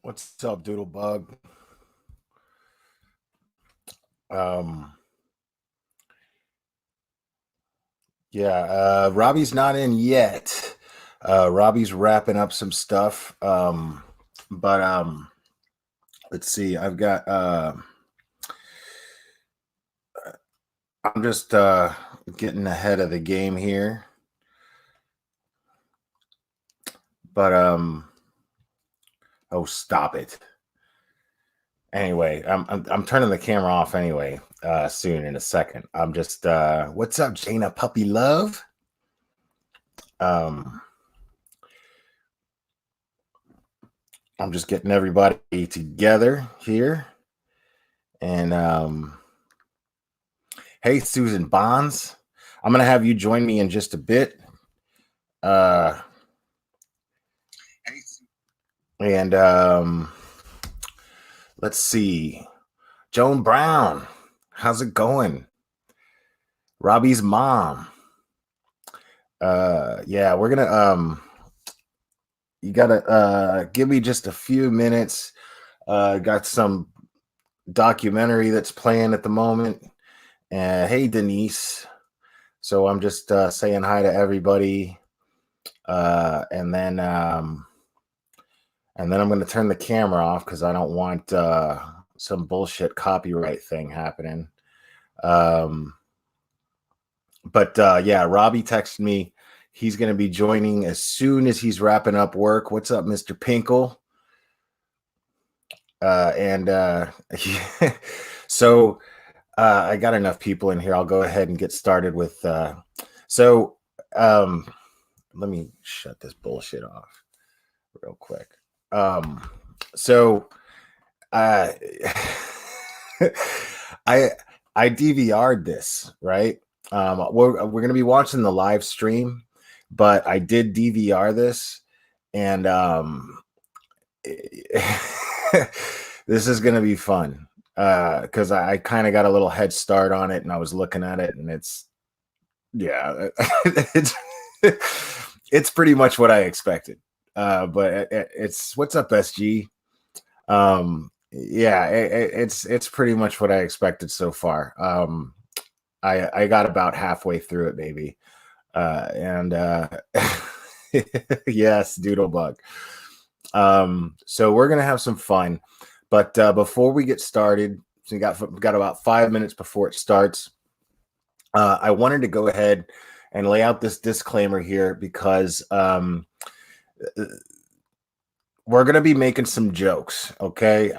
What's up, Doodlebug? Um, Robbie's not in yet. Robbie's wrapping up some stuff. But let's see. I'm just getting ahead of the game here. But oh, stop it. Anyway, I'm turning the camera off anyway. Soon in a second. I'm just what's up, Jaina Puppy Love? Um, I'm just getting everybody together here. And hey, Susan Bahns, I'm gonna have you join me in just a bit. Uh, and let's see, Joan Brown, how's it going? Robbie's mom. Yeah, we're gonna you gotta give me just a few minutes. Got some documentary that's playing at the moment. Hey, Denise. So I'm just saying hi to everybody, and then I'm going to turn the camera off because I don't want some bullshit copyright thing happening. But yeah, Robbie texted me. He's going to be joining as soon as he's wrapping up work. What's up, Mr. Pinkle? So I got enough people in here. I'll go ahead and get started with. Let me shut this bullshit off real quick. So I I DVR'd this, right? We're going to be watching the live stream, but I did DVR this, and this is going to be fun because I kind of got a little head start on it, and I was looking at it, and it's it's pretty much what I expected. But it's what's up, SG? Yeah, it's pretty much what I expected so far. I got about halfway through it, baby, and yes, Doodlebug. So we're gonna have some fun, but before we get started, so we got about 5 minutes before it starts. I wanted to go ahead and lay out this disclaimer here because we're going to be making some jokes, okay?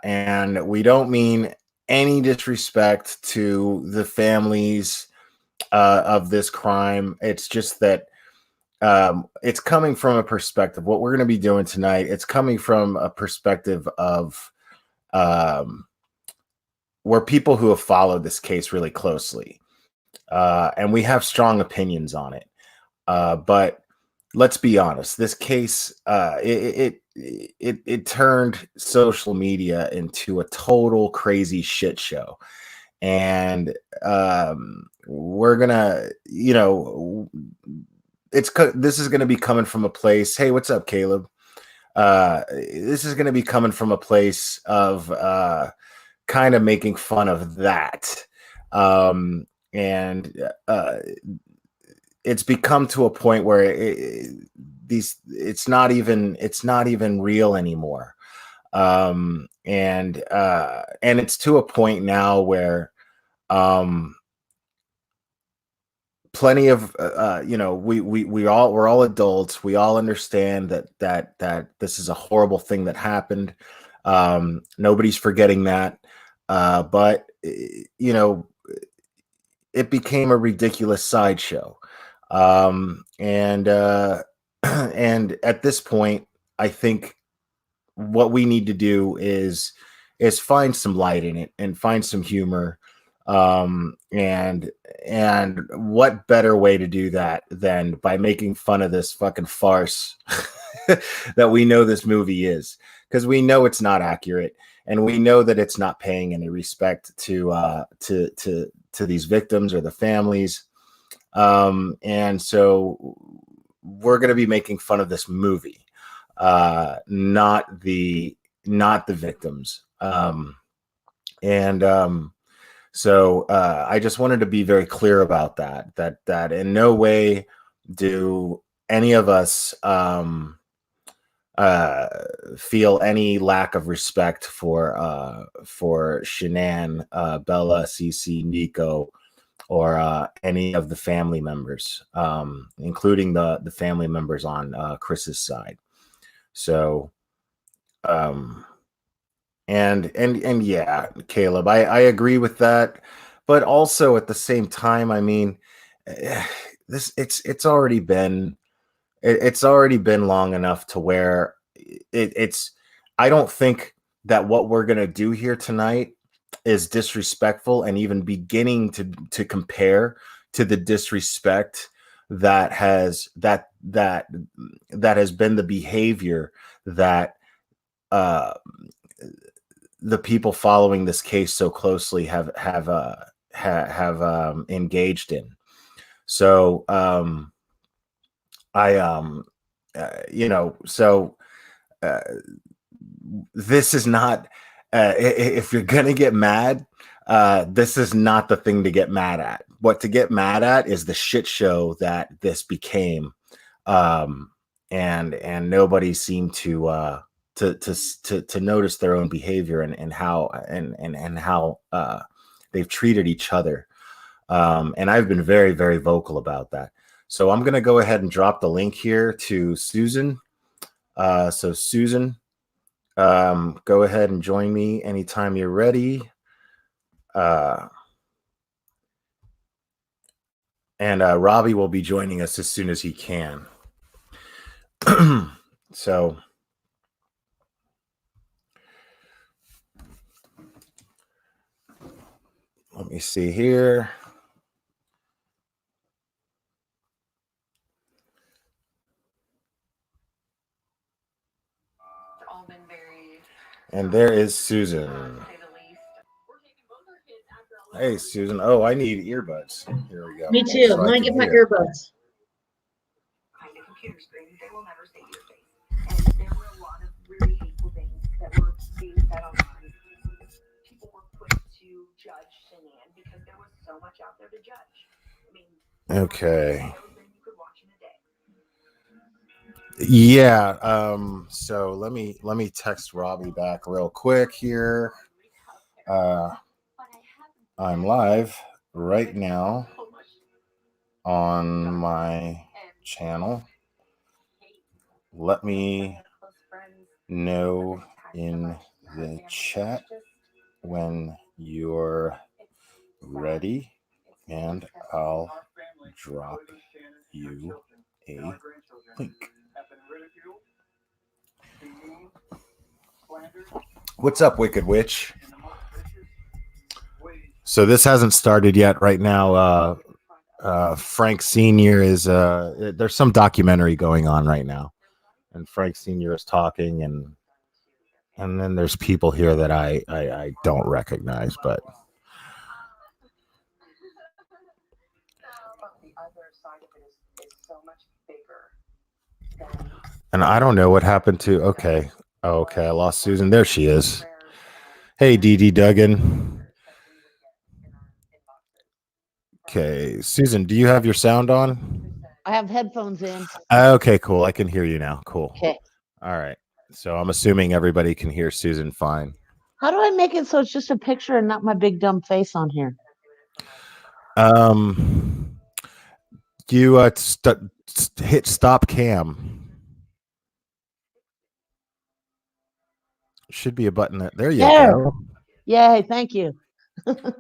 And we don't mean any disrespect to the families of this crime. It's just that it's coming from a perspective. What we're going to be doing tonight, it's coming from a perspective of where people who have followed this case really closely. And we have strong opinions on it. But let's be honest, this case, it turned social media into a total crazy shit show. And we're gonna, this is gonna be coming from a place. Hey, what's up, Caleb? This is gonna be coming from a place of kind of making fun of that. And it's become to a point where it's not even real anymore. And it's to a point now where plenty of we're all adults. We all understand that this is a horrible thing that happened. Nobody's forgetting that. But it became a ridiculous sideshow. And at this point, I think what we need to do is find some light in it and find some humor. And what better way to do that than by making fun of this fucking farce that we know this movie is, because we know it's not accurate, and we know that it's not paying any respect to these victims or the families. And so we're going to be making fun of this movie, not the not the victims. So I just wanted to be very clear about that in no way do any of us feel any lack of respect for Shanann, Bella, Cece, Nico, or any of the family members, including the family members on Chris's side. So, and yeah, Caleb, I agree with that, but also at the same time, I mean, it's already been long enough to where it's I don't think that what we're going to do here tonight is disrespectful and even beginning to compare to the disrespect that has been the behavior that the people following this case so closely have engaged in. So this is not if you're gonna get mad, this is not the thing to get mad at. What to get mad at is the shit show that this became, and nobody seemed to notice their own behavior and how they've treated each other. And I've been very, very vocal about that. So I'm going to go ahead and drop the link here to Susan. So Susan, go ahead and join me anytime you're ready. And Robbie will be joining us as soon as he can. So let me see here. And there is Susan. Hey, Susan. Oh, I need earbuds. Here we go. Me too. So I'm going to get my earbuds. Behind a computer screen, they will never see your face. And there were a lot of really hateful things that were being said online. People were pushed to judge Shanann because there was so much out there to judge. I mean, okay. You could watch in a day. Yeah. So let me text Robbie back real quick here. I'm live right now on my channel. Let me know in the chat when you're ready, and I'll drop you a link. What's up, Wicked Witch? So this hasn't started yet right now. Frank Sr. is there's some documentary going on right now, and Frank Sr. is talking, and then there's people here that I don't recognize, but and I don't know what happened to okay. Oh, okay, I lost Susan. There she is. Hey, Dee Duggan. Okay, Susan, do you have your sound on? I have headphones in. Okay, cool. I can hear you now. Cool. Okay. All right. So I'm assuming everybody can hear Susan fine. How do I make it so it's just a picture and not my big dumb face on here? You hit stop cam. Should be a button there you go. Yay, thank you.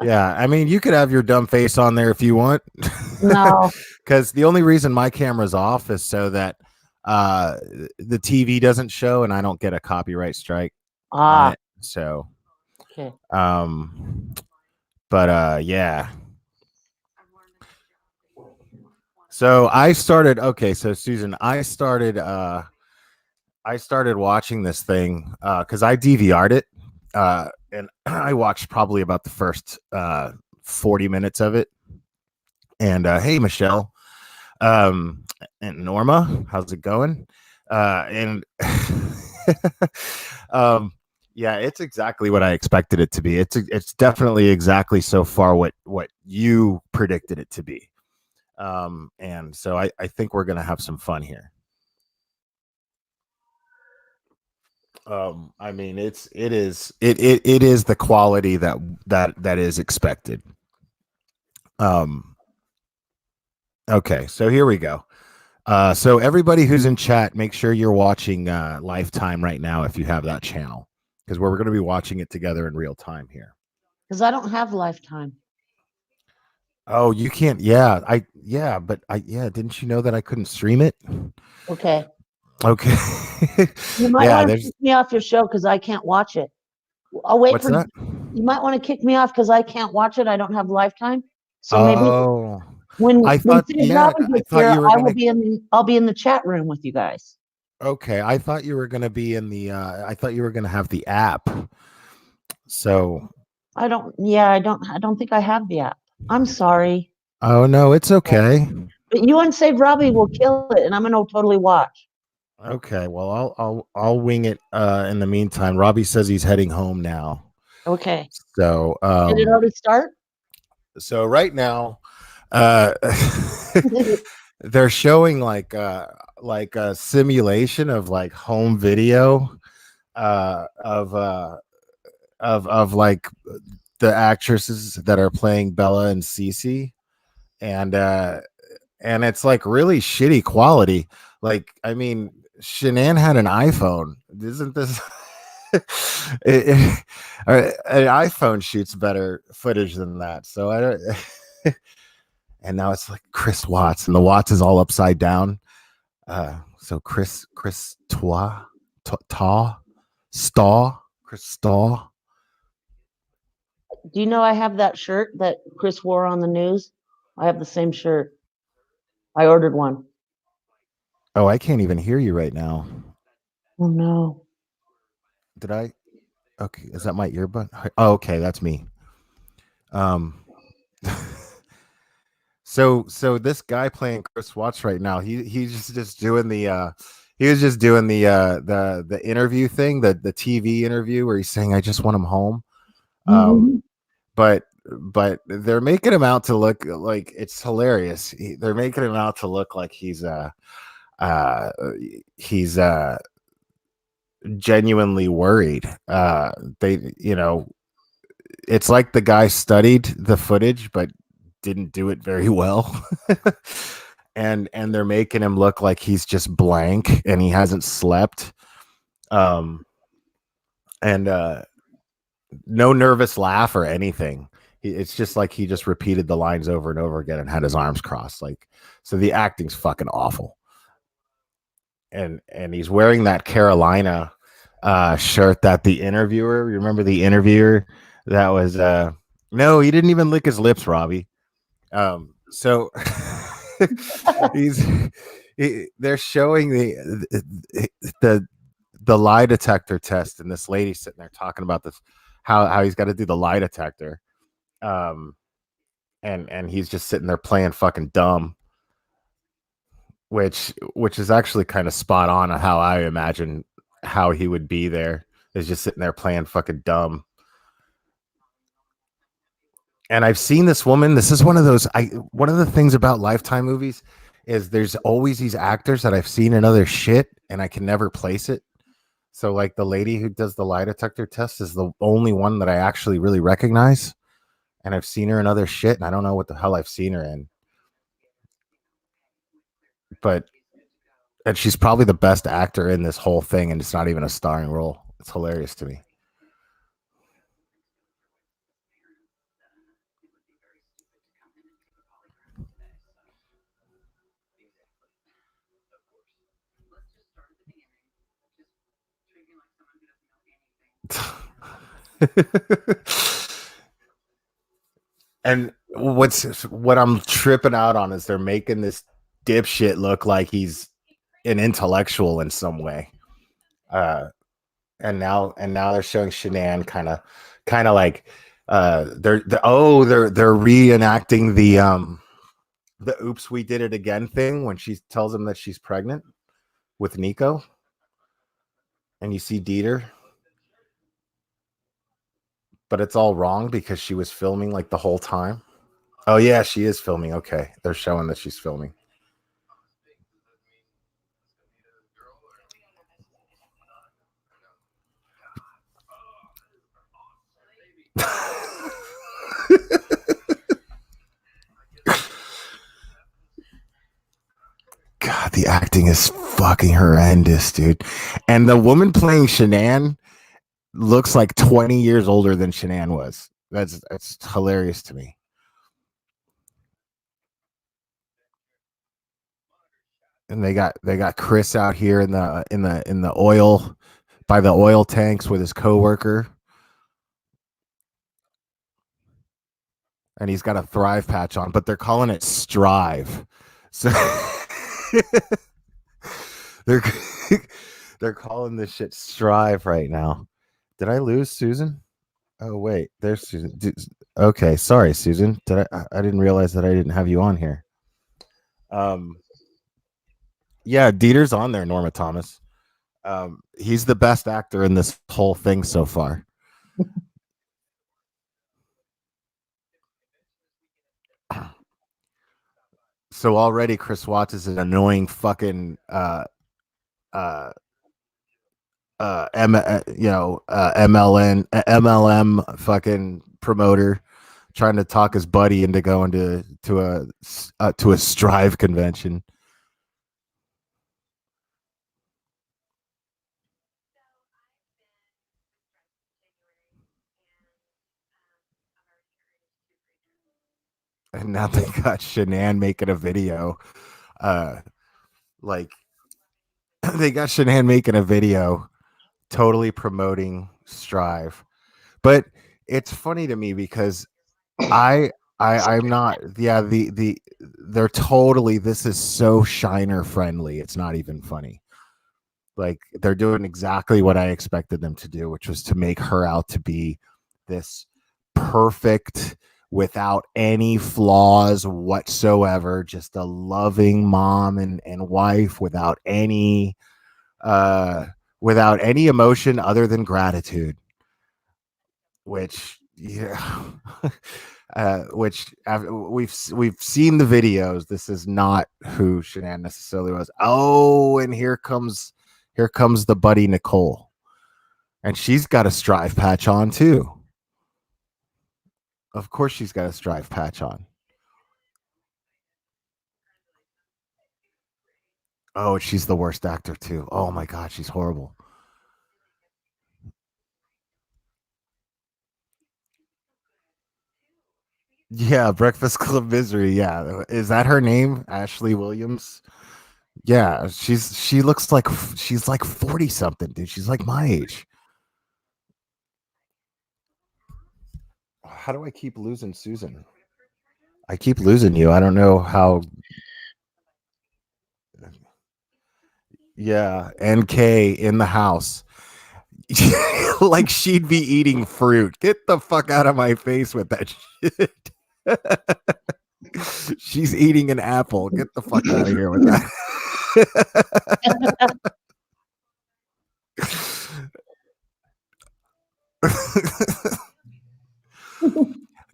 Yeah, I mean, you could have your dumb face on there if you want. No. Because the only reason my camera's off is so that the TV doesn't show and I don't get a copyright strike on it. So, okay. But yeah. So I started. Okay, so Susan, I started watching this thing because I DVR'd it, and I watched probably about the first 40 minutes of it. And hey, Michelle, and Norma, how's it going? And Yeah, it's exactly what I expected it to be. It's definitely exactly so far what you predicted it to be. And so I think we're gonna have some fun here. I mean, it is the quality that is expected. Um, okay, so here we go. So everybody who's in chat, make sure you're watching Lifetime right now if you have that channel, because we're going to be watching it together in real time here. Because I don't have Lifetime. Oh, you can't. Yeah, Didn't you know that I couldn't stream it? Okay. Okay. You might Yeah, want to there's kick me off your show because I can't watch it. I'll wait what's for that? you might want to kick me off because I can't watch it. I don't have Lifetime. So maybe Oh, when Sid Robin I gets thought here, you were gonna. I'll be in the chat room with you guys. Okay, I thought you were gonna be in the. I thought you were gonna have the app. So. I don't think I have the app. I'm sorry. Oh no, it's okay. But you and Save Robbie will kill it, and I'm gonna totally watch. Okay, well, I'll wing it. In the meantime, Robbie says he's heading home now. Okay. So, Did it already start? so right now, uh, they're showing like a simulation of like home video, of like the actresses that are playing Bella and Cece, and it's like really shitty quality. Like, I mean, Shanann had an iPhone. Isn't this an iPhone shoots better footage than that? So I don't. And now it's like Chris Watts, and the Watts is all upside down. So Chris Tois, Ta, Staw, Chris Staw. Do you know I have that shirt that Chris wore on the news? I have the same shirt. I ordered one. Oh, I can't even hear you right now. Oh no. Did I? Okay, is that my earbud? Oh, okay, that's me. So this guy playing Chris Watts right now, he's just doing the he was just doing the interview thing, the TV interview where he's saying I just want him home. Mhm. But they're making him out to look like it's hilarious. They're making him out to look like he's uh genuinely worried. They it's like the guy studied the footage but didn't do it very well. and they're making him look like he's just blank and he hasn't slept. And no nervous laugh or anything. It's just like he just repeated the lines over and over again and had his arms crossed. Like, so the acting's fucking awful. And he's wearing that Carolina shirt that the interviewer, remember the interviewer that was no, he didn't even lick his lips, Robbie. So they're showing the lie detector test, and this lady sitting there talking about this, how he's got to do the lie detector, and he's just sitting there playing fucking dumb, which is actually kind of spot on how I imagine how he would be there, is just sitting there playing fucking dumb. And I've seen this woman. This is one of those. One of the things about Lifetime movies is there's always these actors that I've seen in other shit, and I can never place it. So, like the lady who does the lie detector test is the only one that I actually really recognize, and I've seen her in other shit, and I don't know what the hell I've seen her in. And she's probably the best actor in this whole thing, and it's not even a starring role. It's hilarious to me. And what I'm tripping out on is they're making this dipshit look like he's an intellectual in some way. And now they're showing Shanann kind of like they're reenacting the oops we did it again thing when she tells him that she's pregnant with Nico. And you see Dieter. But it's all wrong because she was filming like the whole time. Oh yeah, she is filming. Okay, they're showing that she's filming. God, the acting is fucking horrendous, dude. And the woman playing Shanann looks like 20 years older than Shanann was. That's hilarious to me. And they got Chris out here in the oil by the oil tanks with his coworker. And he's got a Thrive patch on, but they're calling it Strive. So they're they're calling this shit Strive right now. Did I lose Susan? Oh wait, there's Susan. Okay, sorry, Susan. I didn't realize that I didn't have you on here. Yeah, Dieter's on there, Norma Thomas. He's the best actor in this whole thing so far. So already Chris Watts is an annoying fucking MLM fucking promoter trying to talk his buddy into going to a Strive convention. And now they got Shanann making a video. Like they got Shanann making a video totally promoting Strive. But it's funny to me because I'm not, yeah, they're totally, this is so Shiner friendly. It's not even funny. Like they're doing exactly what I expected them to do, which was to make her out to be this perfect, without any flaws whatsoever, just a loving mom and wife without any emotion other than gratitude, which yeah. Which we've seen the videos. This is not who Shanann necessarily was. Oh, and here comes the buddy Nicole, and she's got a Strive patch on too. Of course, she's got a Strive patch on. Oh, she's the worst actor too. Oh my god, she's horrible. Yeah, Breakfast Club Misery. Yeah, is that her name? Ashley Williams. Yeah, she looks like she's like 40 something, dude. She's like my age. How do I keep losing Susan? I keep losing you. I don't know how. Yeah, NK in the house. Like she'd be eating fruit. Get the fuck out of my face with that shit. She's eating an apple. Get the fuck out of here with that.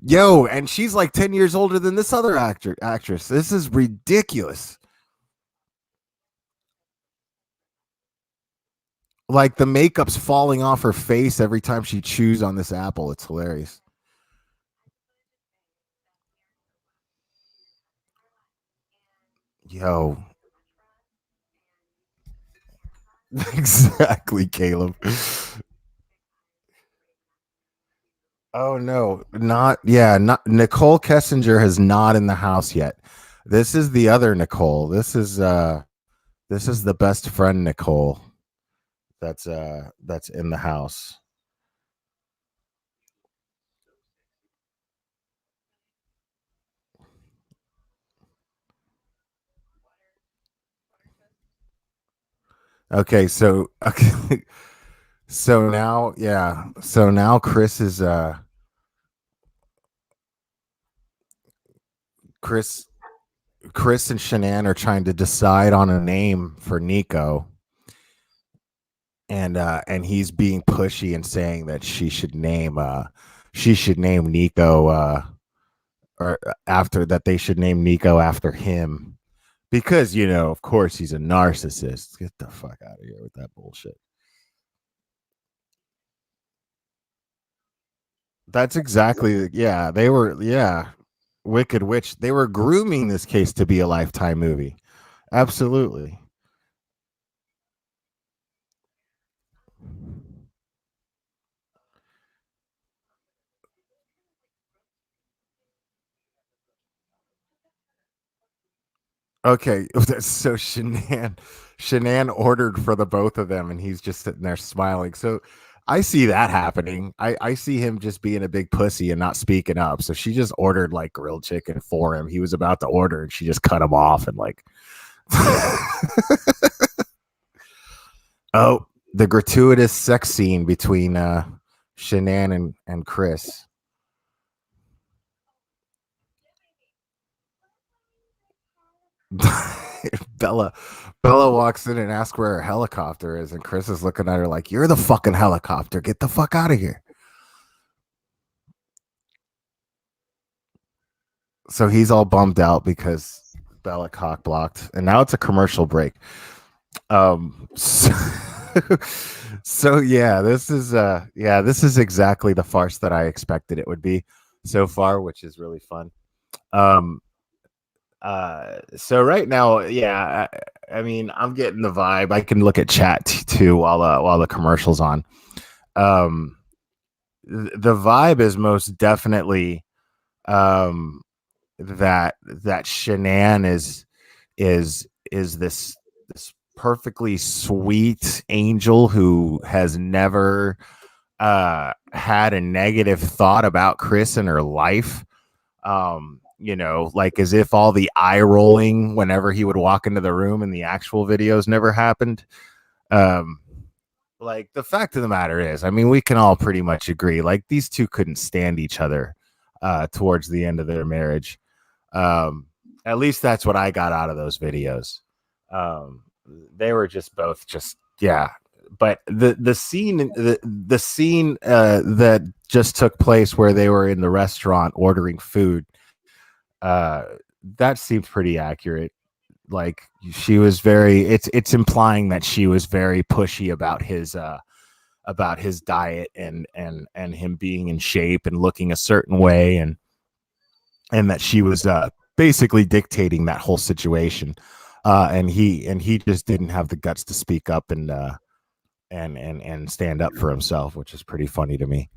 Yo, and she's like 10 years older than this other actress. This is ridiculous. Like the makeup's falling off her face every time she chews on this apple. It's hilarious. Yo. Exactly, Caleb. Oh no, not not Nicole Kessinger has not in the house yet. This is the other Nicole. This is the best friend Nicole that's in the house. Okay, so so now so now Chris is Chris and Shanann are trying to decide on a name for Nico. And he's being pushy and saying that she should name she should name Nico or after that they should name Nico after him because of course he's a narcissist. Get the fuck out of here with that bullshit. That's exactly yeah, they were yeah, Wicked Witch. They were grooming this case to be a Lifetime movie. Absolutely. Okay, so Shanann ordered for the both of them, and he's just sitting there smiling. So I see that happening. I see him just being a big pussy and not speaking up. So she just ordered like grilled chicken for him. He was about to order, and she just cut him off and like. Oh, the gratuitous sex scene between Shanann and Chris. Bella Bella walks in and asks where her helicopter is, and Chris is looking at her like, "You're the fucking helicopter. Get the fuck out of here." So he's all bummed out because Bella cock blocked, and now it's a commercial break. So, so this is exactly the farce that I expected it would be so far, which is really fun. Um, so right now, yeah, I mean, I'm getting the vibe. I can look at chat too while the commercial's on. Um, the vibe is most definitely that Shanann is this perfectly sweet angel who has never had a negative thought about Chris in her life. Like as if all the eye rolling whenever he would walk into the room in the actual videos never happened. Like the fact of the matter is, I mean, we can all pretty much agree, like these two couldn't stand each other towards the end of their marriage. At least that's what I got out of those videos. They were just both just yeah. But the scene that just took place where they were in the restaurant ordering food, that seemed pretty accurate. Like she was very it's implying that she was very pushy about his diet and him being in shape and looking a certain way, and that she was basically dictating that whole situation, and he just didn't have the guts to speak up and stand up for himself, which is pretty funny to me.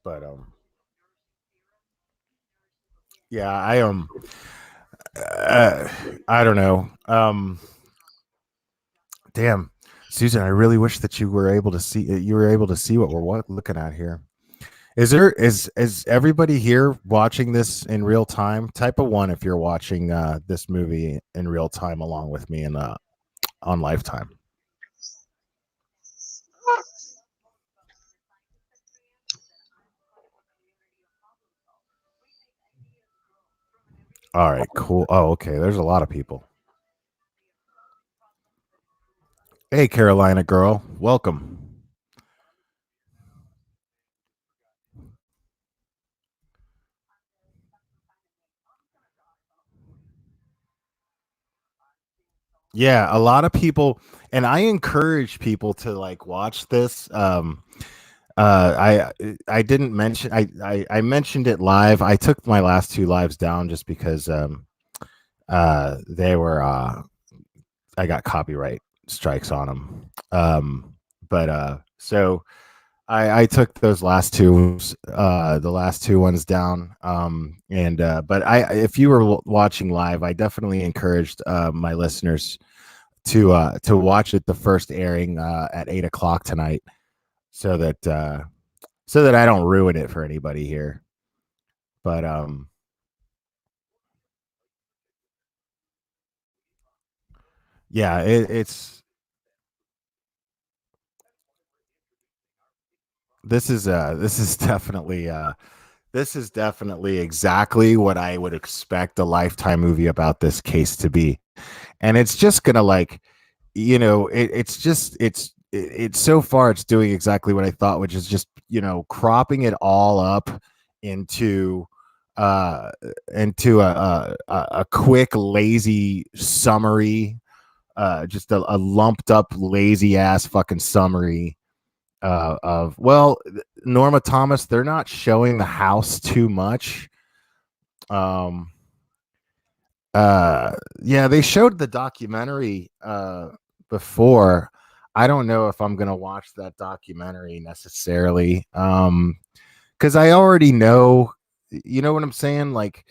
But yeah, I don't know. Damn, Susan, I really wish that you were able to see what we're looking at here. Is everybody here watching this in real time? Type a 1 if you're watching this movie in real time along with me in on Lifetime. All right, cool. Oh, okay. There's a lot of people. Hey, Carolina girl, welcome. Yeah, a lot of people, and I encourage people to like watch this. I didn't mention I mentioned it live. I took my last 2 lives down just because they were I got copyright strikes on them. But so I took those last two the last 2 ones down. And but if you were watching live, I definitely encouraged my listeners to watch it the first airing at 8 o'clock tonight, so that I don't ruin it for anybody here. But yeah, it's this is definitely exactly what I would expect a Lifetime movie about this case to be. and it's just gonna like, it's so far it's doing exactly what I thought, which is just cropping it all up into uh a quick lazy summary, just a lumped up lazy ass fucking summary of, well, Norma Thomas, they're not showing the house too much. um yeah, they showed the documentary before. I don't know if I'm gonna watch that documentary necessarily, because I already know, you know what I'm saying, like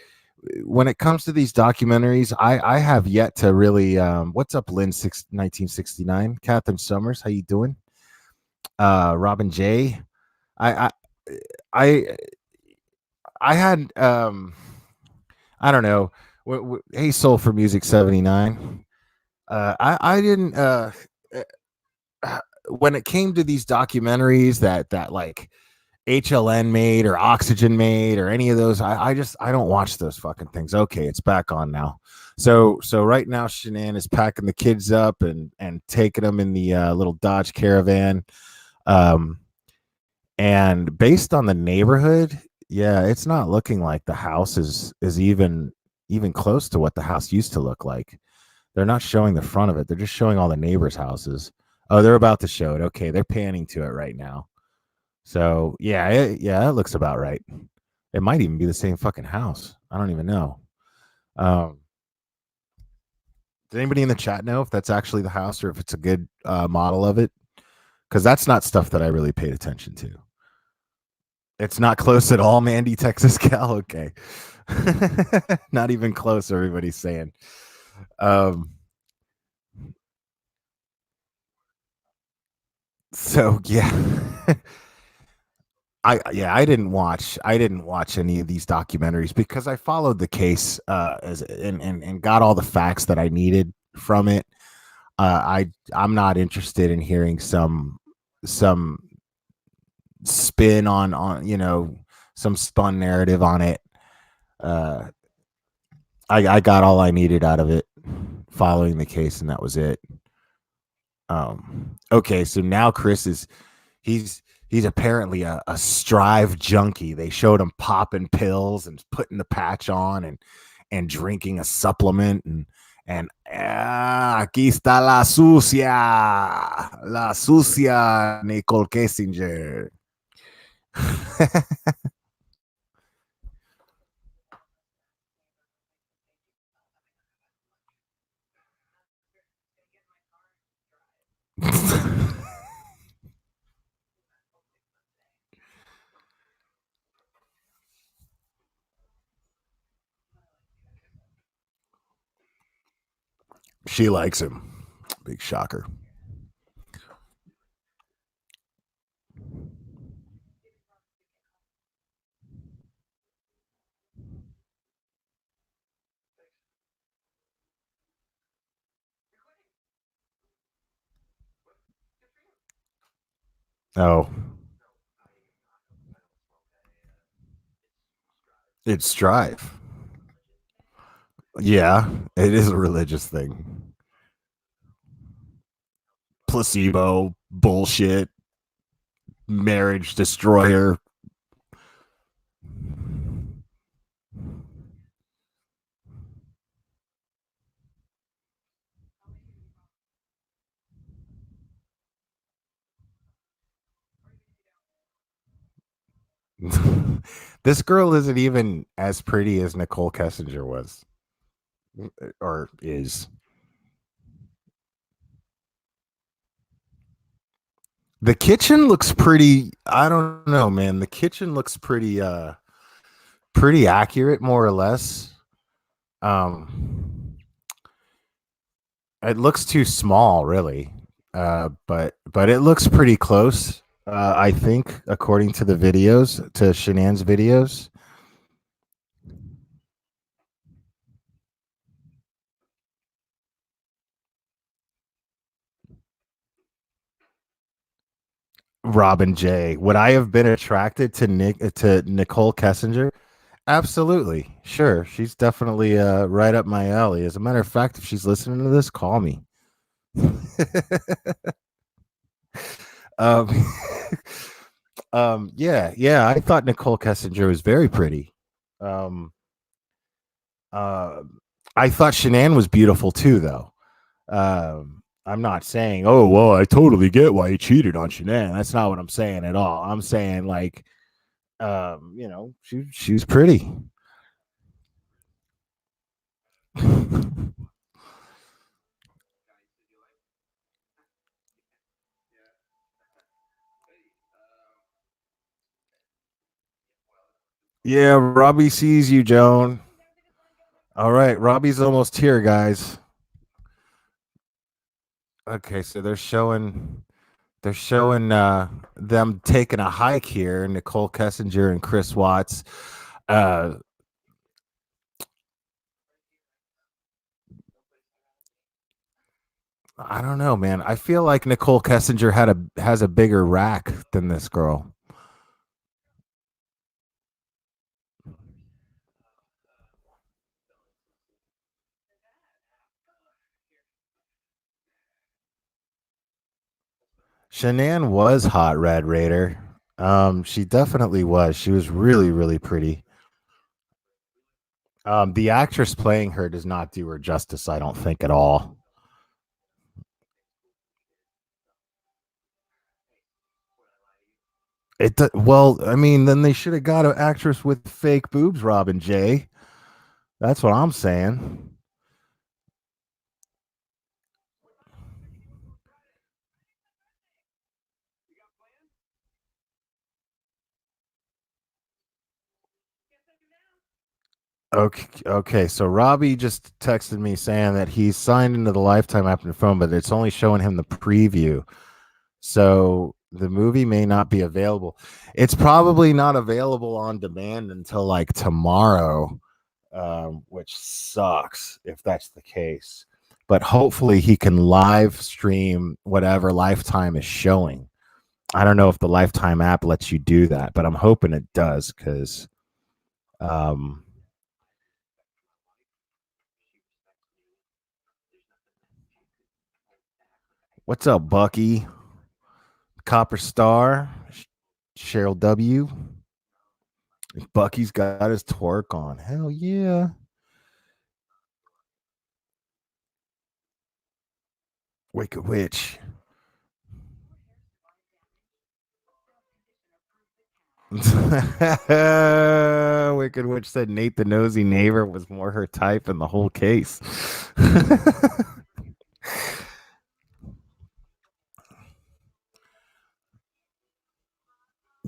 when it comes to these documentaries, I have yet to really, what's up, Lynn 1969, Catherine Summers, how you doing? Robin J. I I I had, I don't know. Hey, Soul for Music 79. I didn't, when it came to these documentaries that like HLN made or Oxygen made or any of those, I don't watch those fucking things. Okay, it's back on now. So right now Shanann is packing the kids up and taking them in the little Dodge Caravan. Um and based on the neighborhood, yeah, it's not looking like the house is even close to what the house used to look like. They're not showing the front of it. They're just showing all the neighbors' houses. Oh, they're about to show it. Okay, they're panning to it right now. So yeah, it looks about right. It might even be the same fucking house. I don't even know. Um, does anybody in the chat know if that's actually the house or if it's a good model of it? Because that's not stuff that I really paid attention to. It's not close at all, Mandy, Texas Cal. Okay. Not even close, everybody's saying. So yeah. I didn't watch any of these documentaries because I followed the case and got all the facts that I needed from it. I'm not interested in hearing some spin on some spun narrative on it. I got all I needed out of it following the case, and that was it. Okay, so now Chris is he's apparently a Strive junkie. They showed him popping pills and putting the patch on and drinking a supplement and aquí está la sucia Nicole Kessinger. She likes him. Big shocker. Oh, it's Strive. Yeah, it is a religious thing. Placebo, bullshit, marriage destroyer. This girl isn't even as pretty as Nicole Kessinger was or is. The kitchen looks pretty, I don't know, man. The kitchen looks pretty accurate, more or less. It looks too small, really. But it looks pretty close. I think, according to the videos, to Shanann's videos. Robin J. Would I have been attracted to Nicole Kessinger? Absolutely. Sure. She's definitely right up my alley. As a matter of fact, if she's listening to this, call me. um, yeah. I thought Nicole Kessinger was very pretty. Um, uh, I thought Shanann was beautiful too, though. I'm not saying, oh, well, I totally get why you cheated on Shanann. That's not what I'm saying at all. I'm saying, like, she's pretty. Yeah, Robbie sees you, Joan. All right, Robbie's almost here, guys. Okay, so they're showing them taking a hike here, Nicole Kessinger and Chris Watts. Uh I don't know, man. I feel like Nicole Kessinger has a bigger rack than this girl. Shanann was hot, Red Raider. She definitely was. She was really, really pretty. The actress playing her does not do her justice, I don't think at all. Well, I mean, then they should have got an actress with fake boobs, Robin J. That's what I'm saying. Okay. So Robbie just texted me saying that he's signed into the Lifetime app on the phone, but it's only showing him the preview. So the movie may not be available. It's probably not available on demand until like tomorrow, which sucks if that's the case. But hopefully he can live stream whatever Lifetime is showing. I don't know if the Lifetime app lets you do that, but I'm hoping it does because um, what's up, Bucky? Copper Star, Cheryl W. Bucky's got his twerk on. Hell yeah. Wicked Witch. Wicked Witch said Nate the nosy neighbor was more her type in the whole case.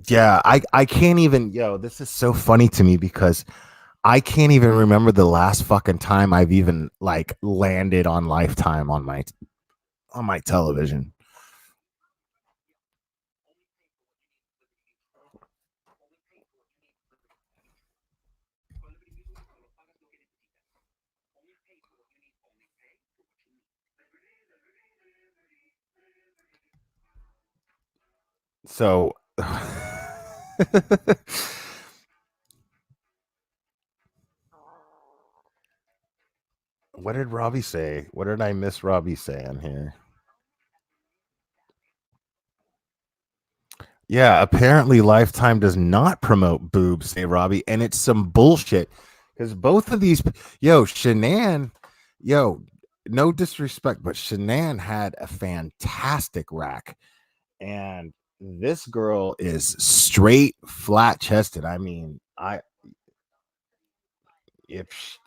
Yeah, I can't even, this is so funny to me because I can't even remember the last fucking time I've even like landed on Lifetime on my television. So what did Robbie say? What did I miss Robbie saying here? Yeah, apparently Lifetime does not promote boobs, say Robbie, and it's some bullshit. Because both of these, Shanann, yo, no disrespect, but Shanann had a fantastic rack, and this girl is straight, flat chested. I mean,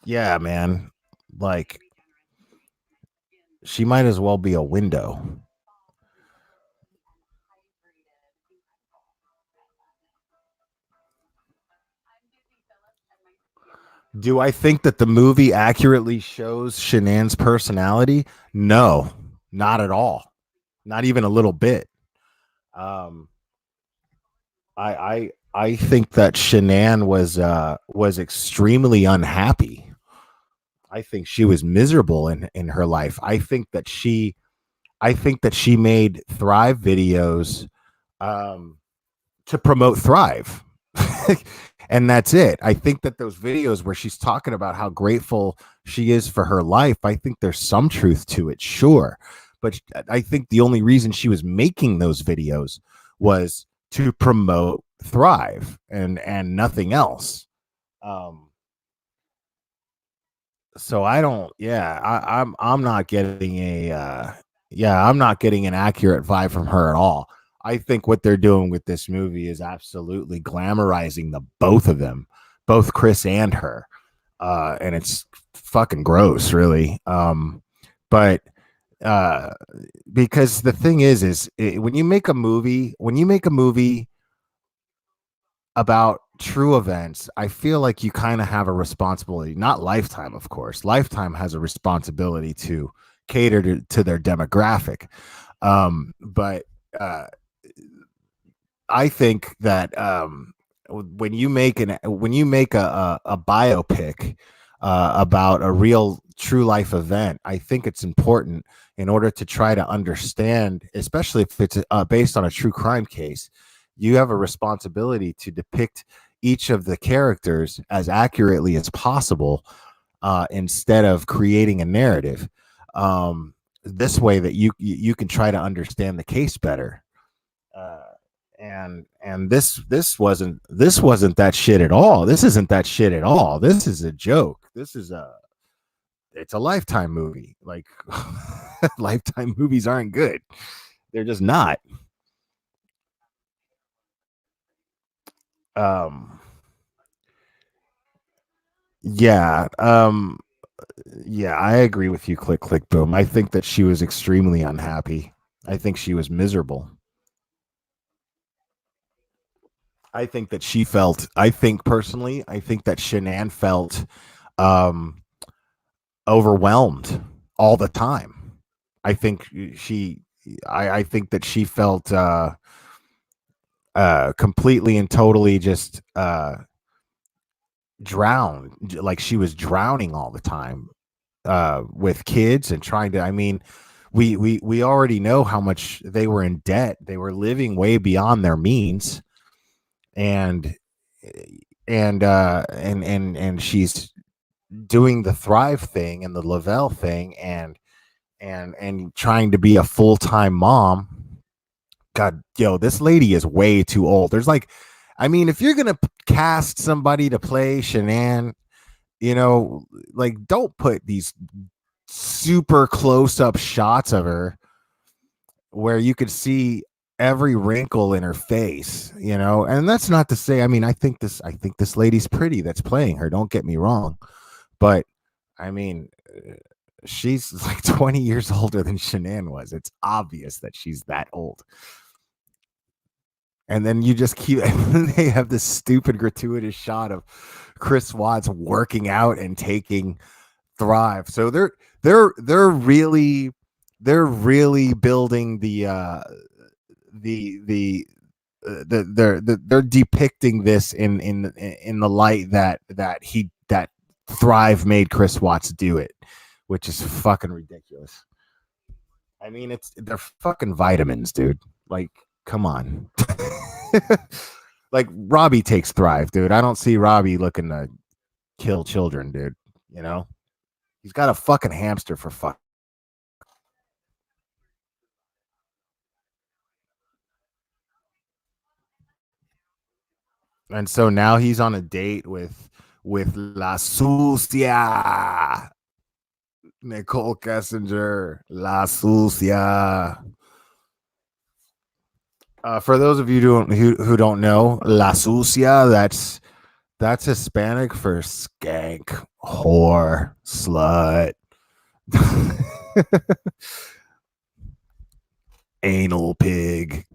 yeah, man, like she might as well be a window. Do I think that the movie accurately shows Shanann's personality? No, not at all. Not even a little bit. Um, I think that Shanann was extremely unhappy. I think she was miserable in her life. I think that she made Thrive videos to promote Thrive. And that's it. I think that those videos where she's talking about how grateful she is for her life, I think there's some truth to it, sure. But I think the only reason she was making those videos was to promote Thrive and nothing else. Um, so I don't, yeah, I'm not getting I'm not getting an accurate vibe from her at all. I think what they're doing with this movie is absolutely glamorizing the both of them, both Chris and her. And it's fucking gross, really. But uh because the thing is when you make a movie about true events, I feel like you kind of have a responsibility, not Lifetime, of course. Lifetime has a responsibility to cater to their demographic. But uh, I think that when you make a biopic about a real true life event, I think it's important in order to try to understand, especially if it's based on a true crime case, you have a responsibility to depict each of the characters as accurately as possible, instead of creating a narrative. This way that you can try to understand the case better. Uh, and this wasn't that shit at all. This isn't that shit at all. This is a joke. It's a Lifetime movie. Like Lifetime movies aren't good. They're just not. Um yeah. Yeah, I agree with you, click click boom. I think that she was extremely unhappy. I think she was miserable. I think personally, I think that Shanann felt um overwhelmed all the time. I think she I think that she felt completely and totally just drowned, like she was drowning all the time with kids and trying to, I mean, we already know how much they were in debt. They were living way beyond their means, and and she's doing the Thrive thing and the Lavelle thing, and trying to be a full-time mom. God, yo, this lady is way too old. There's like, I mean, if you're gonna cast somebody to play Shanann, you know, like don't put these super close-up shots of her where you could see every wrinkle in her face, you know. And that's not to say, I mean, I think this lady's pretty that's playing her, don't get me wrong, but I mean, she's like 20 years older than Shanann was. It's obvious that she's that old. And then you just keep, and then they have this stupid gratuitous shot of Chris Watts working out and taking Thrive. So they're really building they're depicting this in the light that Thrive made Chris Watts do it, which is fucking ridiculous. I mean, they're fucking vitamins, dude. Like, come on. Like Robbie takes Thrive, dude. I don't see Robbie looking to kill children, dude. You know, he's got a fucking hamster for fuck. And so now he's on a date with La Sucia, Nicole Kessinger, La Sucia. For those of you who don't know, La Sucia, that's Hispanic for skank, whore, slut, anal pig.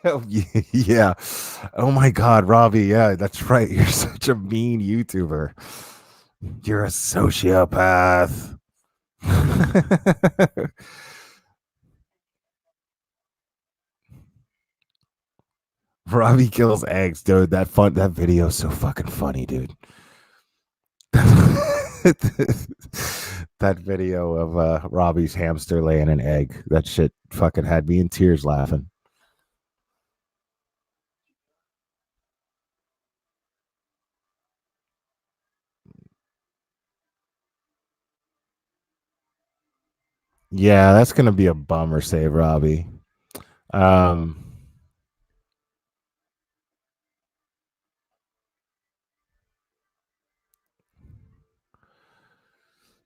Oh yeah. Oh my God, Robbie. Yeah, that's right. You're such a mean YouTuber. You're a sociopath. Robbie kills eggs, dude. That video is so fucking funny, dude. that video of Robbie's hamster laying an egg. That shit fucking had me in tears laughing. Yeah, that's gonna be a bummer, save Robbie. Um,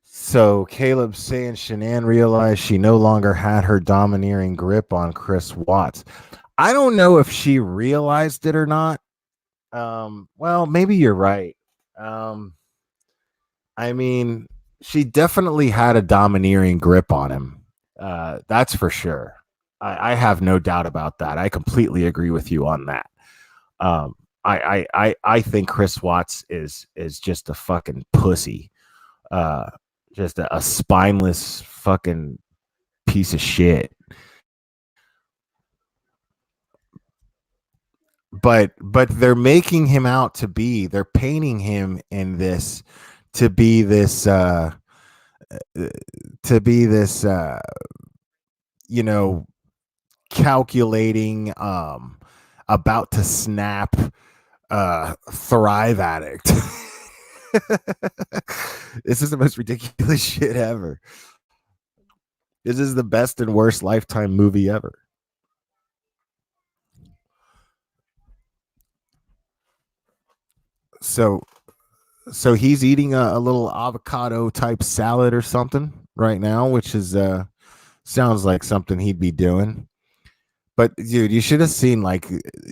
so Caleb's saying Shanann realized she no longer had her domineering grip on Chris Watts. I don't know if she realized it or not. Well, maybe you're right. Um, I mean, she definitely had a domineering grip on him. That's for sure. I have no doubt about that. I completely agree with you on that. Um, I think Chris Watts is just a fucking pussy. Uh, just a spineless fucking piece of shit. But they're making him out to be. They're painting him in this to be this to be this you know calculating about to snap thrive addict. This is the most ridiculous shit ever. This is the best and worst Lifetime movie ever. So so he's eating a little avocado type salad or something right now, which is sounds like something he'd be doing. But dude, you should have seen like,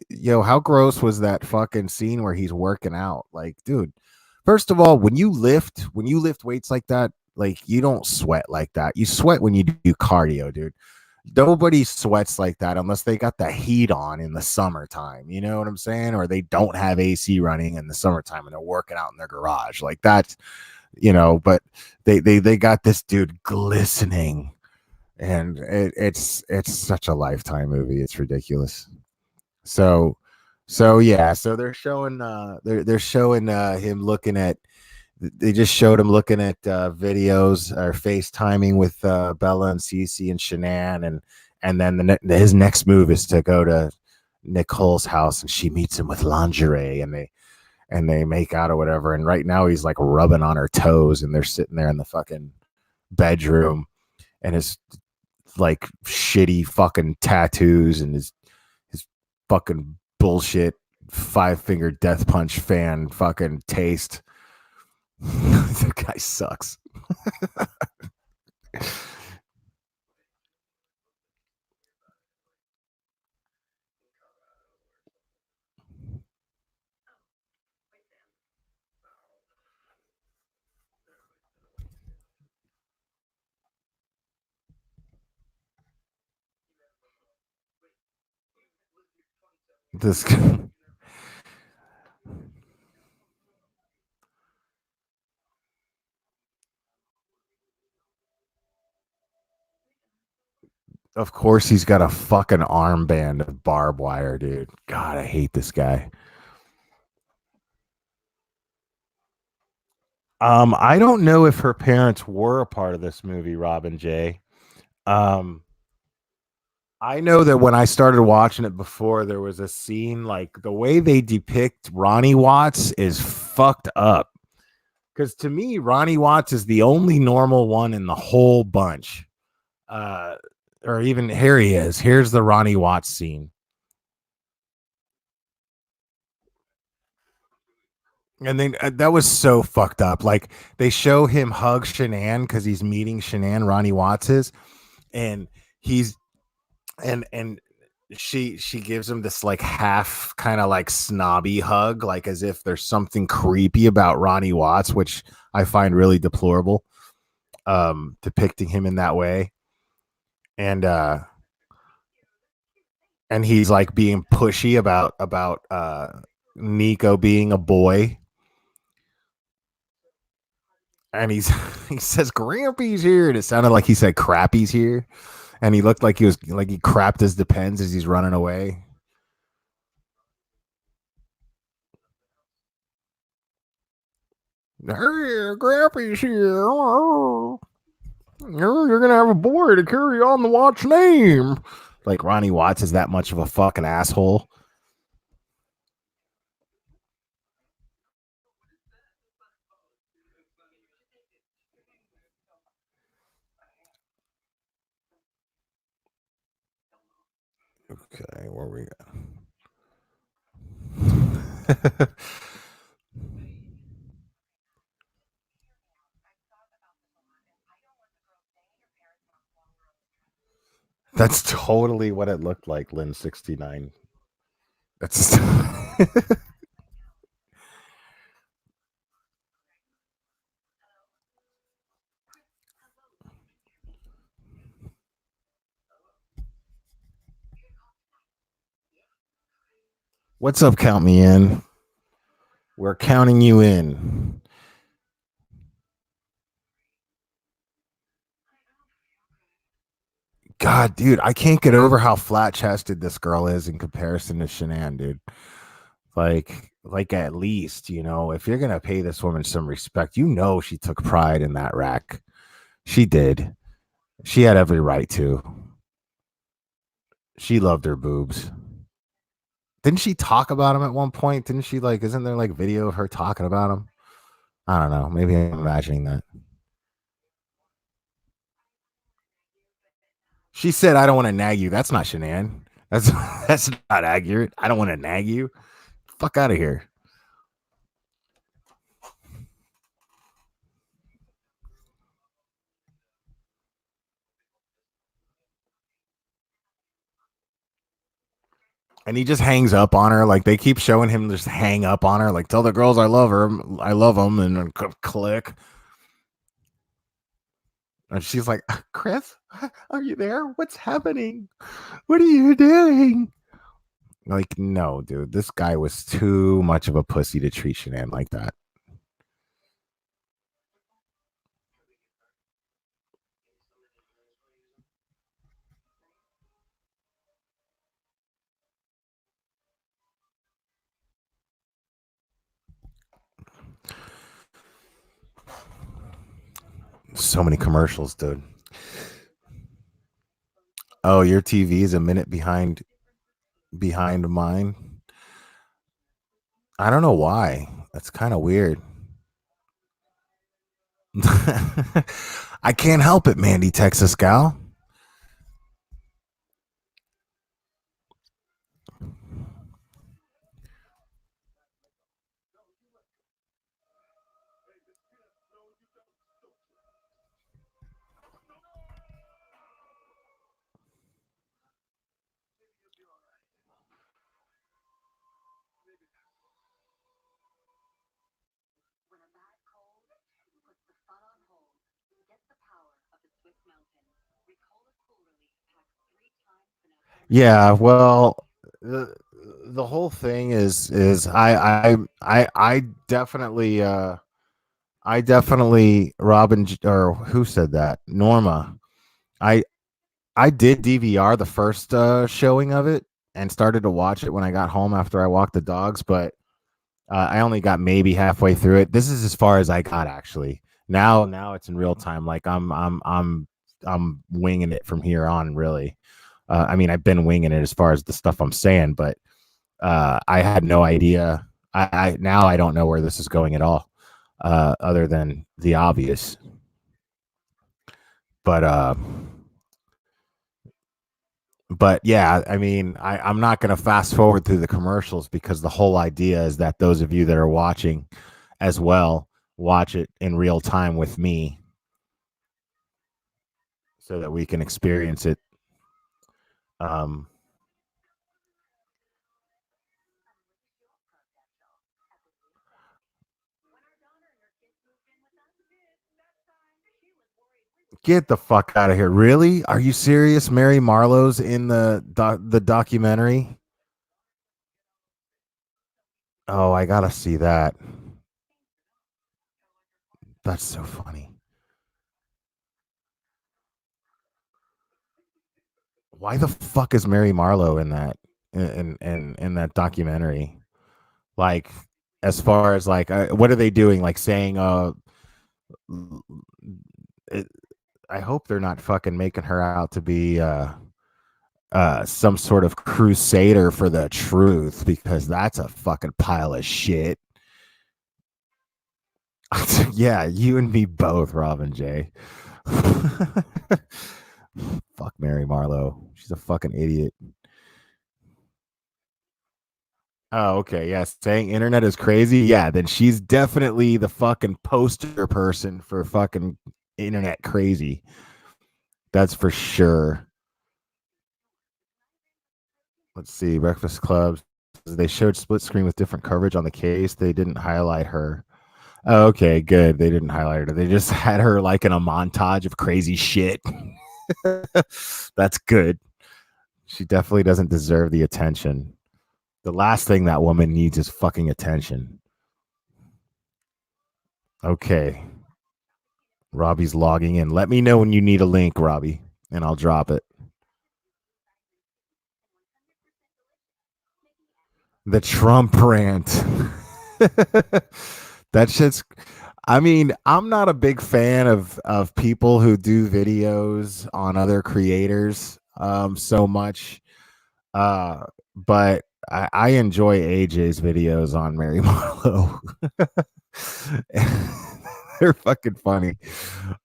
yo, how gross was that fucking scene where he's working out? Like, dude, first of all, when you lift weights like that, like you don't sweat like that. You sweat when you do cardio, dude. Nobody sweats like that unless they got the heat on in the summertime. You know what I'm saying? Or they don't have AC running in the summertime and they're working out in their garage. Like that, but they got this dude glistening, and it's such a Lifetime movie. It's ridiculous. So yeah, so they're showing him looking at, they just showed him looking at videos or FaceTiming with Bella and Cece and Shanann, and then his next move is to go to Nicole's house and she meets him with lingerie, and they make out or whatever, and right now he's like rubbing on her toes and they're sitting there in the fucking bedroom, and his like shitty fucking tattoos and his fucking bullshit 5 finger death punch fan fucking taste. The guy sucks. This of course he's got a fucking armband of barbed wire, dude. God, I hate this guy. I don't know if her parents were a part of this movie, Robin J. Um, I know that when I started watching it before, there was a scene like the way they depict Ronnie Watts is fucked up. Because to me, Ronnie Watts is the only normal one in the whole bunch. Uh, or even here he is. Here's the Ronnie Watts scene. And then that was so fucked up. Like they show him hug Shanann because he's meeting Shanann, Ronnie Watts is, and he's and she gives him this like half kind of like snobby hug, like as if there's something creepy about Ronnie Watts, which I find really deplorable. Depicting him in that way. And he's like being pushy about Nico being a boy. And he says Grampy's here, and it sounded like he said Crappy's here, and he looked like he crapped his depends as he's running away. Hey, Grampy's here. You're gonna have a boy to carry on the Watts name. Like Ronnie Watts is that much of a fucking asshole. Okay, where we go? That's totally what it looked like, Lynn 69. That's What's up, count me in. We're counting you in. God, dude, I can't get over how flat chested this girl is in comparison to Shanann, dude. Like at least, if you're gonna pay this woman some respect, she took pride in that rack. She did. She had every right to. She loved her boobs. Didn't she talk about him at one point? Didn't she isn't there video of her talking about him? I don't know. Maybe I'm imagining that. She said, I don't want to nag you. That's not Shanann. That's not accurate. I don't want to nag you. Fuck out of here. And he just hangs up on her. Like they keep showing him just hang up on her. Like tell the girls I love her. I love them. And then click. And she's like, Chris, are you there? What's happening? What are you doing? Like, no, dude, this guy was too much of a pussy to treat Shanann like that. So many commercials, dude. Oh, your TV is a minute behind mine. I don't know why. That's kind of weird. I can't help it, Mandy, Texas gal. Yeah, well, the whole thing is I definitely Robin or who said that? Norma. I I did DVR the first showing of it and started to watch it when I got home after I walked the dogs, but I only got maybe halfway through it. This is as far as I got actually. Now it's in real time. Like I'm winging it from here on. Really, I mean I've been winging it as far as the stuff I'm saying, but I had no idea. I now I don't know where this is going at all, other than the obvious. But yeah, I mean, I'm not going to fast forward through the commercials because the whole idea is that those of you that are watching as well watch it in real time with me so that we can experience it. Um, get the fuck out of here. Really? Are you serious? Mary Marlowe's in the documentary? Oh, I got to see that. That's so funny. Why the fuck is Mary Marlowe in that in that documentary? Like, as far as what are they doing? Like saying, I hope they're not fucking making her out to be some sort of crusader for the truth, because that's a fucking pile of shit. Yeah, you and me both, Robin J. Fuck Mary Marlowe. She's a fucking idiot. Oh, okay. Yeah, saying internet is crazy. Yeah, then she's definitely the fucking poster person for fucking internet crazy. That's for sure. Let's see. Breakfast Clubs. They showed split screen with different coverage on the case. They didn't highlight her. Oh, okay, good. They didn't highlight her. They just had her like in a montage of crazy shit. That's good. She definitely doesn't deserve the attention. The last thing that woman needs is fucking attention. Okay. Robbie's logging in. Let me know when you need a link, Robbie, and I'll drop it. The Trump rant. That shit's. I mean, I'm not a big fan of people who do videos on other creators so much. But I enjoy AJ's videos on Mary Marlowe. They're fucking funny.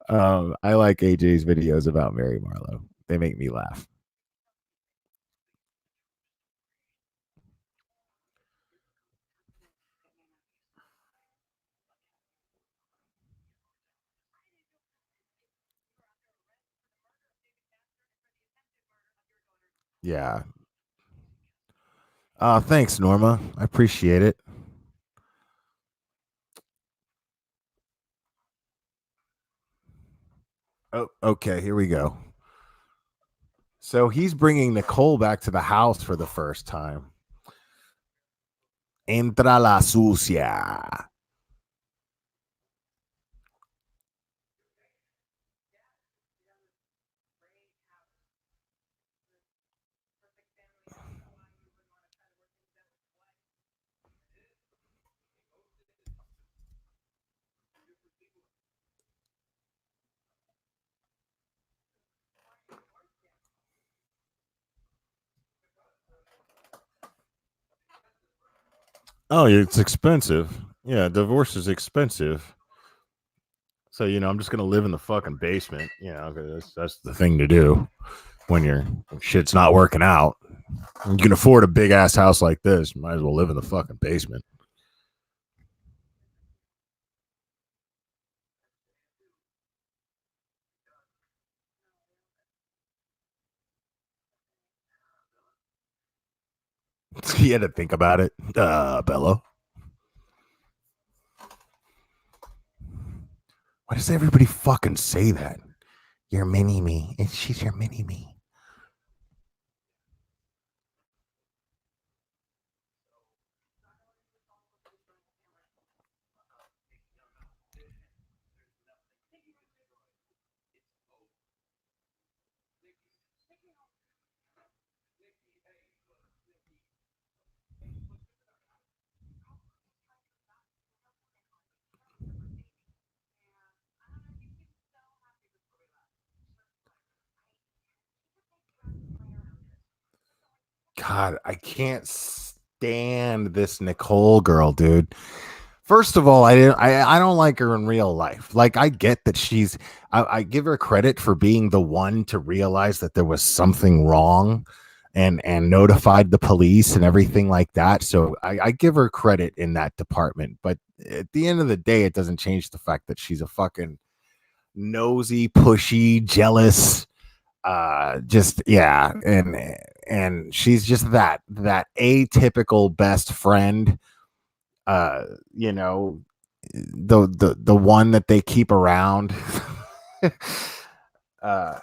I like AJ's videos about Mary Marlowe. They make me laugh. Yeah. Thanks, Norma. I appreciate it. Oh, okay. Here we go. So he's bringing Nicole back to the house for the first time. Entra la sucia. Oh, it's expensive. Yeah, divorce is expensive. So, I'm just going to live in the fucking basement, 'cause that's the thing to do when when shit's not working out. You can afford a big ass house like this. Might as well live in the fucking basement. He had to think about it. Bella. Why does everybody fucking say that? You're mini me. And she's your mini me. God, I can't stand this Nicole girl, dude. First of all, I don't like her in real life. Like, I get that I give her credit for being the one to realize that there was something wrong and notified the police and everything like that. So I give her credit in that department. But at the end of the day, it doesn't change the fact that she's a fucking nosy, pushy, jealous, just yeah, and she's just that atypical best friend, uh you know the one that they keep around. uh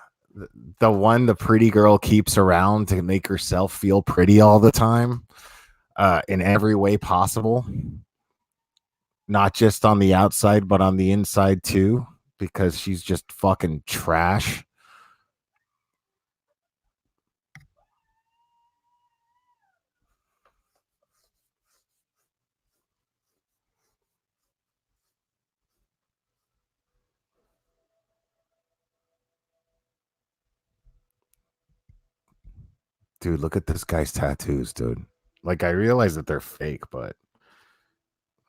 the one the pretty girl keeps around to make herself feel pretty all the time, in every way possible, not just on the outside but on the inside too, because she's just fucking trash. Dude, look at this guy's tattoos, dude. Like I realize that they're fake, but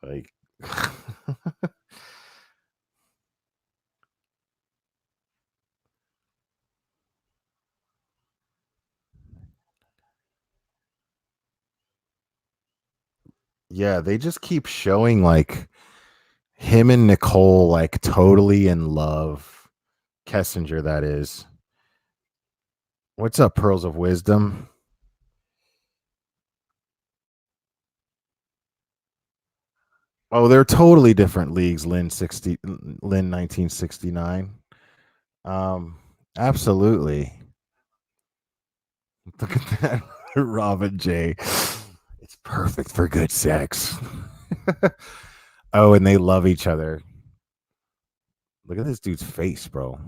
like yeah, they just keep showing like him and Nicole like totally in love. Kessinger, that is. What's up, Pearls of Wisdom? Oh, they're totally different leagues, Lynn 1969. Um, absolutely. Look at that. Robin J. It's perfect for good sex. Oh, and they love each other. Look at this dude's face, bro.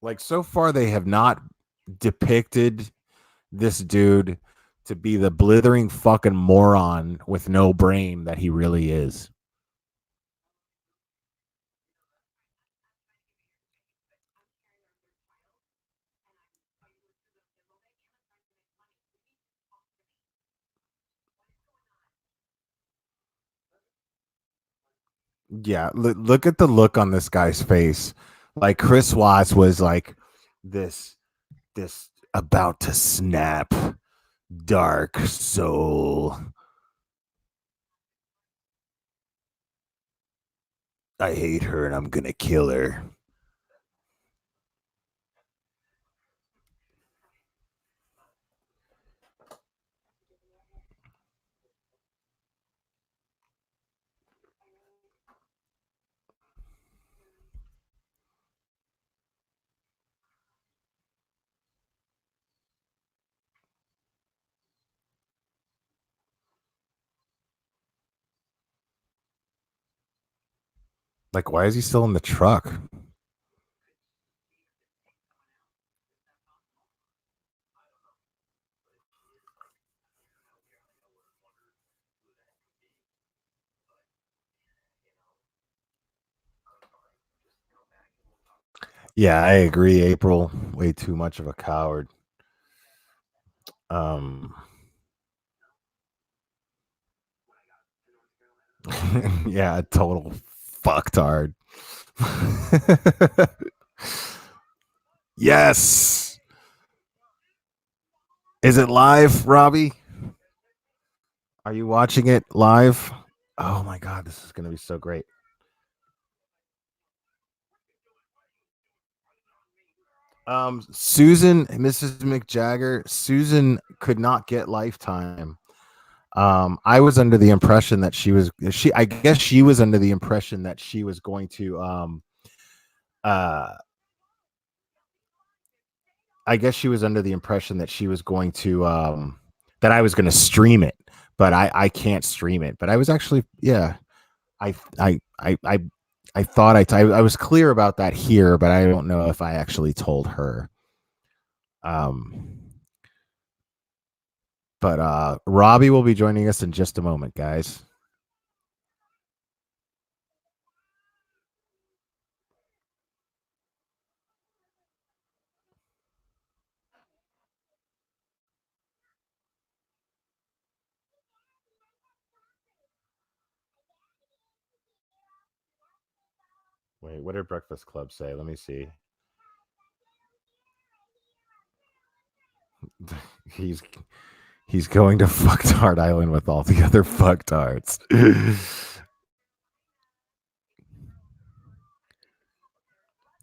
Like so far they have not depicted this dude to be the blithering fucking moron with no brain that he really is. Yeah, look at the look on this guy's face. Like Chris Watts was like this about to snap dark soul. I hate her and I'm gonna kill her. Like, why is he still in the truck? Yeah, I agree. April, way too much of a coward. Um, yeah, a total fucktard. Yes. Is it live, Robbie? Are you watching it live? Oh my god, this is gonna be so great. Susan, Mrs. McJagger, Susan could not get Lifetime. I was under the impression that I guess she was under the impression that she was going to uh I guess she was under the impression that she was going to that I was going to stream it, but I can't stream it. But I was actually, yeah, I I I I I thought I was clear about that here, but I don't know if I actually told her. Um but Robbie will be joining us in just a moment, guys. Wait, what did Breakfast Club say? Let me see. he's he's going to fucktard Island with all the other fucktards.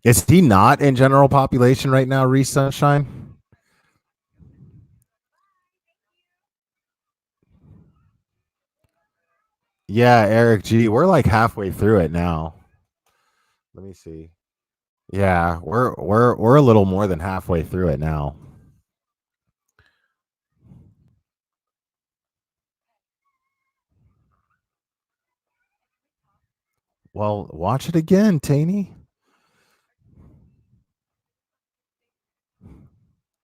Is he not in general population right now, Reese Sunshine? Yeah, Eric G. We're like halfway through it now. Let me see. Yeah, we're a little more than halfway through it now. Well, watch it again, Taney.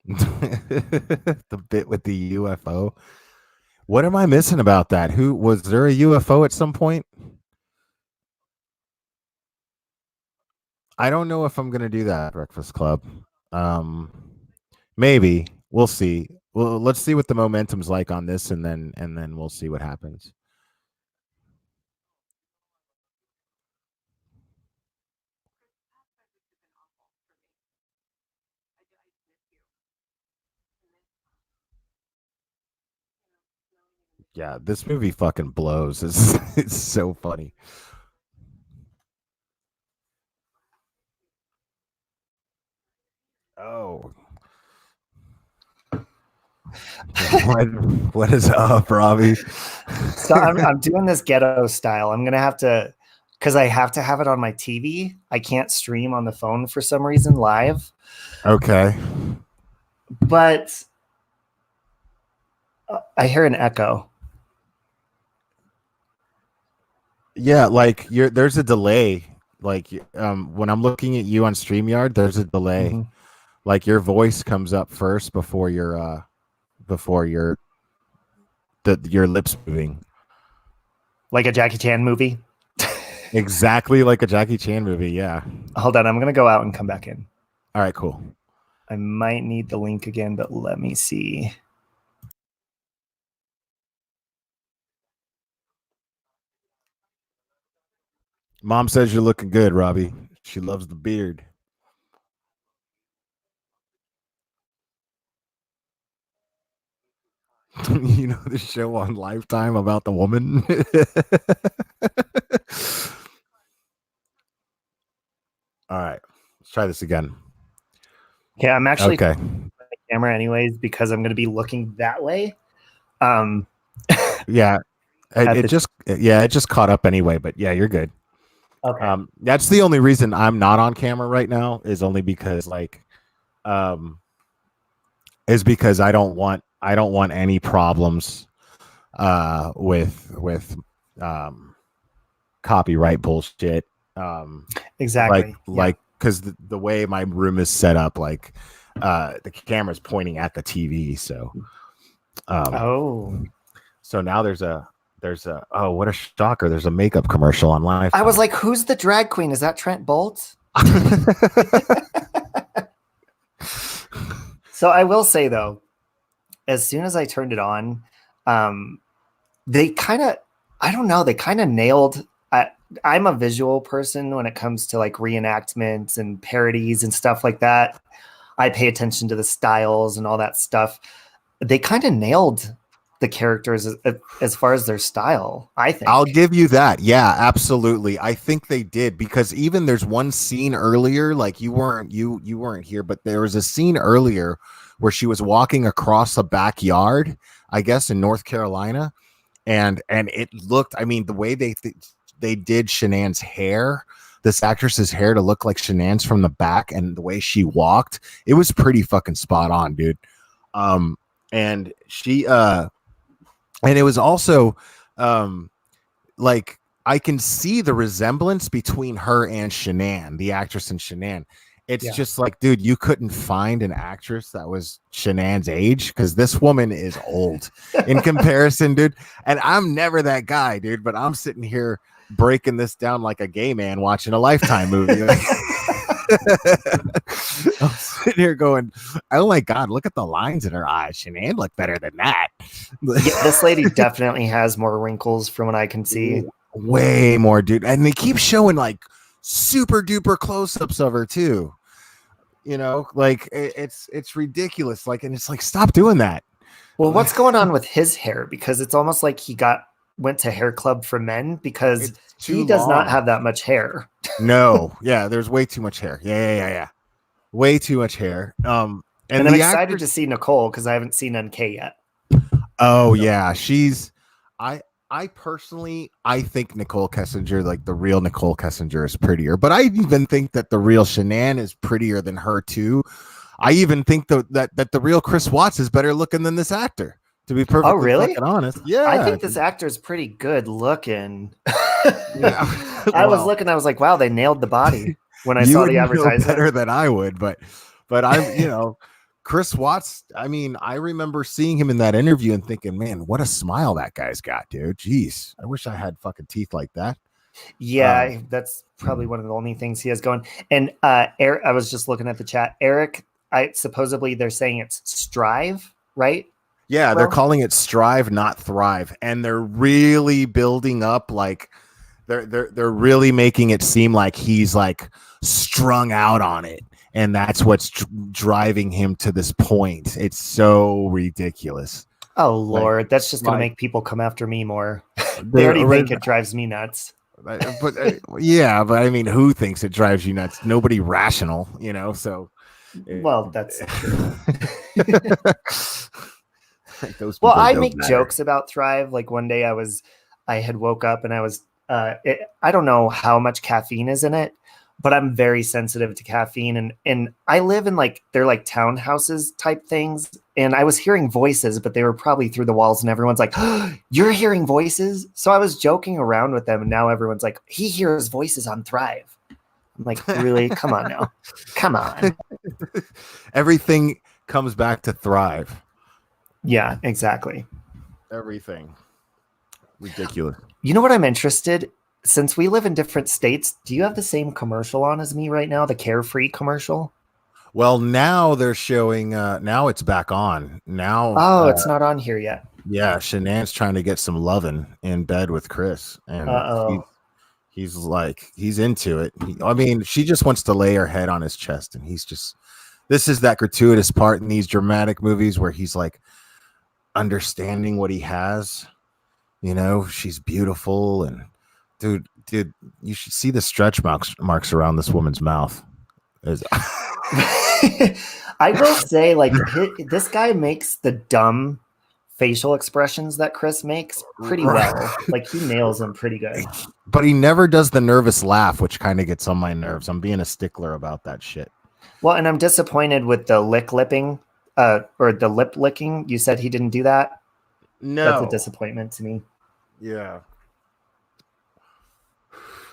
The bit with the UFO. What am I missing about that? Who was there a UFO at some point? I don't know if I'm gonna do that Breakfast Club. Um, maybe we'll see. Well, let's see what the momentum's like on this, and then we'll see what happens. Yeah, this movie fucking blows. It's so funny. Oh, what what is up, Robbie? So I'm doing this ghetto style. I'm gonna have to, because I have to have it on my TV. I can't stream on the phone for some reason live. Okay. But I hear an echo. Yeah, like there's a delay. Like when I'm looking at you on StreamYard, there's a delay. Mhm. Like your voice comes up first before your your lips moving. Like a Jackie Chan movie. Exactly like a Jackie Chan movie, yeah. Hold on, I'm gonna go out and come back in. All right, cool. I might need the link again, but let me see. Mom says you're looking good, Robbie. She loves the beard. You know the show on Lifetime about the woman? All right, let's try this again. Okay, I'm actually Okay. my camera anyways because I'm gonna be looking that way. Yeah. At It the- just caught up anyway, but yeah, you're good. Okay. That's the only reason I'm not on camera right now is only because because I don't want any problems with copyright bullshit. Exactly. Like because the way my room is set up, like the camera's pointing at the TV, so so now there's a oh, what a shocker, there's a makeup commercial on live. I was like, who's the drag queen? Is that Trent Bolt? So I will say though, as soon as I turned it on, they kind of, I don't know, they kind of nailed. I'm a visual person when it comes to like reenactments and parodies and stuff like that. I pay attention to the styles and all that stuff. They kind of nailed the characters as far as their style, I think. I'll give you that. Yeah, absolutely. I think they did, because even there's one scene earlier, like you weren't here, but there was a scene earlier where she was walking across a backyard, I guess in North Carolina, and it looked, I mean, the way they did Shanann's hair, this actress's hair, to look like Shanann's from the back, and the way she walked, it was pretty fucking spot on, dude. And she and it was also like I can see the resemblance between her and Shanann, the actress in Shanann. It's just like, dude, you couldn't find an actress that was Shanann's age, because this woman is old in comparison, dude. And I'm never that guy, dude, but I'm sitting here breaking this down like a gay man watching a Lifetime movie. I'm sitting here going, oh my God, look at the lines in her eyes. Shanann looked better than that. Yeah, this lady definitely has more wrinkles from what I can see. Way more, dude. And they keep showing like super duper close-ups of her too. You know, like it's ridiculous. Like, and it's like, stop doing that. Well, what's going on with his hair? Because it's almost like he went to hair club for men, because he does not have that much hair. No, yeah, there's way too much hair. Yeah. Way too much hair. And I'm excited to see Nicole, because I haven't seen NK yet. Oh yeah, she's I personally, I think Nicole Kessinger, like the real Nicole Kessinger, is prettier. But I even think that the real Shanann is prettier than her too. I even think that the real Chris Watts is better looking than this actor. To be perfectly fucking honest, yeah, I think this actor is pretty good looking. Yeah. I was looking, I was like, wow, they nailed the body when I saw the advertisement. Better than I would, but I'm, you know, Chris Watts, I mean, I remember seeing him in that interview and thinking, man, what a smile that guy's got, dude. Jeez, I wish I had fucking teeth like that. Yeah, that's probably one of the only things he has going. And Eric, I was just looking at the chat. Eric, supposedly they're saying it's strive, right? Yeah, they're Well, calling it strive, not thrive, and they're really building up like they're really making it seem like he's like strung out on it, and that's what's driving him to this point. It's so ridiculous. oh Lord, Like, that's just gonna like make people come after me more. They they already already, think it drives me nuts. but yeah, but I mean, who thinks it drives you nuts? Nobody rational, you know. So, Well, that's true. like, those Well, people I don't make matter. jokes about Thrive. Like one day I had woke up and I was, I don't know how much caffeine is in it, but I'm very sensitive to caffeine. And I live in like, they're like townhouses type things. And I was hearing voices, but they were probably through the walls and everyone's like, oh, you're hearing voices. So I was joking around with them. And now everyone's like, he hears voices on Thrive. I'm like, really? Come on now. Come on. Everything comes back to thrive. Yeah, exactly. Everything. Ridiculous. You know what I'm interested? Since we live in different states, do you have the same commercial on as me right now? The Carefree commercial? Well, now they're showing. Now it's back on. Now, Oh, it's not on here yet. yeah, Shanann's trying to get some loving in bed with Chris, and Uh-oh. he's like he's into it. I mean, she just wants to lay her head on his chest, and he's just. This is that gratuitous part in these dramatic movies where he's like understanding what he has. You know, she's beautiful, and dude, you should see the stretch marks around this woman's mouth. I will say, like, this guy makes the dumb facial expressions that Chris makes pretty well. Like, he nails them pretty good. But he never does the nervous laugh, which kind of gets on my nerves. I'm being a stickler about that shit. Well, and I'm disappointed with the lipping, or the lip licking. You said he didn't do that? No. That's a disappointment to me. Yeah.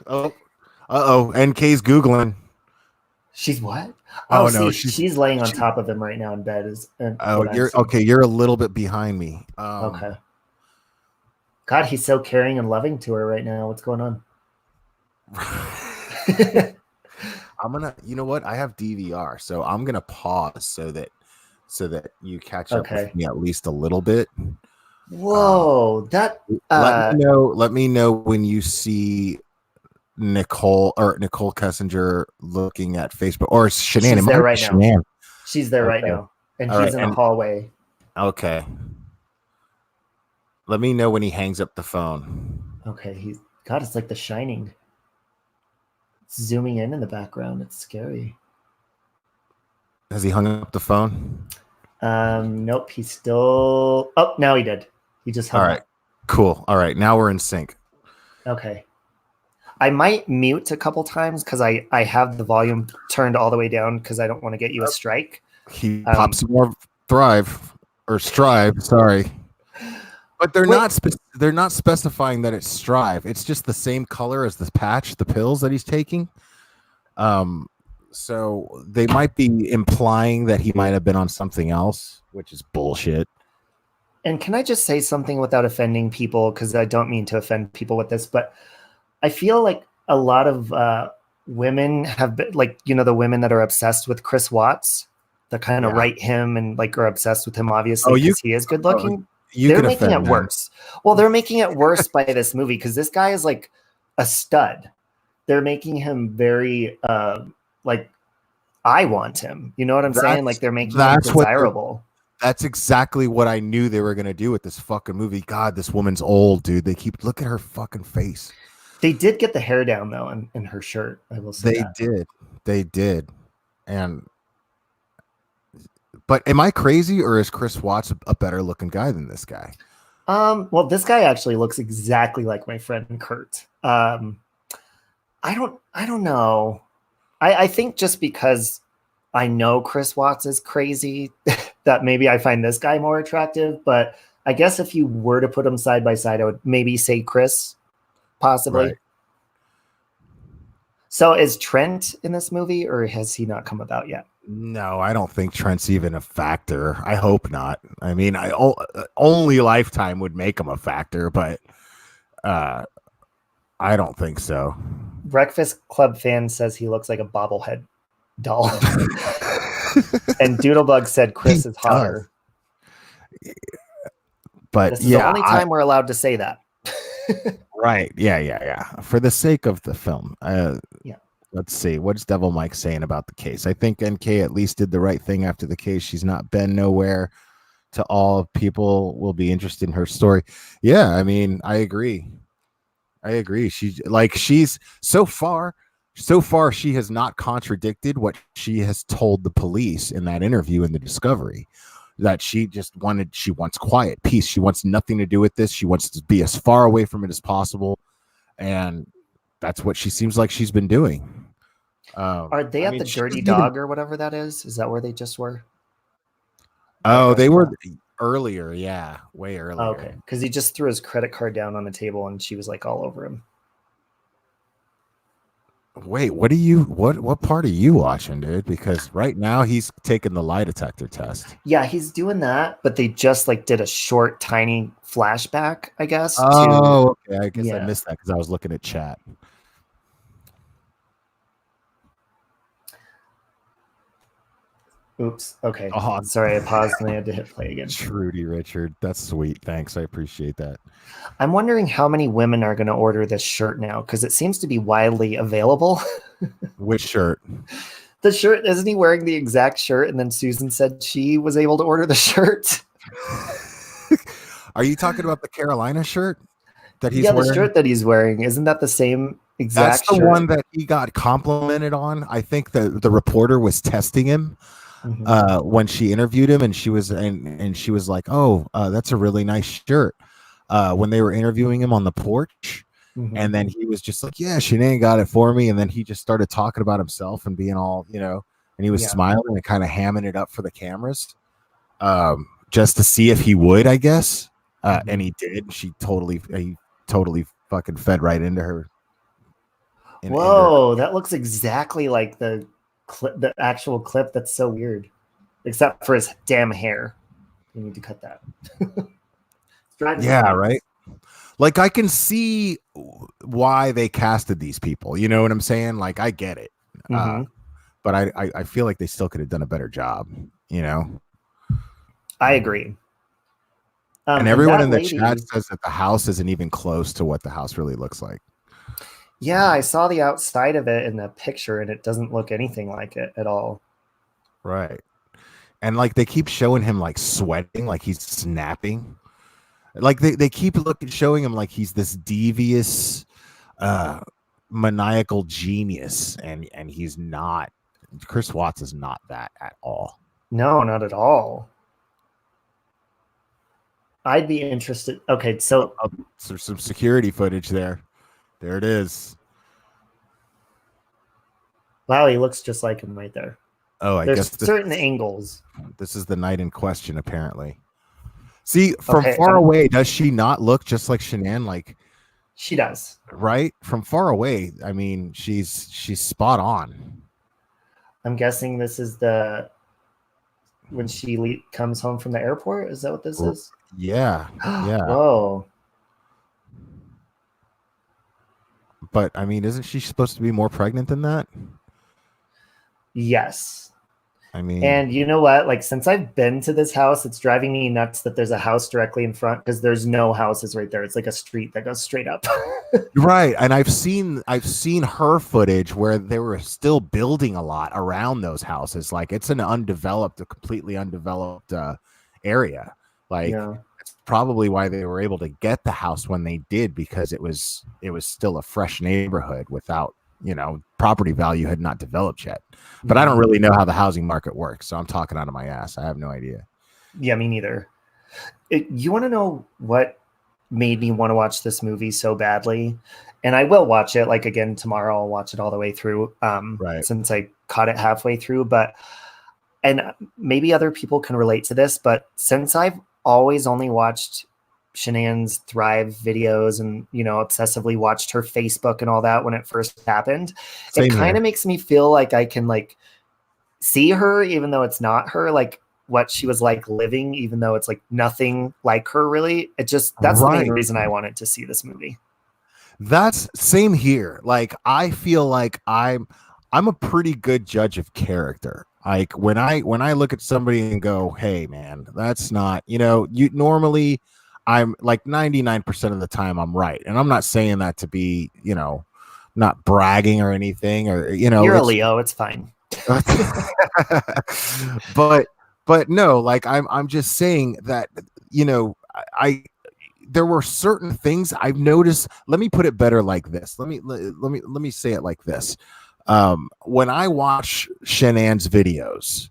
Oh. Uh-oh. NK's Googling. She's what? Oh, see, no. She's laying on top of him right now in bed. You're okay. You're a little bit behind me. Okay. God, he's so caring and loving to her right now. What's going on? I'm gonna. You know what? I have DVR, so I'm gonna pause so that you catch up with me at least a little bit. Whoa, that. Let me know when you see Nicole Kessinger looking at Facebook, or Shanann. She's there right now. She's there right Okay. now, and he's in the hallway. Okay. Let me know when he hangs up the phone. Okay, God, it's like The Shining. It's zooming in the background. It's scary. Has he hung up the phone? Nope. He's still. Oh, now he did. He just hung up. Cool. All right, now we're in sync. Okay. I might mute a couple times because I have the volume turned all the way down because I don't want to get you a strike. He pops some more strive. Sorry, but they're not specifying that it's strive. It's just the same color as the patch, the pills that he's taking. So they might be implying that he might have been on something else, which is bullshit. And can I just say something without offending people? Because I don't mean to offend people with this, but I feel like a lot of women have been, like, you know, the women that are obsessed with Chris Watts, that kind of write him and like are obsessed with him, obviously, because he is good looking. They're making it worse. Well, they're making it worse by this movie because this guy is like a stud. They're making him very like, I want him. You know what I'm saying? Like, they're making him desirable. That's exactly what I knew they were going to do with this fucking movie. God, this woman's old, dude. They keep look at her fucking face. They did get the hair down though in her shirt. I will say They did. But am I crazy, or is Chris Watts a better looking guy than this guy? Well, this guy actually looks exactly like my friend Kurt. I don't know. I think just because I know Chris Watts is crazy, that maybe I find this guy more attractive. But I guess if you were to put them side by side, I would maybe say Chris, possibly. Right. So is Trent in this movie, or has he not come about yet? No, I don't think Trent's even a factor. I hope not. I mean, only Lifetime would make him a factor, but I don't think so. Breakfast Club fan says he looks like a bobblehead doll. And Doodlebug said Chris He is hotter. But This is the only time we're allowed to say that. Right. Yeah. For the sake of the film. Yeah. Let's see. What's Devil Mike saying about the case? I think NK at least did the right thing after the case. She's not been nowhere. To all people will be interested in her story. Yeah, I mean, I agree. She's so far she has not contradicted what she has told the police in that interview in the Discovery. That she wants quiet, peace. She wants nothing to do with this. She wants to be as far away from it as possible. And that's what she seems like she's been doing. Are they at the Dirty Dog or whatever that is? Is that where they just were? Oh, they were earlier. Yeah, way earlier. Oh, okay, because he just threw his credit card down on the table and she was like all over him. Wait, what part are you watching, dude? Because right now he's taking the lie detector test. Yeah, he's doing that, but they just like did a short, tiny flashback, I guess. Oh, okay. I guess I missed that because I was looking at chat. Oops. Okay. Oh, sorry, I paused and I had to hit play again. Trudy Richard, that's sweet. Thanks, I appreciate that. I'm wondering how many women are going to order this shirt now because it seems to be widely available. Which shirt? The shirt, isn't he wearing the exact shirt? And then Susan said she was able to order the shirt. Are you talking about the Carolina shirt that he's wearing? The shirt that he's wearing. Isn't that the same exact That's the one that he got complimented on. I think the reporter was testing him. Mm-hmm. When she interviewed him, and she was like, "Oh, that's a really nice shirt." When they were interviewing him on the porch, and then he was just like, "Yeah, Shanae got it for me," and then he just started talking about himself and being all, and he was smiling and kind of hamming it up for the cameras, just to see if he would, I guess. And he did. He totally fucking fed right into her. Whoa, that looks exactly like the actual clip. That's so weird, except for his damn hair. You need to cut that. Yeah, right. Like I can see why they casted these people. You know what I'm saying? Like I get it, but I feel like they still could have done a better job. I agree. And everyone in the chat says that the house isn't even close to what the house really looks like. Yeah, I saw the outside of it in the picture, and it doesn't look anything like it at all. Right. And like they keep showing him like sweating, like he's snapping. Like they keep showing him like he's this devious, maniacal genius, and he's not. Chris Watts is not that at all. No, not at all. I'd be interested. Okay, so there's some security footage there. There it is. Wow, he looks just like him right there. Oh, I There's guess certain angles. This is the night in question, apparently. See, from far away, does she not look just like Shanann? Like she does, right? From far away, I mean, she's spot on. I'm guessing this is when she comes home from the airport. Is that what this is? Yeah, yeah. Whoa. But I mean, isn't she supposed to be more pregnant than that? Yes. I mean, and you know what? Like, since I've been to this house, it's driving me nuts that there's a house directly in front because there's no houses right there. It's like a street that goes straight up. Right. And I've seen her footage where they were still building a lot around those houses. Like it's a completely undeveloped area. Like it's probably why they were able to get the house when they did, because it was still a fresh neighborhood without, property value had not developed yet. But I don't really know how the housing market works, so I'm talking out of my ass. I have no idea. Yeah, me neither. You want to know what made me want to watch this movie so badly? And I will watch it, like, again tomorrow. I'll watch it all the way through, since I caught it halfway through. And maybe other people can relate to this, but since I've always only watched Shanann's Thrive videos and, obsessively watched her Facebook and all that when it first happened, it kind of makes me feel like I can like see her, even though it's not her, like what she was like living, even though it's like nothing like her really. That's the main reason I wanted to see this movie. That's same here. Like I feel like I'm a pretty good judge of character. Like when I look at somebody and go, "Hey man, that's not," you normally I'm like 99% of the time I'm right. And I'm not saying that to be, not bragging or anything or You're a it's Leo. It's fine. but no, like I'm just saying that I there were certain things I've noticed. Let me put it better like this. Let me say it like this. When I watch Shanann's videos,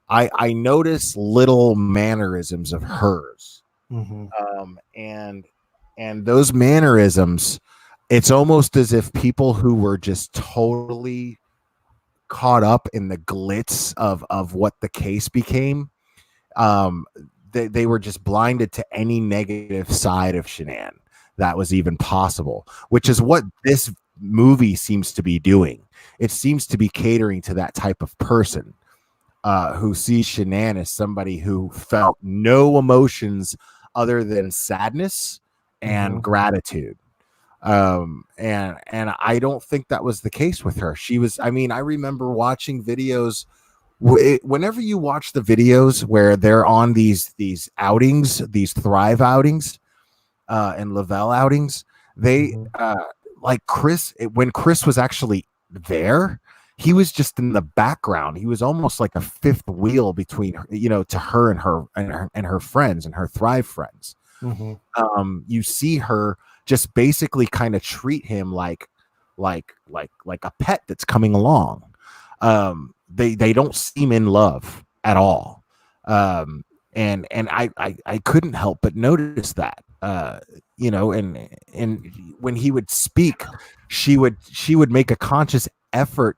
I notice little mannerisms of hers. Mhm. And those mannerisms, it's almost as if people who were just totally caught up in the glitz of what the case became, um they were just blinded to any negative side of Shanann that was even possible, which is what this movie seems to be doing. It seems to be catering to that type of person, who sees Shanann as somebody who felt no emotions other than sadness and Mhm. gratitude. And I don't think that was the case with her. She was, I mean, I remember watching videos. Whenever you watch the videos where they're on these outings, these Thrive outings, and Lavelle outings, they Mhm. like Chris, when Chris was actually there, he was just in the background. He was almost like a fifth wheel between her, to her and her friends and her Thrive friends. Mhm. You see her just basically kind of treat him like a pet that's coming along. They don't seem in love at all. And I couldn't help but notice that. And when he would speak, she would make a conscious effort.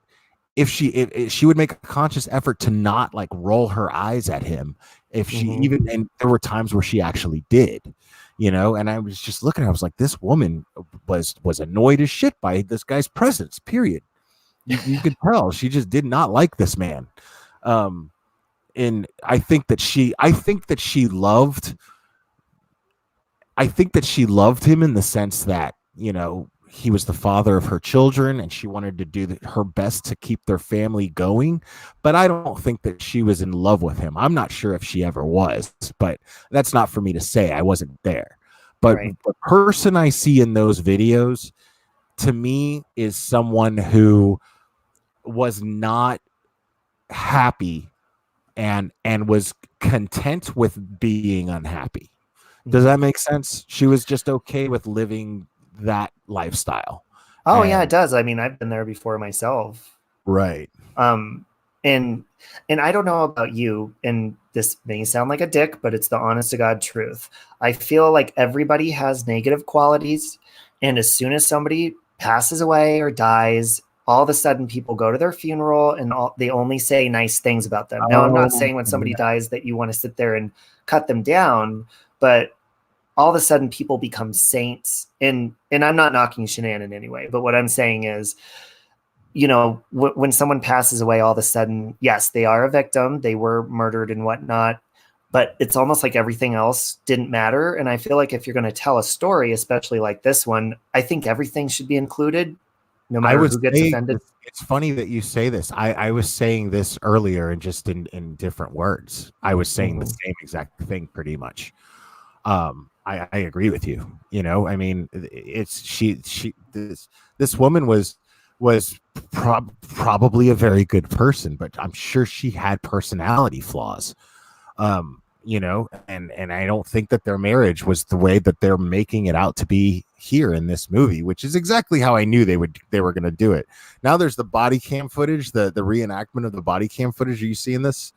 If she would make a conscious effort to not like roll her eyes at him, if she Mhm. even, and there were times where she actually did, and I was just looking, I was like, this woman was annoyed as shit by this guy's presence, period. You could tell she just did not like this man. Um and I think that she loved him in the sense that, he was the father of her children and she wanted to do her best to keep their family going. But I don't think that she was in love with him. I'm not sure if she ever was, but that's not for me to say. I wasn't there. But Right. the person I see in those videos, to me, is someone who was not happy and was content with being unhappy. Does Mhm. that make sense? She was just okay with living that lifestyle. Oh yeah, it And does. I mean, I've been there before myself. right. Um, and I don't know about you, and this may sound like a dick, but it's the honest to God truth. I feel like everybody has negative qualities, and as soon as somebody passes away or dies, all of a sudden people go to their funeral and they only say nice things about them. Now, I'm not Oh, saying when somebody dies that you want to sit there and cut them down, but all of a sudden people become saints. And I'm not knocking Shanann in any way, but what I'm saying is, when someone passes away, all of a sudden, yes, they are a victim. They were murdered and whatnot, but it's almost like everything else didn't matter. And I feel like if you're going to tell a story, especially like this one, I think everything should be included, no I matter was who gets saying offended. it's funny that you say this. I was saying this earlier and just in different words. I was saying the Mhm. same exact thing pretty much. I agree with you. I mean, it's this woman was probably a very good person, but I'm sure she had personality flaws. And I don't think that their marriage was the way that they're making it out to be here in this movie, which is exactly how I knew they were going to do it. Now there's the body cam footage, the reenactment of the body cam footage. Are you seeing this?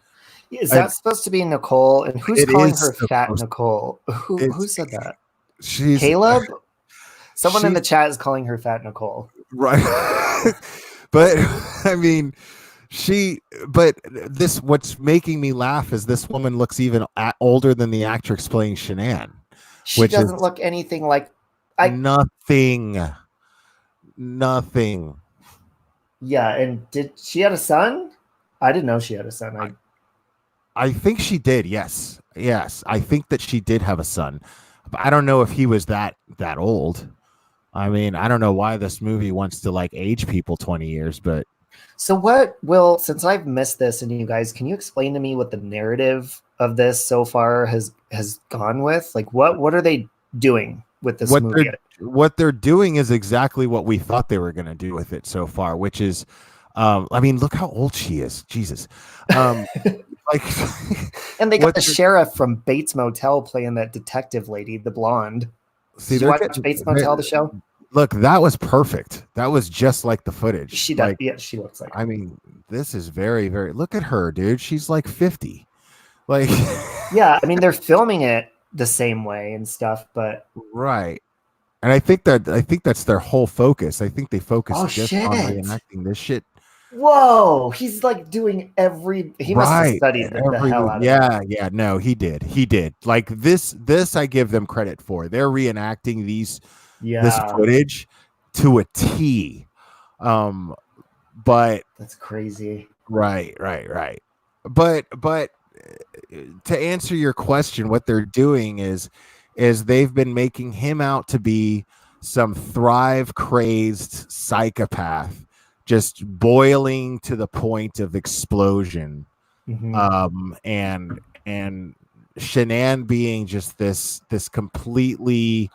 Is I, that supposed to be Nicole? And who's it calling is her fat supposed. Nicole? Who It's said that? she's Caleb? Someone in the she's chat is calling her fat Nicole. right. But I mean, but this, what's making me laugh is this woman looks even older than the actress playing Shanann, She which is doesn't look anything like I. nothing. Yeah, and did she had a son? I didn't know she had a son. I think she did. Yes, I think that she did have a son, but I don't know if he was that old. I mean, I don't know why this movie wants to like age people 20 years, but So what will, since I've missed this, and you guys, can you explain to me what the narrative of this so far has gone with? Like what are they doing with this what movie? what they're doing is exactly what we thought they were going to do with it so far, which is I mean, look how old she is. Jesus. Like And they got the sheriff from Bates Motel playing that detective lady, the blonde. See, Did you watch Bates Motel, the show? Look, that was perfect. That was just like the footage. She does. Like, Yeah, she looks like. I mean, this is very, very. Look at her, dude. She's like 50. Like, yeah, I mean, they're filming it the same way and stuff, but right. And I think that's their whole focus. I think they focus just on shit. reenacting this shit. Whoa, he's like doing he must have studied the hell out of it. Yeah, no, he did. Like this I give them credit for. They're reenacting this footage to a T. But that's crazy. Right. But to answer your question, what they're doing is they've been making him out to be some thrive crazed psychopath, just boiling to the point of explosion. Mm-hmm. And Shanann being just this completely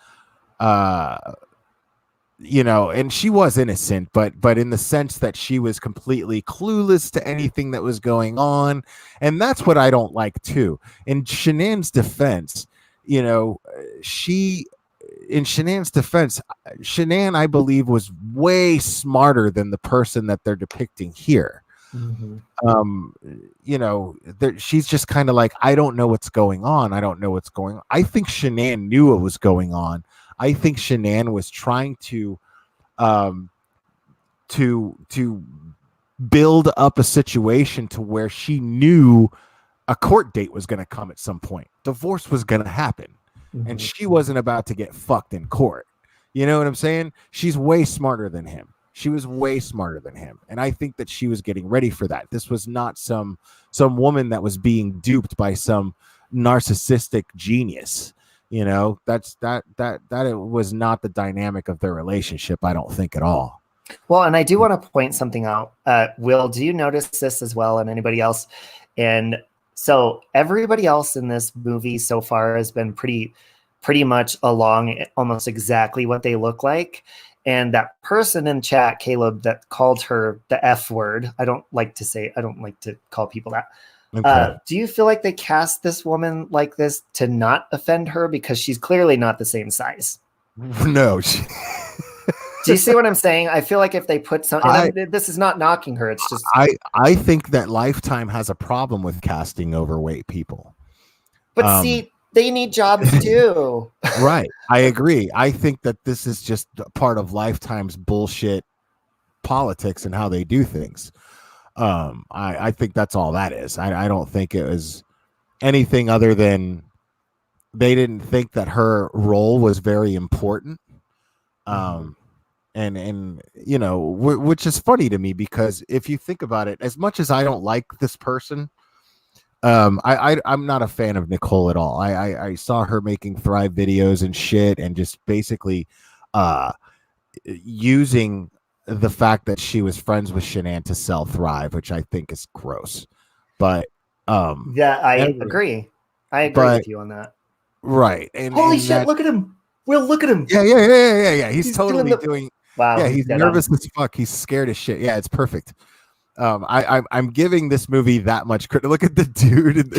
and she was innocent, but in the sense that she was completely clueless to anything that was going on. And that's what I don't like too. In Shanann's defense, Shanann, I believe, was way smarter than the person that they're depicting here. Mm-hmm. She's just kind of like, I don't know what's going on. I think Shanann knew what was going on. I think Shanann was trying to build up a situation to where she knew a court date was going to come at some point. Divorce was going to happen. Mm-hmm. And she wasn't about to get fucked in court. You know what I'm saying? She's way smarter than him. She was way smarter than him. And I think that she was getting ready for that. This was not some woman that was being duped by some narcissistic genius. That it was not the dynamic of their relationship, I don't think, at all. Well, and I do want to point something out. Will, do you notice this as well, and anybody else? And so everybody else in this movie so far has been pretty much along almost exactly what they look like. And that person in chat, Caleb, that called her the F word, I don't like to call people that. Okay. Do you feel like they cast this woman like this to not offend her because she's clearly not the same size? No. Do you see what I'm saying? I feel like if they put this is not knocking her. It's just I think that Lifetime has a problem with casting overweight people. But see, they need jobs too. Right. I agree. I think that this is just part of Lifetime's bullshit politics and how they do things. I think that's all that is. I don't think it was anything other than they didn't think that her role was very important. And which is funny to me, because if you think about it, as much as I don't like this person, I'm not a fan of Nicole at all. I saw her making Thrive videos and shit, and just basically using the fact that she was friends with Shanann to sell Thrive, which I think is gross. But I agree. I agree with you on that. Right. Holy shit, look at him. Will, look at him. Yeah. He's totally doing wow. Yeah, he's nervous as fuck. He's scared as shit. Yeah, it's perfect. I'm giving this movie that much credit. Look at the dude.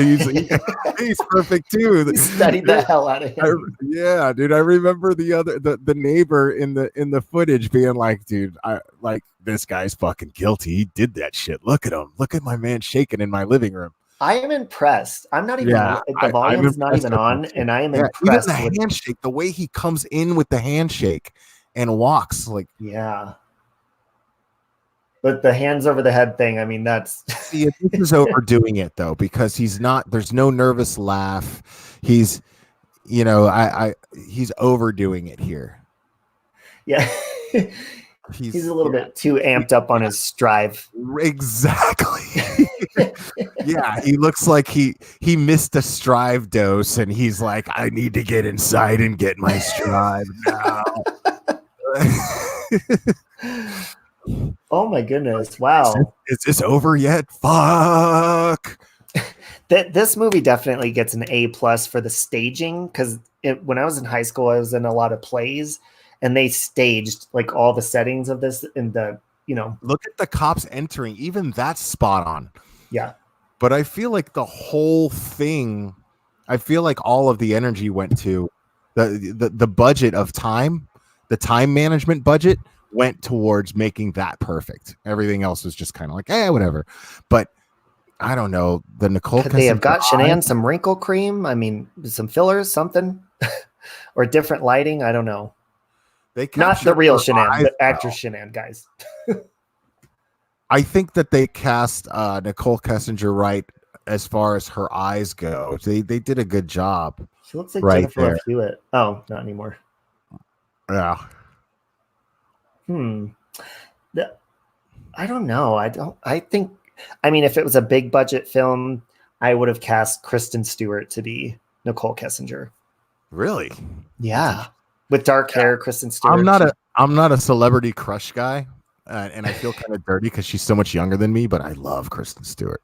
He's perfect too. He studied the hell out of him. Yeah, dude. I remember the neighbor in the footage being like, dude, this guy's fucking guilty. He did that shit. Look at him. Look at my man shaking in my living room. I am impressed. I'm not even the volume's not even on, and I am impressed. Even the handshake, the way he comes in with the handshake and walks like But the hands over the head thing, I mean, that's see, this is overdoing it though, because there's no nervous laugh. He's he's overdoing it here. Yeah. He's a little bit too amped up on his strive. Exactly. Yeah, he looks like he missed a strive dose, and he's like, I need to get inside and get my strive now. Oh my goodness! Wow, Is this over yet? Fuck. this movie definitely gets an A+ for the staging, because when I was in high school, I was in a lot of plays, and they staged like all the settings of this in the Look at the cops entering. Even that's spot on. yeah. But I feel like the whole thing, I feel like all of the energy went to the budget of time, the time management budget went towards making that perfect. Everything else was just kind of like, whatever. But I don't know. The Nicole Could they have got Kessinger Shanann some wrinkle cream? I mean, some fillers, something, or different lighting. I don't know. they Not the captured real her Shanann, eyes but well. actress Shanann, guys. I think that they cast Nicole Kessinger right as far as her eyes go. They did a good job. She looks like Right Jennifer there. Love Hewitt. Oh, not anymore. Yeah. I don't know. I mean, if it was a big budget film, I would have cast Kristen Stewart to be Nicole Kessinger. Really? Yeah. With dark hair, Kristen Stewart. I'm not a celebrity crush guy. And I feel kind of dirty because she's so much younger than me, but I love Kristen Stewart.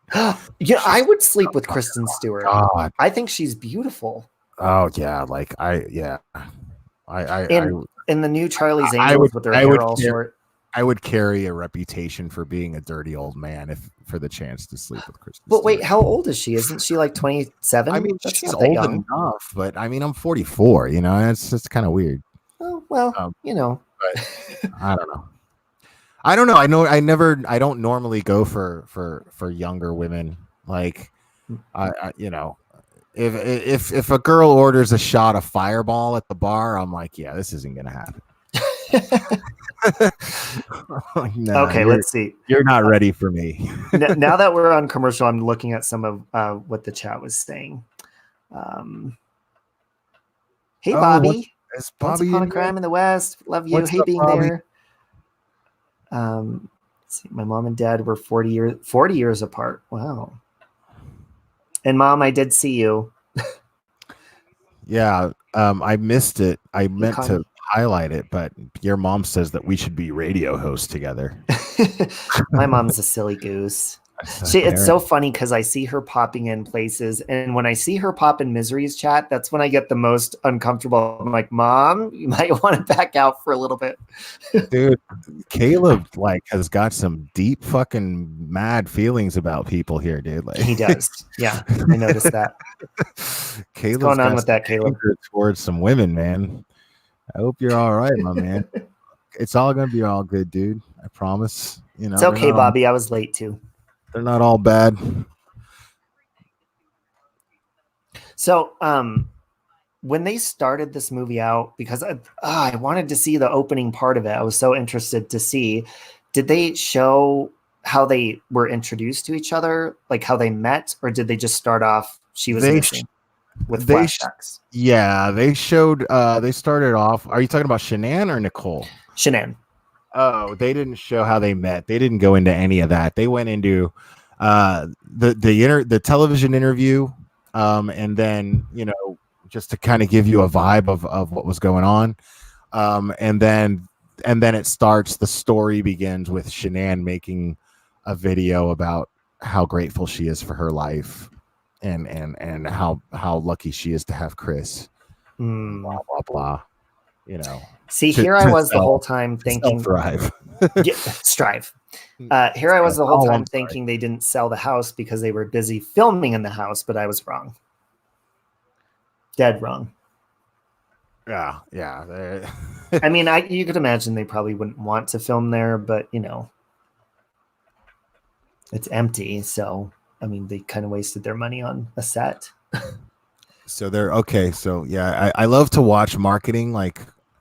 Yeah, I would sleep with Kristen Stewart. God. I think she's beautiful. Oh yeah, In the new Charlie's I Angels would- with their I hair would all care- short. I would carry a reputation for being a dirty old man if for the chance to sleep with Kristen But Stewart. wait, how old is she? Isn't she like 27? I mean, That's she's not that old young. enough, but I mean, I'm 44. You know, it's kind of weird. Oh, well, But I don't know. I don't normally go for younger women. Like, if a girl orders a shot of Fireball at the bar, I'm like, yeah, this isn't gonna happen. Nah, okay, let's see. You're not ready for me. Now that we're on commercial, I'm looking at some of what the chat was saying. Hey, Oh, Bobby. Is Once Bobby Upon a in Crime in the West. Love you. What's Hey, up, being Bobby? there. Let's see, my mom and dad were 40 years apart. Wow. And Mom, I did see you. Yeah, I missed it. I meant Connie. to highlight it, but your mom says that we should be radio hosts together. My mom's a silly goose. It's so funny because I see her popping in places, and when I see her pop in Misery's chat, that's when I get the most uncomfortable. I'm like, Mom, you might want to back out for a little bit. Dude, Caleb has got some deep fucking mad feelings about people here, dude. Like He does. Yeah, I noticed that. Caleb's going on got with that, some Caleb? anger towards some women, man. I hope you're all right, my man. It's all gonna be all good, dude. I promise. You know, It's okay, Bobby. I was late too. They're not all bad. So, when they started this movie out, because I wanted to see the opening part of it, I was so interested to see. Did they show how they were introduced to each other, like how they met, or did they just start off? She was missing with flashbacks. Yeah, they showed. They started off. Are you talking about Shanann or Nicole? Shanann. Oh, they didn't show how they met. They didn't go into any of that. They went into the television interview, and then just to kind of give you a vibe of what was going on, and then it starts. The story begins with Shanann making a video about how grateful she is for her life, and how lucky she is to have Chris. Blah blah blah. See, here I was the whole time thinking thrive. strive. Here I was the whole time thinking they didn't sell the house because they were busy filming in the house, but I was wrong. Dead wrong. Yeah. I mean, you could imagine they probably wouldn't want to film there, but it's empty. So, I mean, they kind of wasted their money on a set. So they're okay. So yeah, I love to watch marketing,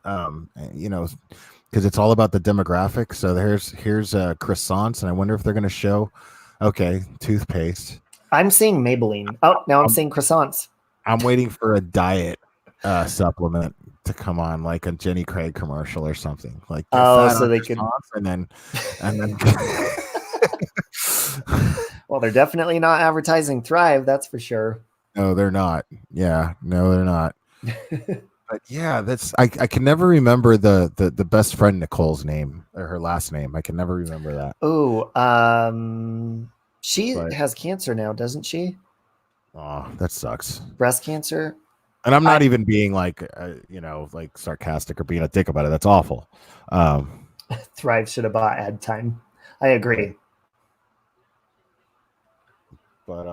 because it's all about the demographic. So here's croissants, and I wonder if they're going to show. Okay, toothpaste. I'm seeing Maybelline. Oh, now I'm seeing croissants. I'm waiting for a diet supplement to come on, like a Jenny Craig commercial or something. Like so they could, and then. Well, they're definitely not advertising Thrive, that's for sure. No, they're not. Yeah, no, they're not. But yeah, that's I can never remember the best friend Nicole's name or her last name. I can never remember that. Oh, she But has cancer now, doesn't she? oh, that sucks. Breast cancer. And I'm not even being like like sarcastic or being a dick about it. That's awful. Thrive should have bought ad time. I agree. But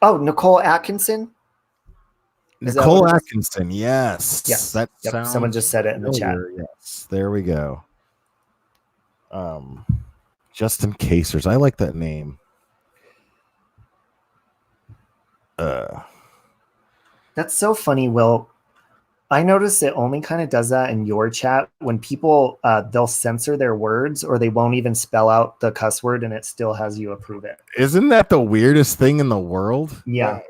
Oh, Nicole Atkinson. Is that Nicole what it is? Atkinson, yes. Yes. That Yep. sounds Someone just said it in the chat. familiar. Yes, there we go. Justin Casers. I like that name. That's so funny, Will. I notice it only kind of does that in your chat when people they'll censor their words or they won't even spell out the cuss word and it still has you approve it. Isn't that the weirdest thing in the world? Yeah.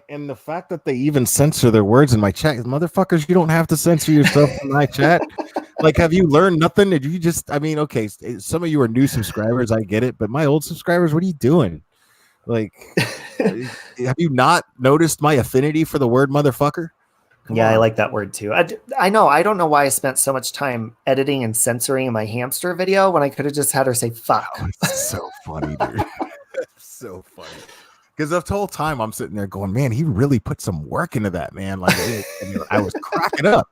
And the fact that they even censor their words in my chat, motherfuckers, you don't have to censor yourself in my chat. Like, have you learned nothing? Did you just, I mean, okay, some of you are new subscribers, I get it, but my old subscribers, what are you doing? Like, have you not noticed my affinity for the word motherfucker? Come Yeah, on. I like that word too. I know. I don't know why I spent so much time editing and censoring my hamster video when I could have just had her say fuck. Oh, it's so funny, dude. So funny. Because the whole time I'm sitting there going, man, he really put some work into that, man. Like, I was cracking up.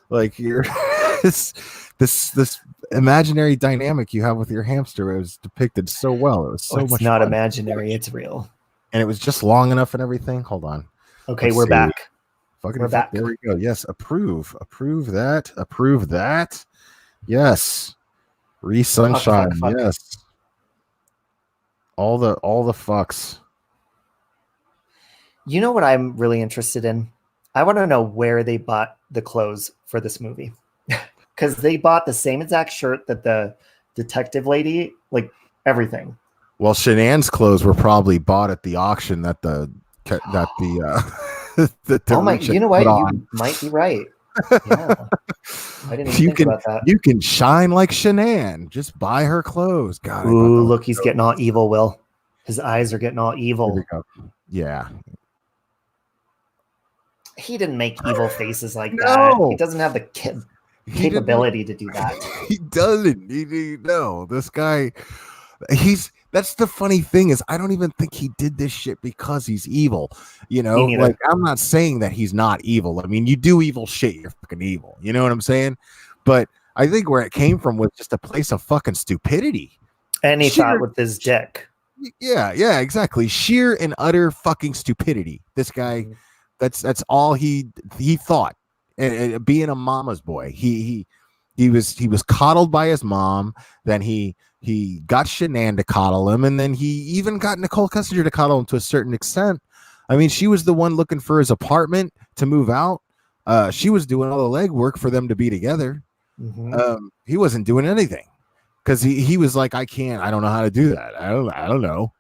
Like, you're this imaginary dynamic you have with your hamster was depicted so well. It was so It's much not fun. imaginary, it's real. And it was just long enough and everything. Hold on. Okay, Let's we're see. back. Fucking We're back. There we go. Yes, approve that. Yes, sunshine. Fuck. Yes, all the fucks. You know what I'm really interested in? I want to know where they bought the clothes for this movie. Because they bought the same exact shirt that the detective lady, like everything. Well, Shanann's clothes were probably bought at the auction that the Oh my, you know what? You might be right. Yeah. I didn't even think about that. You can shine like Shanann. Just buy her clothes. God. Ooh, look, he's getting all evil, Will. His eyes are getting all evil. Yeah. He didn't make evil faces like that. He doesn't have the capability to do that. He doesn't. No, this guy, that's the funny thing is I don't even think he did this shit because he's evil. You know, like I'm not saying that he's not evil. I mean, you do evil shit, you're fucking evil. You know what I'm saying? But I think where it came from was just a place of fucking stupidity. And he thought with his dick. Yeah, exactly. Sheer and utter fucking stupidity. This guy, that's all he thought. And being a mama's boy, he was coddled by his mom. Then he got Shanann to coddle him, and then he even got Nicole Kessinger to coddle him to a certain extent. I mean, she was the one looking for his apartment to move out. She was doing all the legwork for them to be together. Mm-hmm. He wasn't doing anything because he was like, I don't know how to do that. I don't know.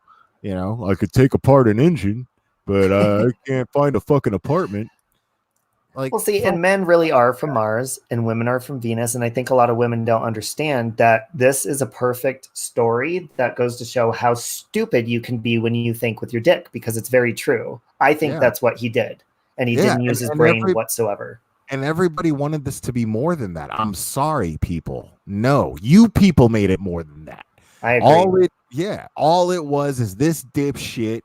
You know, I could take apart an engine, but I can't find a fucking apartment. Like, well, see, and men really are from Mars and women are from Venus. And I think a lot of women don't understand that this is a perfect story that goes to show how stupid you can be when you think with your dick, because it's very true. I think that's what he did. And he didn't use his brain whatsoever. And everybody wanted this to be more than that. I'm sorry, people. No, you people made it more than that. I agree. All it was is this dipshit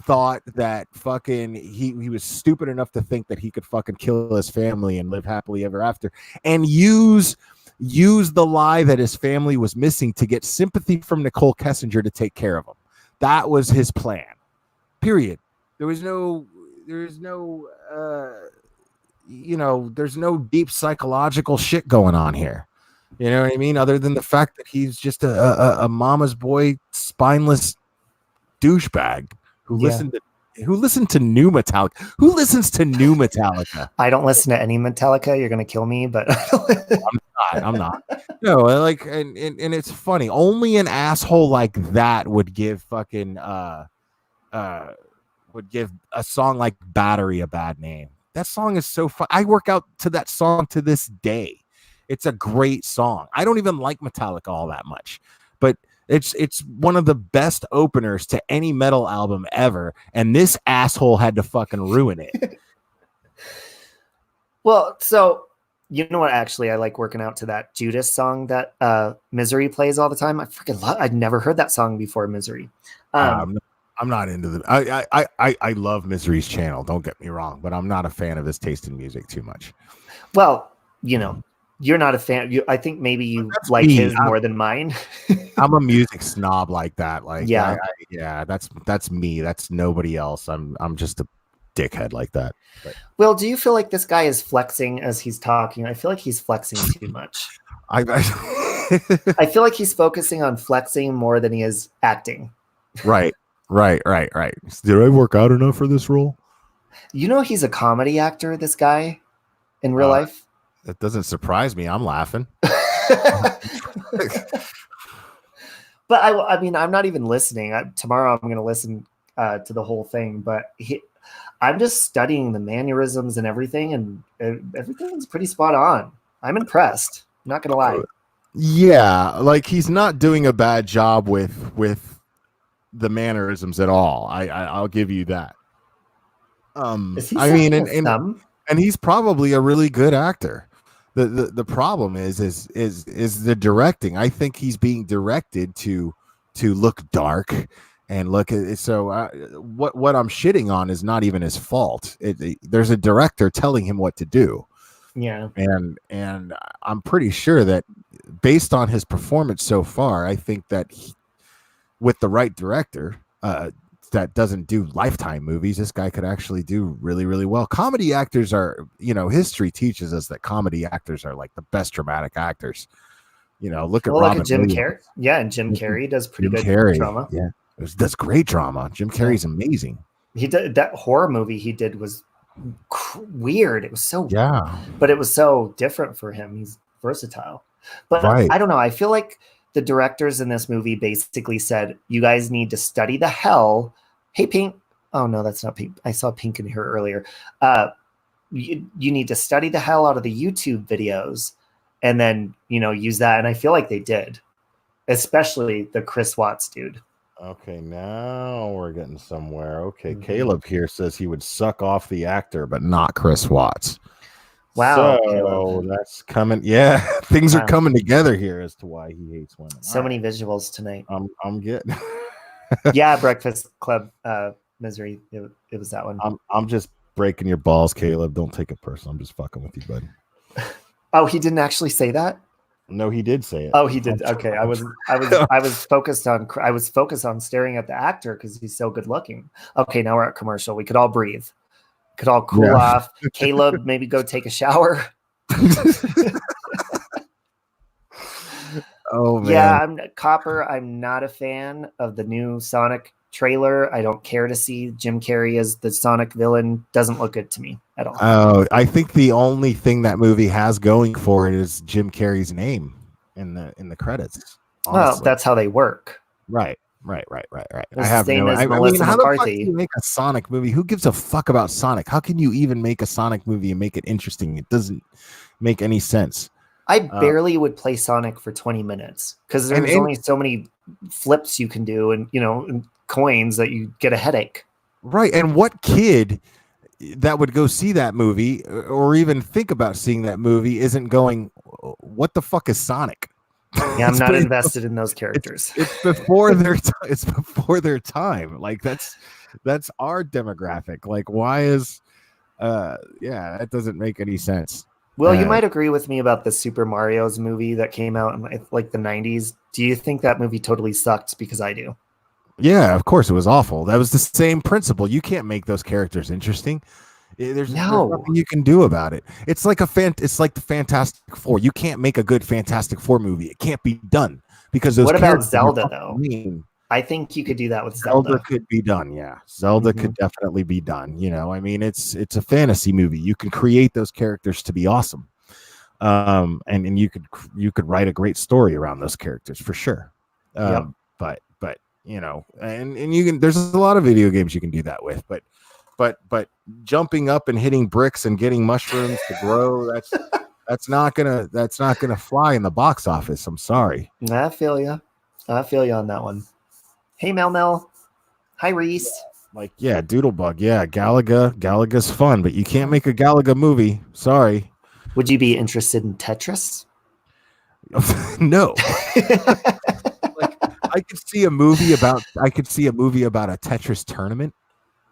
thought that fucking he was stupid enough to think that he could fucking kill his family and live happily ever after and use the lie that his family was missing to get sympathy from Nicole Kessinger to take care of him. That was his plan. Period. There's no deep psychological shit going on here. You know what I mean? Other than the fact that he's just a mama's boy, spineless douchebag who listened to new Metallica. Who listens to new Metallica? I don't listen to any Metallica. You're gonna kill me, but I'm not. No, like, and it's funny. Only an asshole like that would give fucking would give a song like Battery a bad name. That song is so fun. I work out to that song to this day. It's a great song. I don't even like Metallica all that much, but it's one of the best openers to any metal album ever, and this asshole had to fucking ruin it. Well, so you know what? Actually, I like working out to that Judas song that Misery plays all the time. I freaking love. I'd never heard that song before. Misery. I'm not into the. I love Misery's channel. Don't get me wrong, but I'm not a fan of his taste in music too much. Well, you know, you're not a fan. I think maybe you like me. his more than mine. I'm a music snob like that. Like, Yeah. yeah, that's me. That's nobody else. I'm just a dickhead like that. But Well, do you feel like this guy is flexing as he's talking? I feel like he's flexing too much. I I feel like he's focusing on flexing more than he is acting. right. Did I work out enough for this role? You know, he's a comedy actor, this guy, in real life. That doesn't surprise me. I'm laughing. But I mean, I'm not even listening. Tomorrow I'm going to listen to the whole thing, but I'm just studying the mannerisms and everything, and everything's pretty spot on. I'm impressed. I'm not going to lie. Yeah, like he's not doing a bad job with the mannerisms at all. I'll give you that. Is he I mean, sucking his thumb? and he's probably a really good actor. The problem is the directing. I think he's being directed to look dark and look at it. So what I'm shitting on is not even his fault. There's a director telling him what to do. Yeah. And I'm pretty sure that based on his performance so far, I think that with the right director that doesn't do Lifetime movies, this guy could actually do really, really well. Comedy actors are, history teaches us that comedy actors are like the best dramatic actors. Look at Look at Jim Carrey. Yeah, and Jim Carrey does pretty good drama. Yeah, that's great drama. Jim Carrey's amazing. He did that horror movie he did was weird. It was so but it was so different for him. He's versatile. But I don't know. I feel like the directors in this movie basically said, you guys need to study the hell. Hey, Pink. Oh, no, that's not Pink. I saw Pink in here earlier. You need to study the hell out of the YouTube videos and then, use that. And I feel like they did, especially the Chris Watts dude. Okay, now we're getting somewhere. Okay, Caleb here says he would suck off the actor, but not Chris Watts. Wow. So that's coming. Yeah, things are coming together here as to why he hates women. So many visuals tonight. I'm getting. Yeah, Breakfast Club Misery. It was that one. I'm just breaking your balls, Caleb. Don't take it personal. I'm just fucking with you, bud. Oh, he didn't actually say that? No, he did say it. Oh, he did. Okay, I was focused on staring at the actor because he's so good looking. Okay, now we're at commercial. We could all breathe. Could all cool off. Caleb, maybe go take a shower. Oh man. Yeah, Copper. I'm not a fan of the new Sonic trailer. I don't care to see Jim Carrey as the Sonic villain. Doesn't look good to me at all. Oh, I think the only thing that movie has going for it is Jim Carrey's name in the credits. Honestly. Well, that's how they work. Right. I It's have the same no. as I mean, Melissa how the fuck do McCarthy. you make a Sonic movie? Who gives a fuck about Sonic? How can you even make a Sonic movie and make it interesting? It doesn't make any sense. I barely would play Sonic for 20 minutes because there's only so many flips you can do and and coins that you get a headache. Right. And what kid that would go see that movie or even think about seeing that movie isn't going, what the fuck is Sonic? Yeah, I'm not invested in those characters. It's before their it's before their time. Like that's our demographic. Like why is that doesn't make any sense. Well, you might agree with me about the Super Mario's movie that came out in like the 90s. Do you think that movie totally sucked? Because I do. Yeah, of course it was awful. That was the same principle. You can't make those characters interesting. There's nothing you can do about it. It's like it's like the Fantastic Four. You can't make a good Fantastic Four movie. It can't be done because those. What about Zelda though? Mean. I think you could do that with Zelda. Zelda could be done, yeah. Zelda could definitely be done. I mean, it's a fantasy movie. You can create those characters to be awesome, and you could write a great story around those characters for sure. But and you can. There's a lot of video games you can do that with, but jumping up and hitting bricks and getting mushrooms to grow that's not gonna fly in the box office. I'm sorry. I feel you on that one. Hey, Mel. Hi, Reese. Like, yeah, Doodlebug. Yeah, Galaga's fun, but you can't make a Galaga movie. Sorry. Would you be interested in Tetris? No. Like, I could see a movie about a Tetris tournament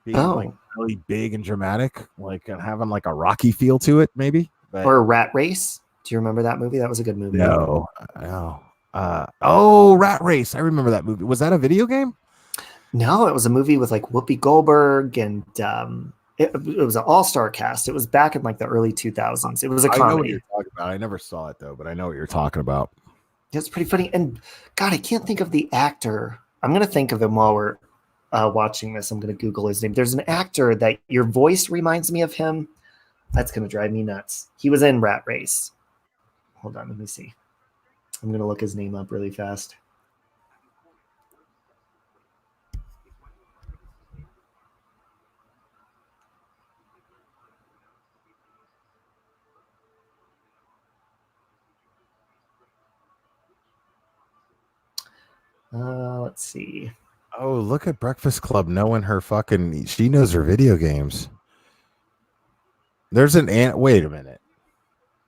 being like Oh, really big and dramatic, like and having like a Rocky feel to it, maybe. But or Rat Race? Do you remember that movie? That was a good movie. no. Oh, Rat Race. I remember that movie. Was that a video game? No, it was a movie with like Whoopi Goldberg and it was an all-star cast. It was back in like the early 2000s. It was a I know what you're comedy. talking about. I never saw it though, but I know what you're talking about. It's pretty funny. And God, I can't think of the actor. I'm gonna think of him while we're watching this. I'm gonna Google his name. There's an actor that your voice reminds me of him. That's gonna drive me nuts. He was in Rat Race. Hold on, let me see. I'm gonna look his name up really fast. Let's see. Oh, look at Breakfast Club knowing her fucking. She knows her video games. There's wait a minute.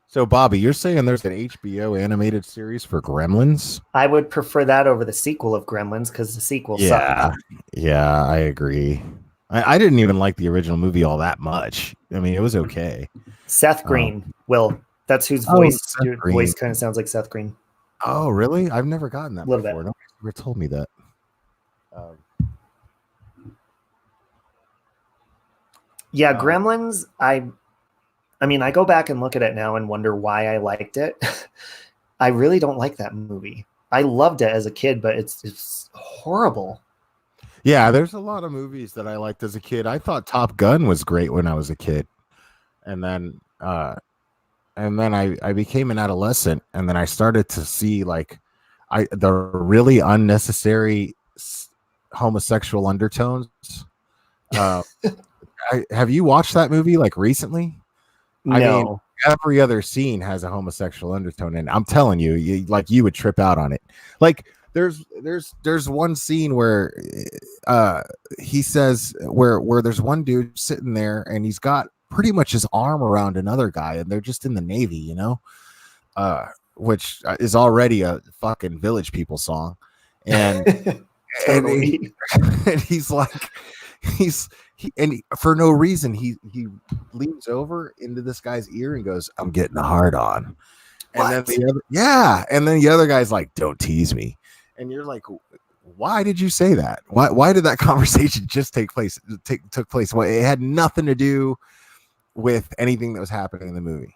So, Bobby, you're saying there's an HBO animated series for Gremlins? I would prefer that over the sequel of Gremlins because the sequel sucked. Yeah, I agree. I didn't even like the original movie all that much. I mean, it was okay. Seth Green, Will. That's whose Oh, voice. Seth Your Green. voice kind of sounds like Seth Green. Oh, really? I've never gotten that Little before. bit. Nobody's ever told me that. Yeah, Gremlins. I mean, I go back and look at it now and wonder why I liked it. I really don't like that movie. I loved it as a kid, but it's horrible. Yeah, there's a lot of movies that I liked as a kid. I thought Top Gun was great when I was a kid, and then I became an adolescent, and then I started to see like the really unnecessary homosexual undertones. Have you watched that movie like recently? No. I mean, every other scene has a homosexual undertone, and I'm telling you, you would trip out on it. Like there's one scene where he says where there's one dude sitting there and he's got pretty much his arm around another guy, and they're just in the Navy, which is already a fucking Village People song, and Totally. and he's like for no reason he leans over into this guy's ear and goes, "I'm getting a hard on." And What? then the other guy's like, "Don't tease me." And you're like, why did you say that? Why did that conversation just took place? Well, it had nothing to do with anything that was happening in the movie.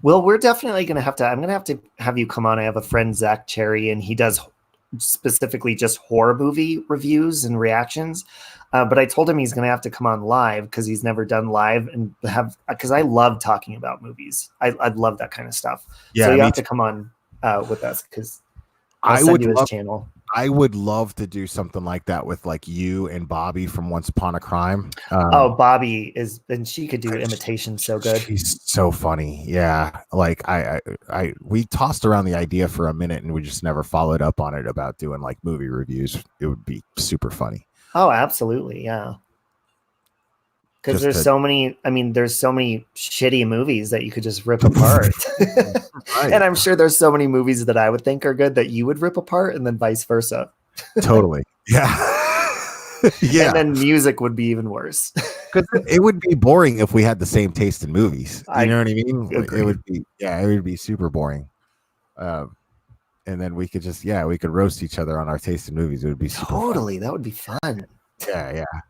Well, we're definitely going to have to, I'm going to have you come on. I have a friend, Zach Cherry, and he does specifically just horror movie reviews and reactions. But I told him he's going to have to come on live because he's never done live and because I love talking about movies. I'd love that kind of stuff. Yeah, so you have to come on with us because I would his love channel. I would love to do something like that with like you and Bobby from Once Upon a Crime. Bobby and she could do imitations so good. She's so funny. Yeah. Like we tossed around the idea for a minute and we just never followed up on it about doing like movie reviews. It would be super funny. Oh, absolutely. Yeah. Because there's so many shitty movies that you could just rip apart. Right. And I'm sure there's so many movies that I would think are good that you would rip apart and then vice versa. Totally. Yeah. Yeah. And then music would be even worse. Because it would be boring if we had the same taste in movies. You know what I mean? Agree. It would be super boring. And then we could we could roast each other on our taste in movies. It would be super totally fun. That would be fun.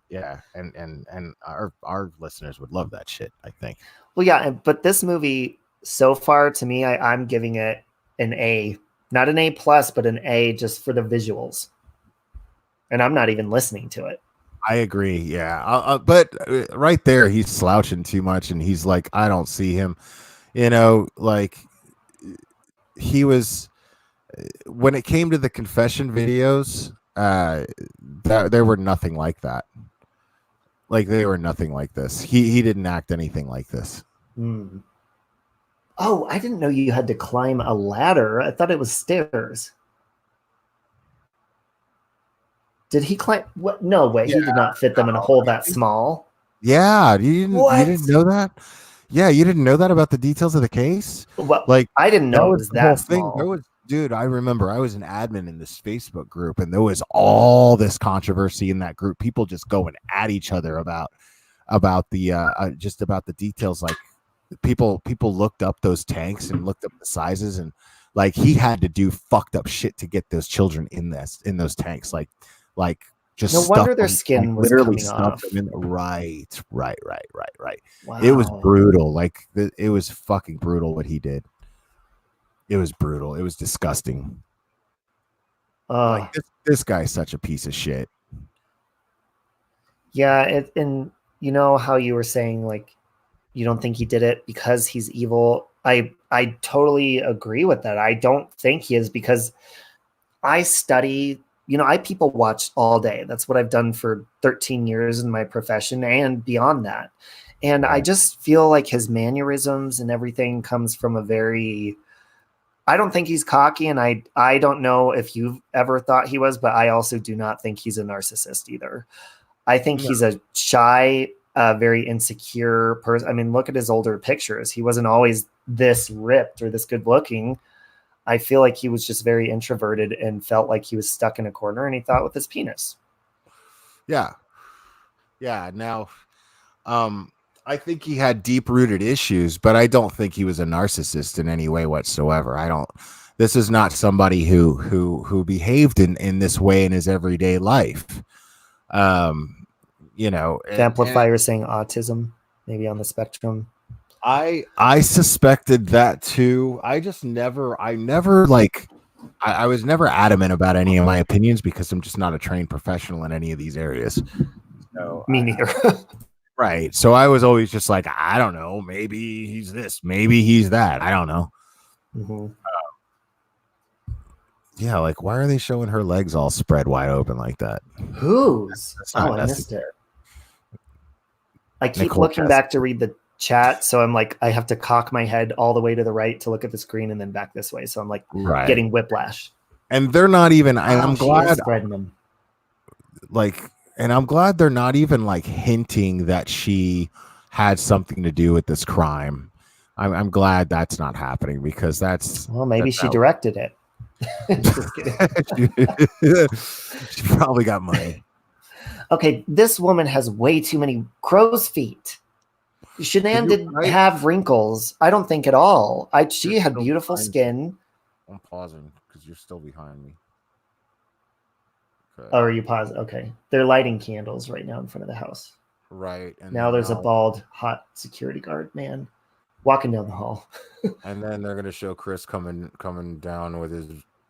Yeah. And our listeners would love that shit, I think. Well, yeah, but this movie so far to me, I'm giving it an A, not an A plus, but an A just for the visuals. And I'm not even listening to it. I agree. Yeah. But right there, he's slouching too much. And he's like, I don't see him, like he was, when it came to the confession videos, there were nothing like that. Like they were nothing like this. He didn't act anything like this. Mm. Oh, I didn't know you had to climb a ladder. I thought it was stairs. Did he climb? What? No way. He did not fit them in a hole that small. Yeah, you What? didn't know that? Yeah, you didn't know that about the details of the case? Well, Like, I didn't know it was the whole that thing. small. There was, dude, I remember I was an admin in this Facebook group, and there was all this controversy in that group. People just going at each other about the just about the details. Like, people looked up those tanks and looked up the sizes, and like he had to do fucked up shit to get those children in those tanks. Like just No wonder stuff their them, skin like, was literally coming stuff off. them in. Right. Wow. It was brutal. Like it was fucking brutal what he did. It was brutal. It was disgusting. Like this guy's such a piece of shit. Yeah, and you know how you were saying like you don't think he did it because he's evil. I totally agree with that. I don't think he is because I study, I people watch all day. That's what I've done for 13 years in my profession and beyond that. And I just feel like his mannerisms and everything comes from I don't think he's cocky, and I don't know if you've ever thought he was, but I also do not think he's a narcissist either. I think he's a shy, very insecure person. I mean, look at his older pictures. He wasn't always this ripped or this good looking. I feel like he was just very introverted and felt like he was stuck in a corner, and he thought with his penis. Yeah. Now, I think he had deep-rooted issues, but I don't think he was a narcissist in any way whatsoever. This is not somebody who behaved in this way in his everyday life. The amplifier saying autism, maybe on the spectrum. I suspected that too. I was never adamant about any of my opinions because I'm just not a trained professional in any of these areas. So Me neither. Right. So I was always just like, I don't know. Maybe he's this. Maybe he's that. I don't know. Mm-hmm. Yeah. Like, why are they showing her legs all spread wide open like that? Whose? That's not I missed it. I keep Nicole looking back to read the chat. So I'm like, I have to cock my head all the way to the right to look at the screen and then back this way. So I'm like getting whiplash. And they're not even, and I'm glad. Spreading them. And I'm glad they're not even like hinting that she had something to do with this crime. I'm glad that's not happening because maybe she directed it. Just kidding. She probably got money. Okay, this woman has way too many crow's feet. Shanann didn't have wrinkles. I don't think at all. She had beautiful skin. I'm pausing because you're still behind me. Oh, are you pausing? Okay. They're lighting candles right now in front of the house. Right. And now there's a bald, hot security guard man walking down the hall. And then they're going to show Chris coming down with his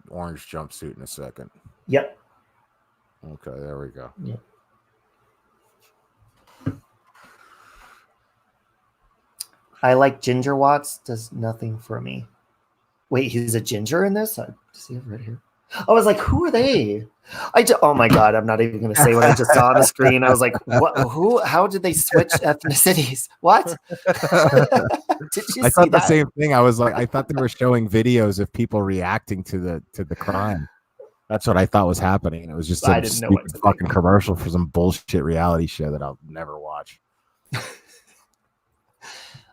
orange jumpsuit in a second. Yep. Okay, there we go. Yep. I like Ginger Watts. Does nothing for me. Wait, he's a ginger in this? Does he have red hair? I was like, who are they? Oh my God, I'm not even going to say what I just saw on the screen. I was like, what? Who? How did they switch ethnicities? What? Did you I see thought the that? same thing. I was like, I thought they were showing videos of people reacting to the crime. That's what I thought was happening. And it was just some stupid fucking commercial for some bullshit reality show that I'll never watch.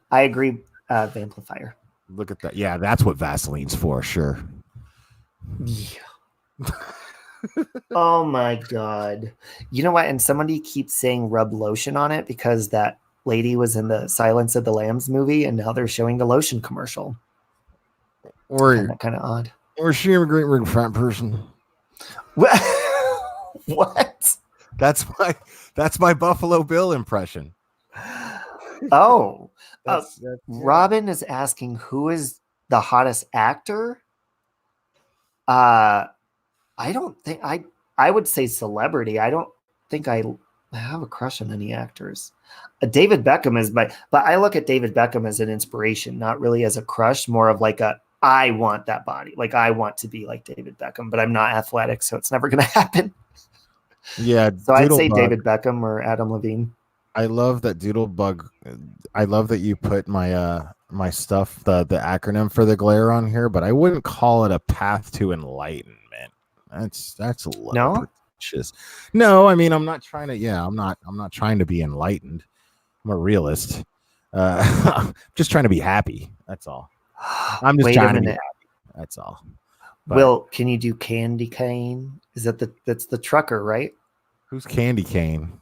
I agree, Amplifier. Look at that. Yeah, that's what Vaseline's for, sure. Yeah. Oh my God. You know what? And somebody keeps saying rub lotion on it because that lady was in the Silence of the Lambs movie and now they're showing the lotion commercial. Or kind of odd. Or is she a great ring fat person? What? That's my Buffalo Bill impression. Oh. Robin is asking who is the hottest actor? I don't think I would say celebrity. I don't think I have a crush on any actors. David Beckham is but I look at David Beckham as an inspiration, not really as a crush, more of like I want that body. Like I want to be like David Beckham, but I'm not athletic, so it's never going to happen. Yeah. So I'd say David Beckham or Adam Levine. I love that Doodlebug. I love that you put my stuff, the acronym for the glare on here, but I wouldn't call it a path to enlightenment. That's a little inches. No, I mean, I'm not trying to. Yeah, I'm not trying to be enlightened. I'm a realist. I'm just trying to be happy. That's all. I'm just Wait a trying to be minute. happy. That's all. But Will, can you do candy cane? Is that's the trucker, right? who's Candy Cane?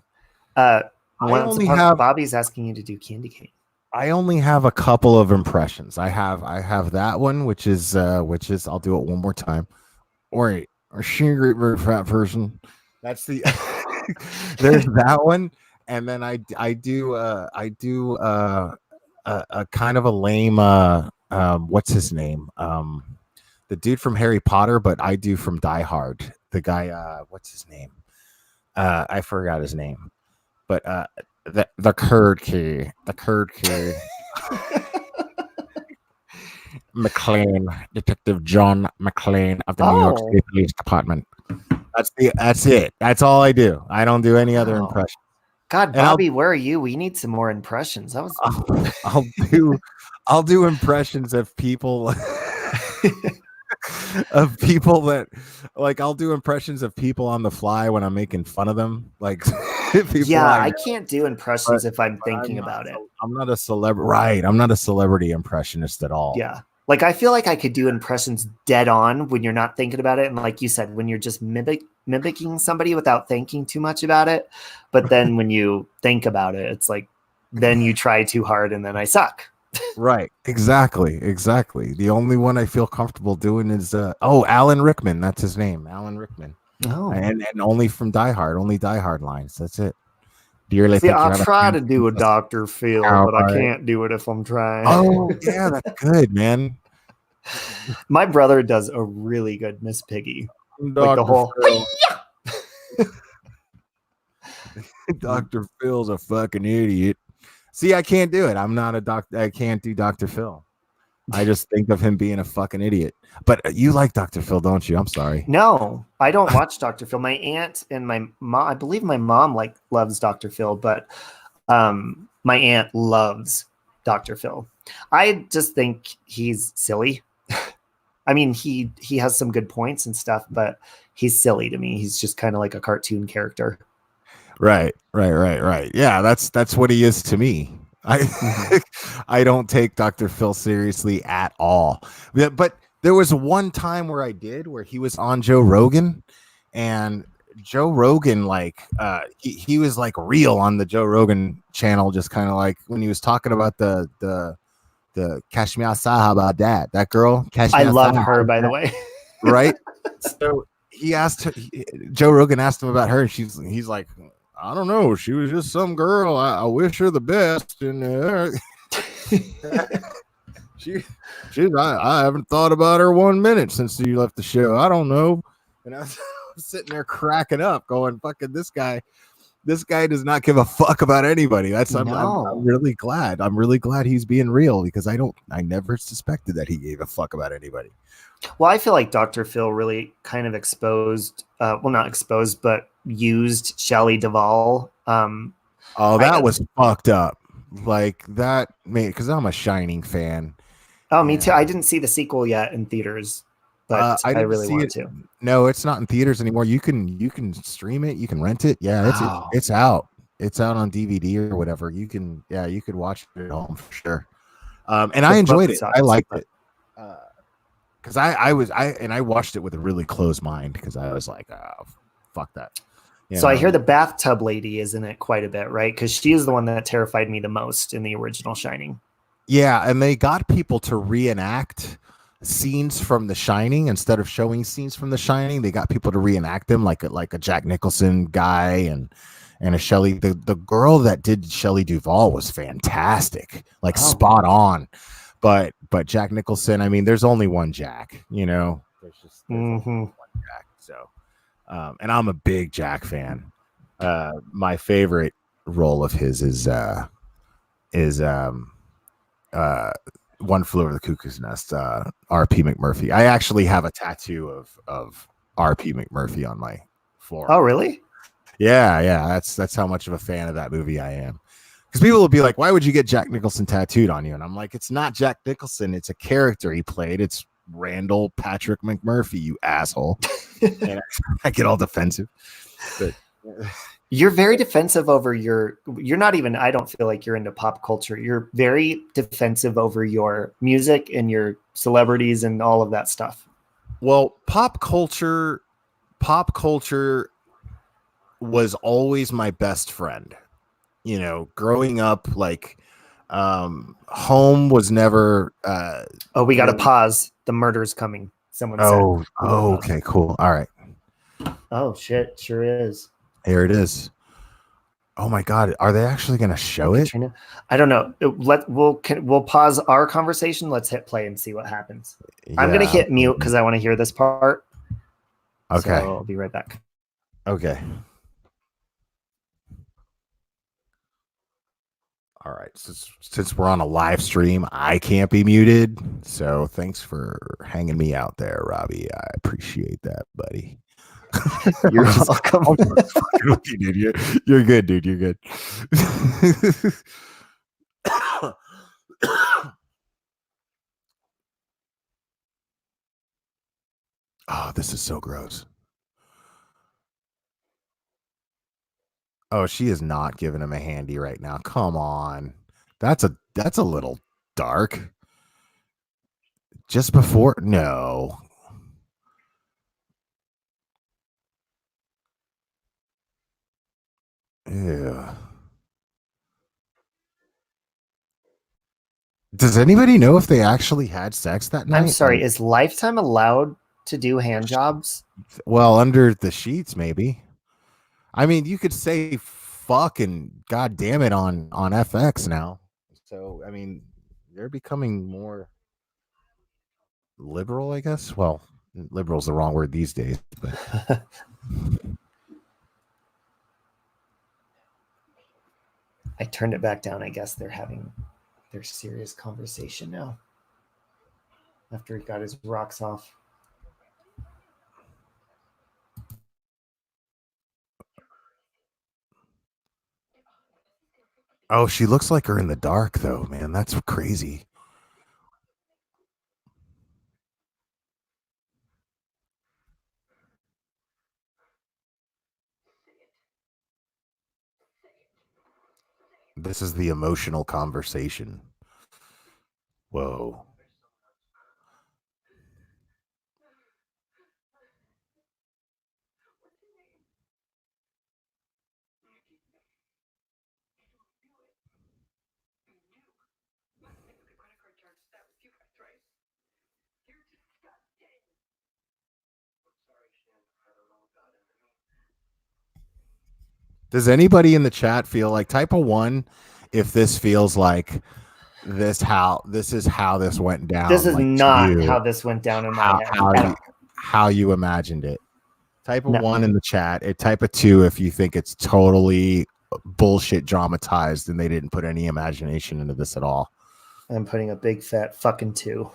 Bobby's asking you to do candy cane. I only have a couple of impressions. I have that one, which is I'll do it one more time. Or she very fat person. That's the there's that one, and then I do a kind of a lame what's his name, the dude from Harry Potter, but I do from Die Hard, the guy, what's his name, I forgot his name, but the curd key McLean, Detective John McLean of the New York State Police Department. That's it. That's all I do. I don't do any other impression. God, And Bobby, where are you? We need some more impressions. That was I'll do impressions of people of people that like I'll do impressions of people on the fly when I'm making fun of them. Like I can't do impressions if I'm thinking about it. I'm not a celebrity, right? I'm not a celebrity impressionist at all. Yeah. Like I feel like I could do impressions dead on when you're not thinking about it. And like you said, when you're just mimicking somebody without thinking too much about it. But then when you think about it, it's like, then you try too hard and then I suck. Right. Exactly. The only one I feel comfortable doing is Alan Rickman. That's his name. Alan Rickman. Oh. And only from Die Hard, only Die Hard lines. That's it. Dearly. See, I'll try to do a Dr. Phil, but I can't do it if I'm trying. Oh, yeah, that's good, man. My brother does a really good Miss Piggy. Like the whole Dr. Phil's a fucking idiot. See, I can't do it. I'm not a doctor. I can't do Dr. Phil. I just think of him being a fucking idiot. But you like Dr. Phil, don't you? I'm sorry. No, I don't watch Dr. Phil. My aunt and my mom, I believe my mom loves Dr. Phil, but my aunt loves Dr. Phil. I just think he's silly. I mean, he has some good points and stuff, but he's silly to me. He's just kind of like a cartoon character. Right. Yeah, that's what he is to me. I don't take Dr. Phil seriously at all. But there was one time where he was on Joe Rogan, and Joe Rogan, like he was like real on the Joe Rogan channel, just kind of like when he was talking about the Cash Me Outside. How about that girl? I love her, by the way. Right. So Joe Rogan asked him about her, and he's like, I don't know. She was just some girl. I wish her the best. And I haven't thought about her 1 minute since you left the show. I don't know. And I was sitting there cracking up, going, "Fucking this guy does not give a fuck about anybody." I'm really glad. I'm really glad he's being real, because I never suspected that he gave a fuck about anybody. Well, I feel like Dr. Phil really kind of not exposed, but used Shelley Duvall. That was fucked up. Like that, because I'm a Shining fan. Oh, me too. I didn't see the sequel yet in theaters, but I really want to. No, it's not in theaters anymore. You can stream it. You can rent it. Yeah, it's out. It's out on DVD or whatever. You could watch it at home for sure. And I enjoyed it. I liked it. Because I watched it with a really closed mind, because I was like, oh, fuck that. I hear the bathtub lady is in it quite a bit, right? Because she is the one that terrified me the most in the original Shining. Yeah, and they got people to reenact scenes from The Shining instead of showing scenes from The Shining. They got people to reenact them, like a Jack Nicholson guy and a Shelley. The girl that did Shelley Duvall was fantastic, spot on. But Jack Nicholson, I mean, there's only one Jack, there's only one Jack. So, and I'm a big Jack fan. My favorite role of his is One Flew Over the Cuckoo's Nest. R.P. McMurphy. I actually have a tattoo of R.P. McMurphy on my forearm. Oh, really? Yeah. That's how much of a fan of that movie I am. Because people will be like, "Why would you get Jack Nicholson tattooed on you?" And I'm like, "It's not Jack Nicholson. It's a character he played. It's Randall Patrick McMurphy, you asshole." And I get all defensive. But You're very defensive over you're not even, I don't feel like you're into pop culture. You're very defensive over your music and your celebrities and all of that stuff. well, pop culture was always my best friend. You know, growing up, like home was never Oh, we got to really- pause. The murder's coming. Someone oh, said. okay, cool. All right. Oh shit, sure is. Here it is. Oh my God, are they actually going to show it? Katrina? I don't know. We'll pause our conversation. Let's hit play and see what happens. I'm gonna Yeah. hit mute because I want to hear this part. Okay. So I'll be right back. Okay. All right. Since we're on a live stream, I can't be muted. So thanks for hanging me out there, Robbie. I appreciate that, buddy. You're I'm just- welcome. I'm just fucking with you, dude. You're good, dude. You're good. Oh, this is so gross. Oh, she is not giving him a handy right now. Come on. That's a little dark. Just before, no. Ew. Does anybody know if they actually had sex that night? I'm sorry. Is Lifetime allowed to do hand jobs? Well, under the sheets, maybe. I mean, you could say fuck and god damn it on FX now. So, I mean, they're becoming more liberal, I guess. Well, liberal's the wrong word these days, but I turned it back down. I guess they're having their serious conversation now. After he got his rocks off. oh, she looks like her in the dark though, man. That's crazy. This is the emotional conversation. Whoa. Does anybody in the chat feel like type of one if this feels like this is how this went down? This is like, to not you, how this went down in my head. how you imagined it. Type of No. 1 in the chat. Type of 2 if you think it's totally bullshit dramatized and they didn't put any imagination into this at all. I'm putting a big fat fucking 2.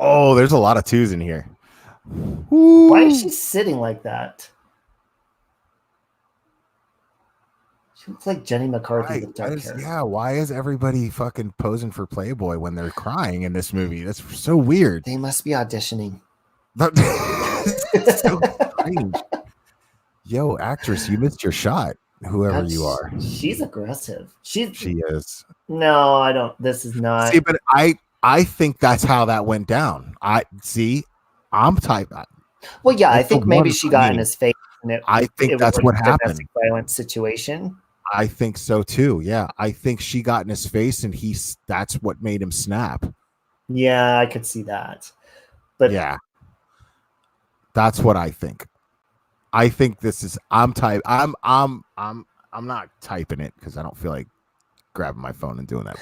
Oh, there's a lot of 2s in here. Why is she sitting like that? She looks like Jenny McCarthy Right. with dark hair. Yeah, why is everybody fucking posing for Playboy when they're crying in this movie? That's so weird. They must be auditioning. It's so strange. Yo, actress, you missed your shot. Whoever you are, She's aggressive. she is. No, I don't. This is not. See, but I think that's how that went down. I'm type. Well, yeah, I it's think the maybe one she for got me. in his face. And I think it that's was what a happened. domestic violence situation. I think so too. Yeah, I think she got in his face, and that's what made him snap. Yeah, I could see that. But Yeah, that's what I think. I think this is. I'm not typing it because I don't feel like grabbing my phone and doing that.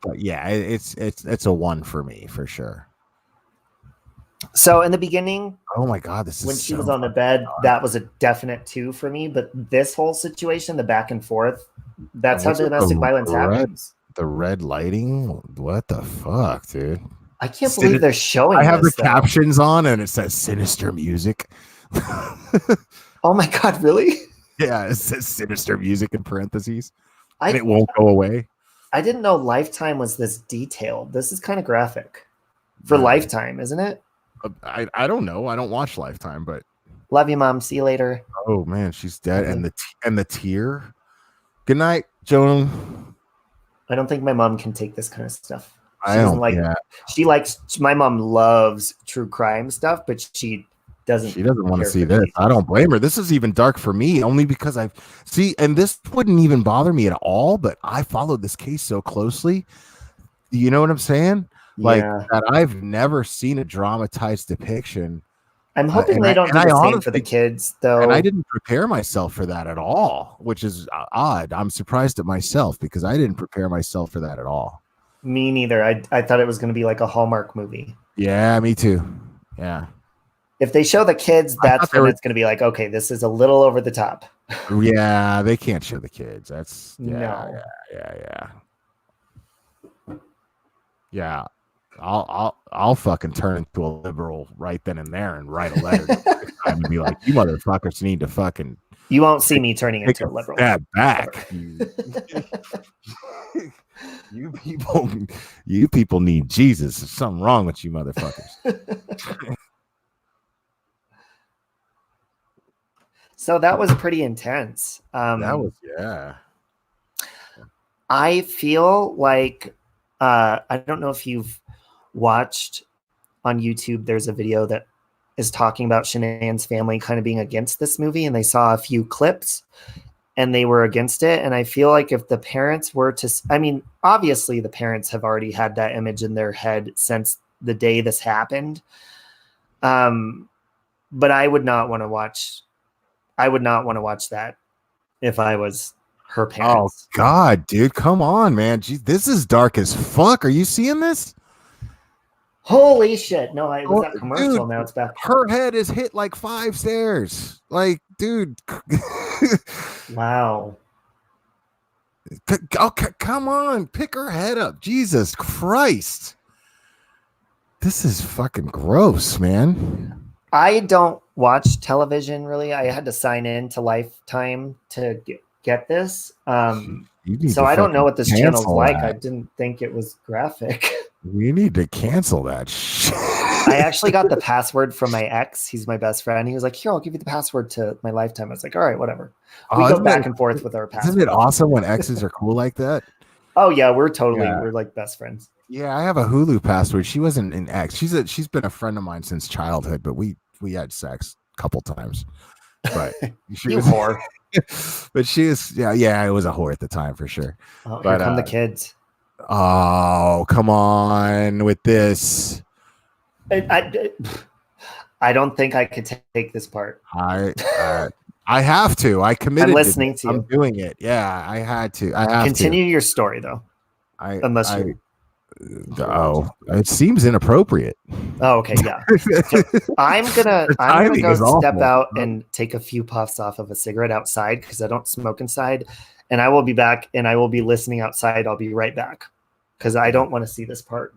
But yeah, it's a 1 for me for sure. So in the beginning, Oh my god, this is when she so was on the bed, that was a definite 2 for me. But this whole situation, the back and forth, that's how What's with domestic the violence red- happens. the red lighting. What the fuck, dude? I can't believe they're showing I have this, the though. captions on and it says sinister music. Oh my god, really? Yeah, it says sinister music in parentheses. And I it won't go away. I didn't know Lifetime was this detailed. This is kind of graphic for Yeah. Lifetime, isn't it? I don't know. I don't watch Lifetime, but Love you, Mom. See you later. oh man, she's dead. Okay. And the tear. Good night, Joan. I don't think my mom can take this kind of stuff. She I doesn't don't. like. Yeah, My mom loves true crime stuff, but she doesn't. she doesn't want to care see for the this. I details. don't blame her. This is even dark for me, only because I see, and this wouldn't even bother me at all. But I followed this case so closely. You know what I'm saying? Like Yeah, that. I've never seen a dramatized depiction. I'm hoping they don't And do I the same for the honestly, kids, and I though. didn't prepare myself for that at all, which is odd. I'm surprised at myself because I didn't prepare myself for that at all. Me neither. I thought it was going to be like a Hallmark movie. Yeah, me too. Yeah. If they show the kids, I thought that's they when were, it's going to be like, okay, this is a little over the top. yeah, they can't show the kids. That's No. yeah. I'll fucking turn into a liberal right then and there and write a letter to them next time and be like, you motherfuckers need to fucking You won't see me turning take into a a liberal. step back. You people need Jesus. There's something wrong with you motherfuckers. So that was pretty intense. That was yeah. I feel like I don't know if you've watched on YouTube. There's a video that is talking about Shanann's family kind of being against this movie, and they saw a few clips and they were against it. And I feel like if the parents were to, I mean, obviously the parents have already had that image in their head since the day this happened. But I would not want to watch. I would not want to watch that if I was her Oh parents. God, dude, come on, man. Jeez, this is dark as fuck. Are you seeing this? Holy shit! No, it was Oh, that commercial. dude, Now it's back. Her head is hit like 5 stairs. Like, dude. Wow. Okay, come on, pick her head up. Jesus Christ. This is fucking gross, man. I don't watch television really. I had to sign in to Lifetime to get this. So I don't know what this channel's like. I didn't think it was graphic. We need to cancel that shit. I actually got the password from my ex. He's my best friend. He was like, "Here, I'll give you the password to my Lifetime." I was like, "All right, whatever." We go back and forth with our passwords. Isn't it awesome when exes are cool like that? Oh yeah, we're like best friends. Yeah, I have a Hulu password. She wasn't an ex. She's been a friend of mine since childhood, but we had sex a couple times. But she was whore. But she was yeah, it was a whore at the time for sure. Oh, but here come the kids. Oh, come on with this. I don't think I could take this part. I have to. I committed. I'm listening to you. I'm doing it. Yeah, I had to. I have Continue to. your story though. It seems inappropriate. Oh, okay, yeah. So I'm gonna go step out and take a few puffs off of a cigarette outside because I don't smoke inside, and I will be back and I will be listening outside. I'll be right back because I don't want to see this part.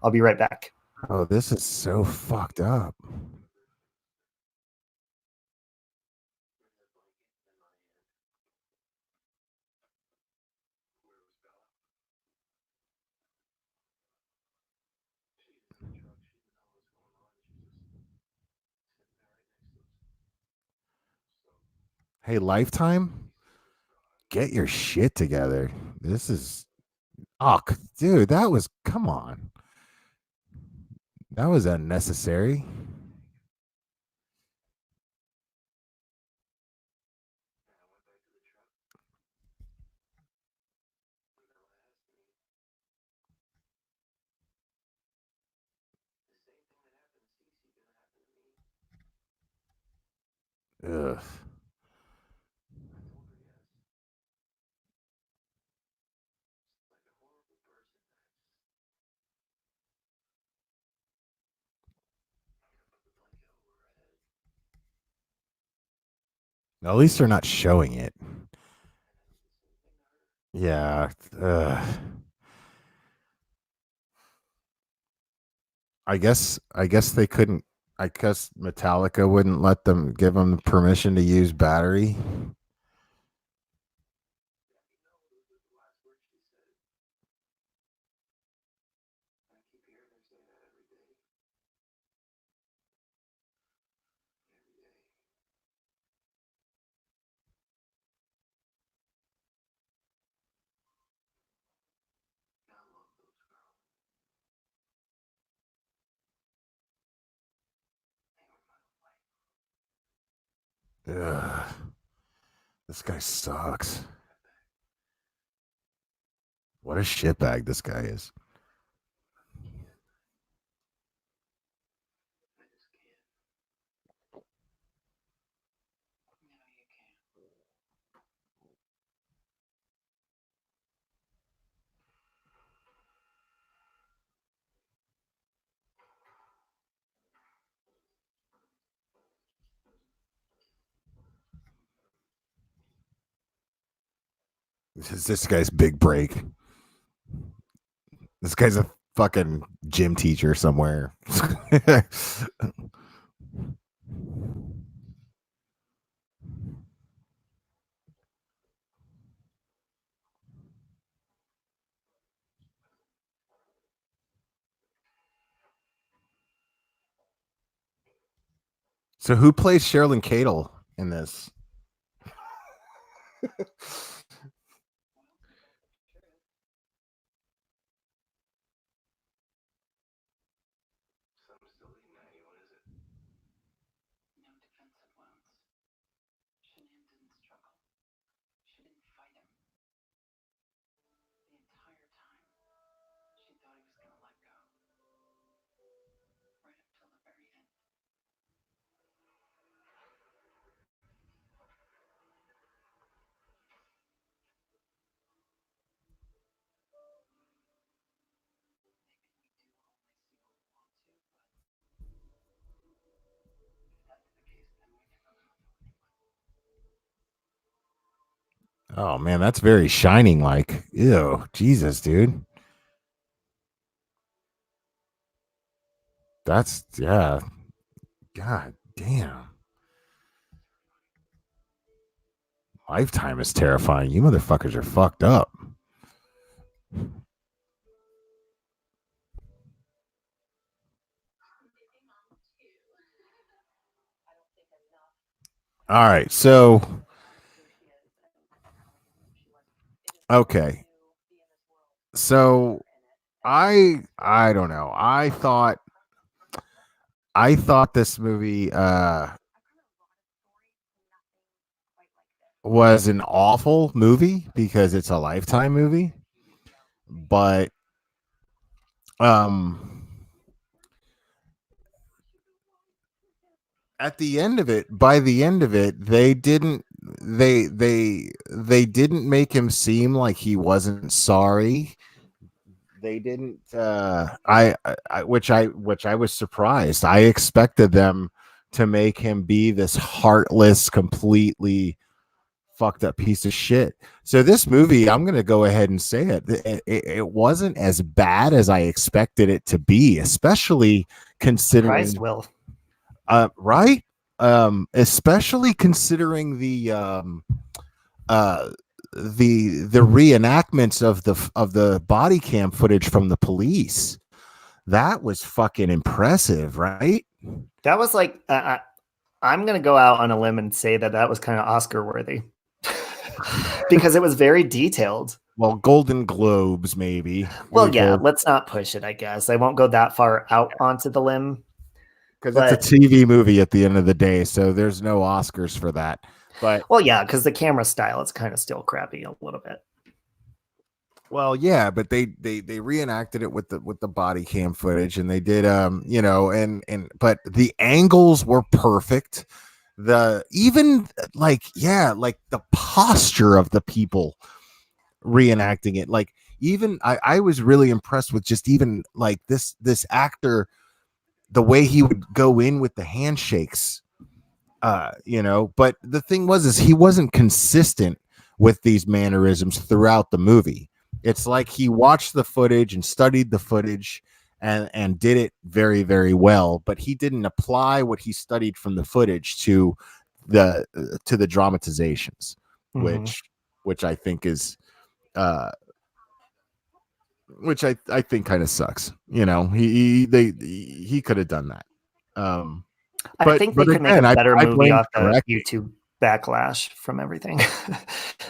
I'll be right back. Oh, this is so fucked up. Hey, Lifetime, get your shit together. This is, dude, come on. That was unnecessary. Ugh. At least they're not showing it. Yeah. I guess they couldn't. I guess Metallica wouldn't let them give them permission to use battery. Ugh. This guy sucks. What a shitbag this guy is. This is this guy's big break. This guy's a fucking gym teacher somewhere. So who plays Sherilyn Cadle in this? No defensive wounds. Shanann didn't struggle. She didn't fight him. The entire time, she thought he was going to let go. Right up till the very end. Oh man, that's very Shining like. Ew, Jesus, dude. That's yeah. God damn. Lifetime is terrifying. You motherfuckers are fucked up. All right, so okay. So I don't know. I thought this movie was an awful movie because it's a Lifetime movie. But at the end of it, by the end of it, they didn't make him seem like he wasn't sorry. They didn't which I was surprised. I expected them to make him be this heartless, completely fucked up piece of shit. So this movie, I'm gonna go ahead and say it wasn't as bad as I expected it to be, especially considering Christ, Will. right, especially considering the reenactments of the body cam footage from the police. That was fucking impressive, right? That was like I'm gonna go out on a limb and say that was kind of Oscar worthy because it was very detailed. Well, Golden Globes, maybe. Well, yeah, let's not push it, I guess. I won't go that far out onto the limb. Because it's a TV movie at the end of the day, so there's no Oscars for that. But well, yeah, because the camera style is kind of still crappy a little bit. Well, yeah, but they reenacted it with the body cam footage, and they did but the angles were perfect. The the posture of the people reenacting it, like even I was really impressed with just even like this actor, the way he would go in with the handshakes, but the thing is he wasn't consistent with these mannerisms throughout the movie. It's like he watched the footage and studied the footage and did it very, very well, but he didn't apply what he studied from the footage to the dramatizations, which I think is which I think kind of sucks. He could have done that. I think they could make a better movie off the YouTube backlash from everything.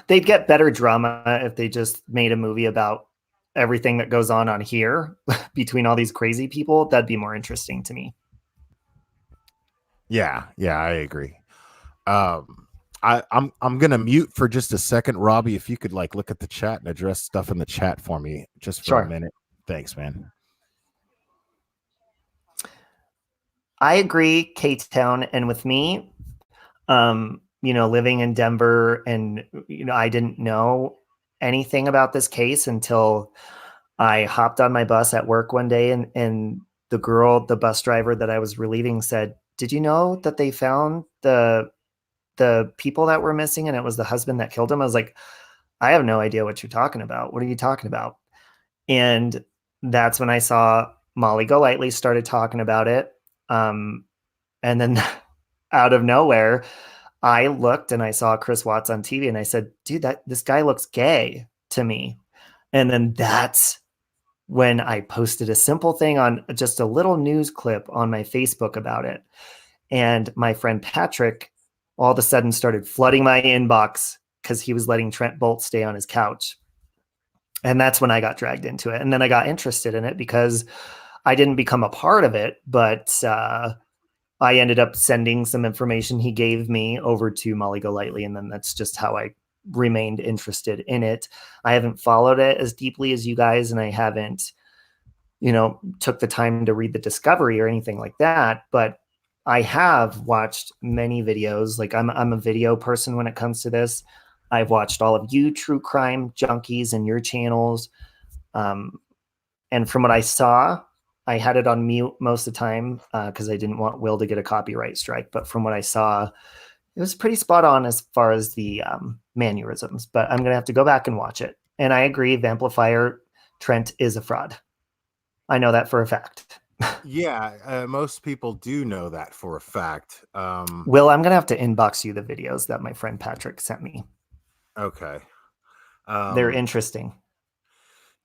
They'd get better drama if they just made a movie about everything that goes on here between all these crazy people. That'd be more interesting to me. Yeah, I agree. I'm gonna mute for just a second, Robbie. If you could like look at the chat and address stuff in the chat for me just for a Sure. minute. Thanks, man. I agree, K-Town, and with me, living in Denver, and I didn't know anything about this case until I hopped on my bus at work one day, and the bus driver that I was relieving, said, "Did you know that they found the people that were missing, and it was the husband that killed him?" I was like, "I have no idea what you're talking about. What are you talking about?" And that's when I saw Molly Golightly started talking about it. And then out of nowhere, I looked and I saw Chris Watts on TV, and I said, "Dude, this guy looks gay to me." And then that's when I posted a simple thing on just a little news clip on my Facebook about it. And my friend Patrick all of a sudden started flooding my inbox because he was letting Trent Bolt stay on his couch. And that's when I got dragged into it. And then I got interested in it because I didn't become a part of it, but I ended up sending some information he gave me over to Molly Golightly. And then that's just how I remained interested in it. I haven't followed it as deeply as you guys, and I haven't, took the time to read the discovery or anything like that. But I have watched many videos. Like I'm a video person when it comes to this. I've watched all of you true crime junkies and your channels. And from what I saw, I had it on mute most of the time because I didn't want Will to get a copyright strike. But from what I saw, it was pretty spot on as far as the mannerisms. But I'm going to have to go back and watch it. And I agree, Vamplifier Trent is a fraud. I know that for a fact. Yeah, most people do know that for a fact. Will, I'm going to have to inbox you the videos that my friend Patrick sent me. Okay. They're interesting.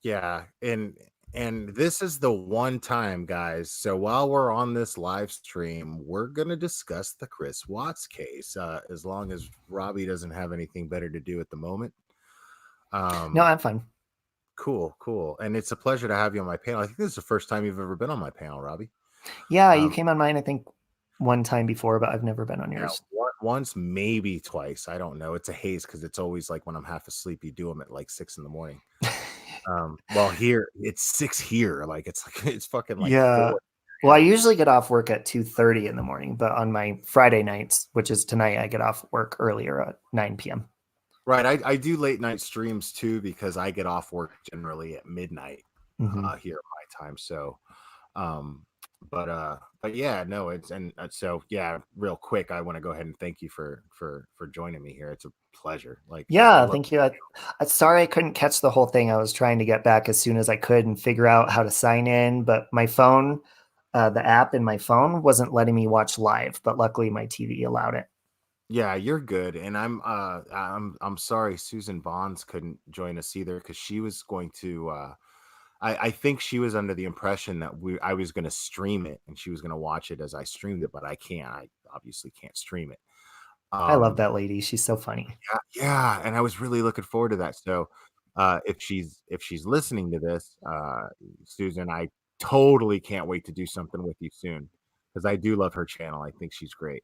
Yeah, and this is the one time, guys. So while we're on this live stream, we're gonna discuss the Chris Watts case. As long as Robbie doesn't have anything better to do at the moment. No, I'm fine. Cool. And it's a pleasure to have you on my panel. I think this is the first time you've ever been on my panel, Robbie. Yeah, you came on mine, I think, one time before, but I've never been on yours. Once, maybe twice. I don't know. It's a haze because it's always like when I'm half asleep, you do them at like 6 a.m. Well, here it's 6 here. Like it's fucking like 4. Well, I usually get off work at 2:30 in the morning, but on my Friday nights, which is tonight, I get off work earlier at 9 p.m. Right. I do late night streams too because I get off work generally at midnight here at my time. So, but yeah, no, so yeah, real quick, I want to go ahead and thank you for joining me here. It's a pleasure. Like, yeah, thank you. I'm sorry I couldn't catch the whole thing. I was trying to get back as soon as I could and figure out how to sign in, but my phone, the app in my phone wasn't letting me watch live, but luckily my TV allowed it. Yeah, you're good. And I'm sorry Susan Bahns couldn't join us either because she was going to I think she was under the impression that I was going to stream it and she was going to watch it as I streamed it, but I can't. I obviously can't stream it. I love that lady. She's so funny. Yeah, and I was really looking forward to that. So if she's listening to this, Susan, I totally can't wait to do something with you soon because I do love her channel. I think she's great.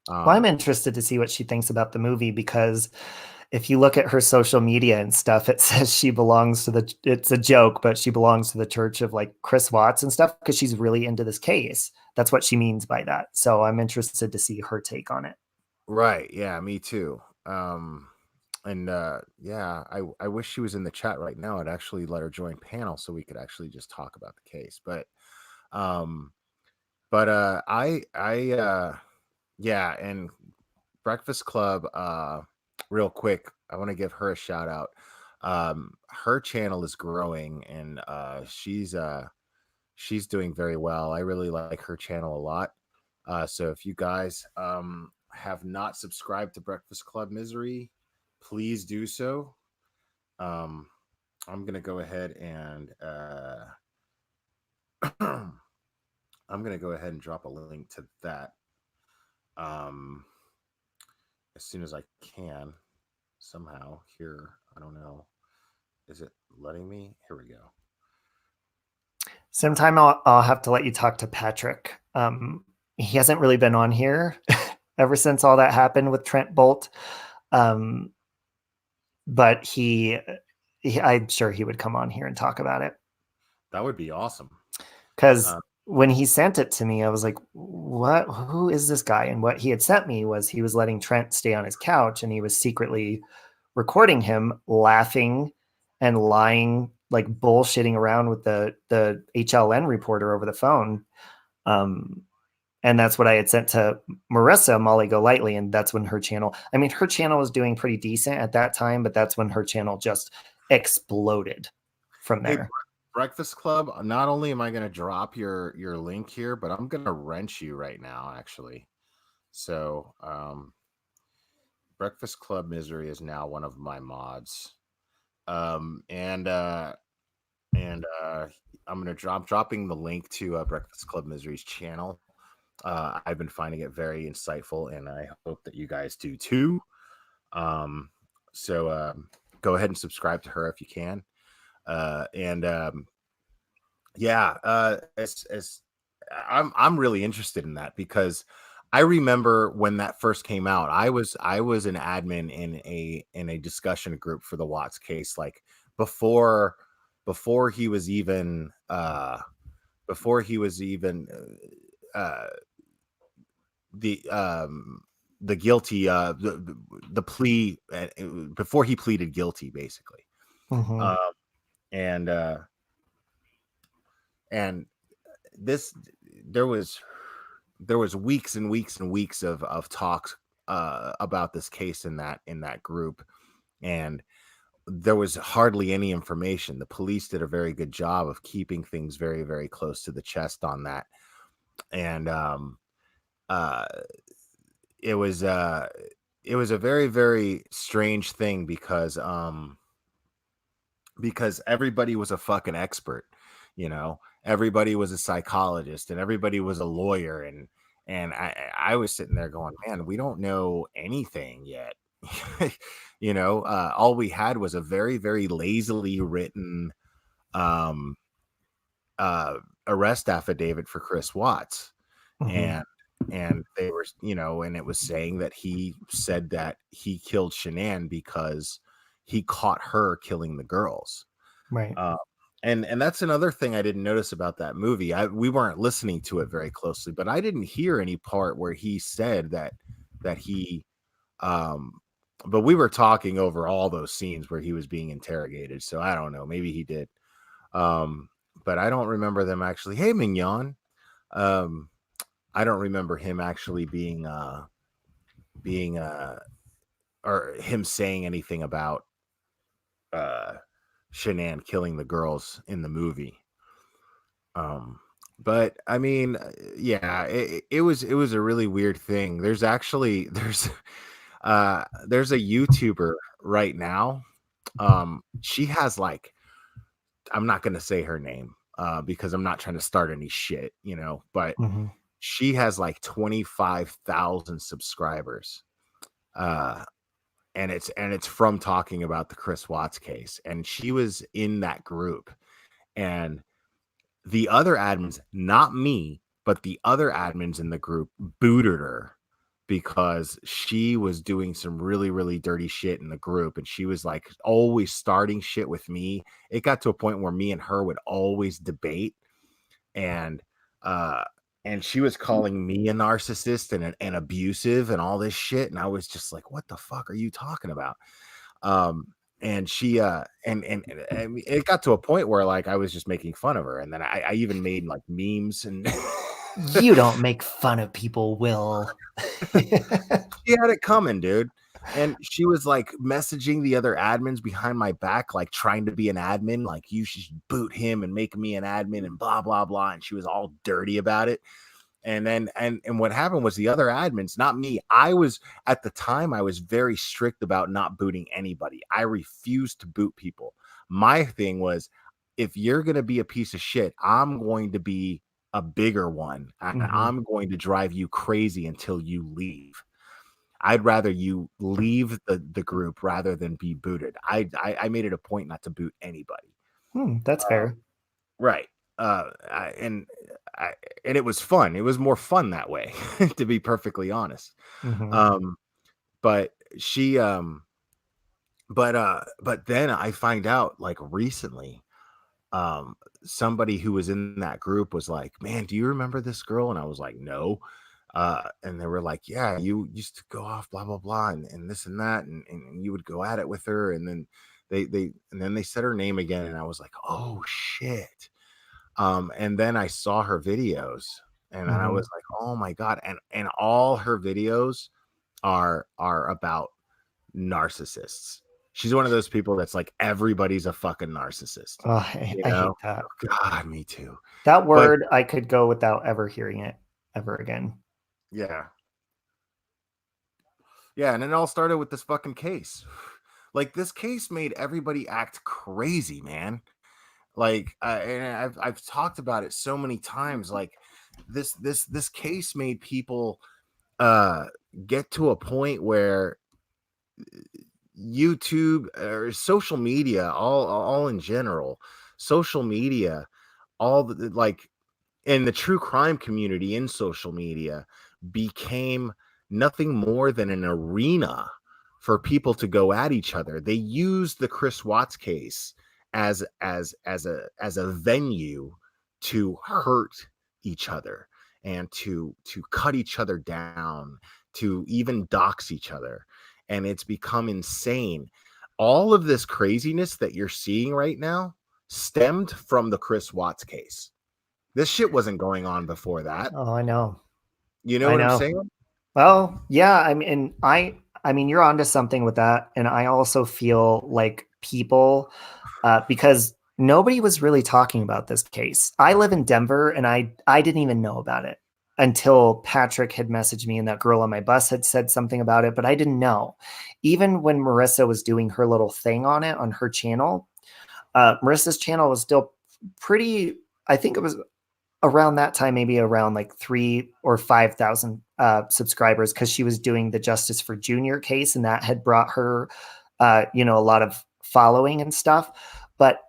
Well, I'm interested to see what she thinks about the movie because if you look at her social media and stuff, it says she belongs to it's a joke, but she belongs to the church of like Chris Watts and stuff because she's really into this case. That's what she means by that. So I'm interested to see her take on it. Right. Yeah, me too. And yeah, I wish she was in the chat right now. I'd actually let her join panel so we could actually just talk about the case. But yeah, and Breakfast Club, real quick, I want to give her a shout out. Her channel is growing and she's doing very well. I really like her channel a lot. So if you guys have not subscribed to Breakfast Club Misery, please do so. I'm gonna go ahead and drop a link to that as soon as I can. Somehow here, I don't know. Is it letting me? Here we go. Sometime I'll have to let you talk to Patrick. He hasn't really been on here ever since all that happened with Trent Bolt. But I'm sure he would come on here and talk about it. That would be awesome. Because when he sent it to me, I was like, what? Who is this guy? And what he had sent me was he was letting Trent stay on his couch and he was secretly recording him laughing and lying, like bullshitting around with the HLN reporter over the phone. And that's what I had sent to Marissa, Molly Golightly. And that's when her channel was doing pretty decent at that time, but that's when her channel just exploded from there. Hey, Breakfast Club, not only am I going to drop your link here, but I'm going to wrench you right now, actually. So, Breakfast Club Misery is now one of my mods. And I'm going to dropping the link to Breakfast Club Misery's channel. I've been finding it very insightful, and I hope that you guys do too. So go ahead and subscribe to her if you can. I'm really interested in that because I remember when that first came out, I was an admin in a discussion group for the Watts case, like before he was even the guilty the plea before he pleaded guilty, basically. Mm-hmm. And this there was weeks and weeks and weeks of talks about this case in that group, and there was hardly any information. The police did a very good job of keeping things very, very close to the chest on that. And it was a very, very strange thing because everybody was a fucking expert, you know. Everybody was a psychologist and everybody was a lawyer, and I was sitting there going, man, we don't know anything yet. You know, all we had was a very, very lazily written arrest affidavit for Chris Watts. Mm-hmm. And they were, you know, and it was saying that he said that he killed Shanann because he caught her killing the girls. Right. And that's another thing I didn't notice about that movie. We weren't listening to it very closely, but I didn't hear any part where he said that he but we were talking over all those scenes where he was being interrogated, so I don't know, maybe he did. But I don't remember them actually. Hey, Mignon. I don't remember him actually being or him saying anything about Shanann killing the girls in the movie. But I mean, yeah, it was a really weird thing. There's a YouTuber right now. She has, like, I'm not gonna say her name because I'm not trying to start any shit, you know, but Mm-hmm. she has like 25,000 subscribers. And it's from talking about the Chris Watts case, and she was in that group, and the other admins, not me, but the other admins in the group booted her because she was doing some really, really dirty shit in the group, and she was like always starting shit with me. It got to a point where me and her would always debate, and she was calling me a narcissist and abusive and all this shit. And I was just like, what the fuck are you talking about? And she, and it got to a point where, like, I was just making fun of her. And then I even made like memes and You don't make fun of people, Will. she had it coming, dude. And she was like messaging the other admins behind my back, like trying to be an admin, like, you should boot him and make me an admin and blah, blah, blah. And she was all dirty about it. And then, and what happened was the other admins, not me. At the time, I was very strict about not booting anybody. I refused to boot people. My thing was, if you're going to be a piece of shit, I'm going to be a bigger one. And I'm going to drive you crazy until you leave. I'd rather you leave the group rather than be booted. I made it a point not to boot anybody. That's fair. Right. and it was fun. It was more fun that way, to be perfectly honest. Mhm. But she but then I find out like recently, um somebody who was in that group was like, man, do you remember this girl? And I was like, no. And they were like, yeah, you used to go off blah blah blah and this and that, and you would go at it with her, and then they said her name again, and I was like, oh shit. And then I saw her videos, and then I Mhm. was like, oh my god. And all her videos are about narcissists. She's one of those people that's like, everybody's a fucking narcissist, Oh, you I hate know? that. God, me too. That But word, I could go without ever hearing it ever again. yeah. Yeah, and it all started with this fucking case. Like, this case made everybody act crazy, man. Like, and I've talked about it so many times. Like, this case made people uh get to a point where YouTube or social media, all in general, social media, all the like, in the true crime community in social media became nothing more than an arena for people to go at each other. They used the Chris Watts case as a venue to hurt each other, and to cut each other down, to even dox each other. And it's become insane. All of this craziness that you're seeing right now stemmed from the Chris Watts case. This shit wasn't going on before that. Oh, I know. You know I what I'm know. saying? Well, yeah, I mean, you're onto something with that, and I also feel like people, because nobody was really talking about this case. I live in Denver, and I didn't even know about it until Patrick had messaged me, and that girl on my bus had said something about it, but I didn't know. Even when Marissa was doing her little thing on it on her channel, Marissa's channel was still pretty. I think it was around that time, maybe around like 3 or 5,000 subscribers, because she was doing the Justice for Junior case, and that had brought her, a lot of following and stuff. But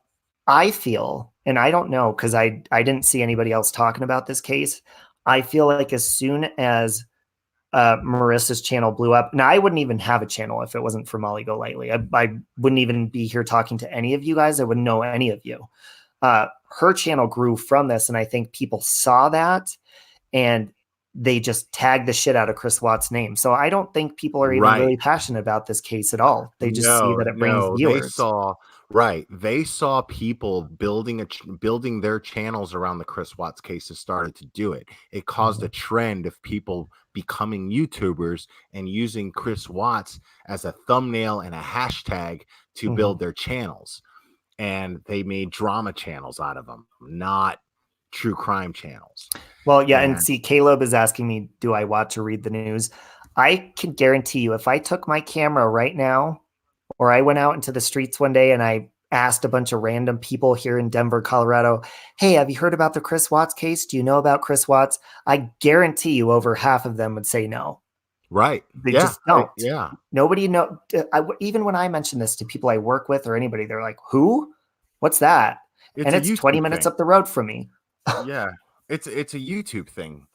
I feel, and I don't know because I didn't see anybody else talking about this case. I feel like as soon as Marissa's channel blew up, and I wouldn't even have a channel if it wasn't for Molly Go Lightly. I wouldn't even be here talking to any of you guys. I wouldn't know any of you. Her channel grew from this, and I think people saw that and they just tagged the shit out of Chris Watts' name. So I don't think people are even Right. really passionate about this case at all. They just see No, that it brings no, viewers. they saw people building their channels around the Chris Watts cases started to do it. It caused a trend of people becoming YouTubers and using Chris Watts as a thumbnail and a hashtag to build their channels. And they made drama channels out of them, not true crime channels. Well, yeah, and And see, Caleb is asking me, do I watch or read the news? I can guarantee you, if I took my camera right now, or I went out into the streets one day and I asked a bunch of random people here in Denver, Colorado, hey, have you heard about the Chris Watts case? Do you know about Chris Watts? I guarantee you over half of them would say no. right. They Yeah. just don't. Yeah. Nobody know. Even when I mention this to people I work with or anybody, they're like, who? What's that? It's And a it's 20 YouTube minutes thing. up the road from me. Yeah. It's a YouTube thing,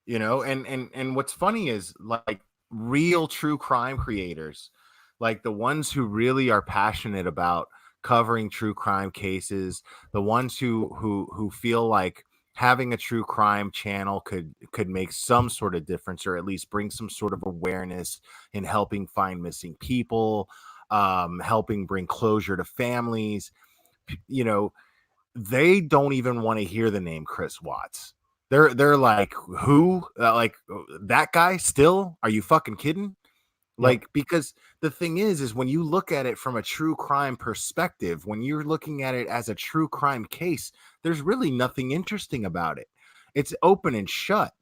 and what's funny is, like, real true crime creators, like the ones who really are passionate about covering true crime cases, the ones who feel like having a true crime channel could make some sort of difference, or at least bring some sort of awareness in helping find missing people, helping bring closure to families. You know, they don't even want to hear the name Chris Watts. They're like, who? Like, that guy still? Are you fucking kidding? Like, Yep. because the thing is when you look at it from a true crime perspective, when you're looking at it as a true crime case, there's really nothing interesting about it. It's open and shut.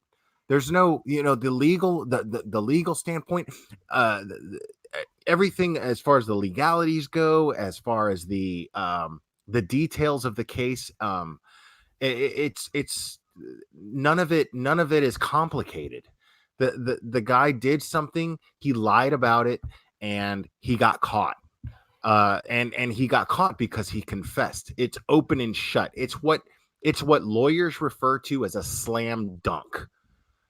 There's no, the legal standpoint, everything as far as the legalities go, as far as the details of the case, it's none of it is complicated. The guy did something, he lied about it, and he got caught. And he got caught because he confessed. It's open and shut. It's what lawyers refer to as a slam dunk.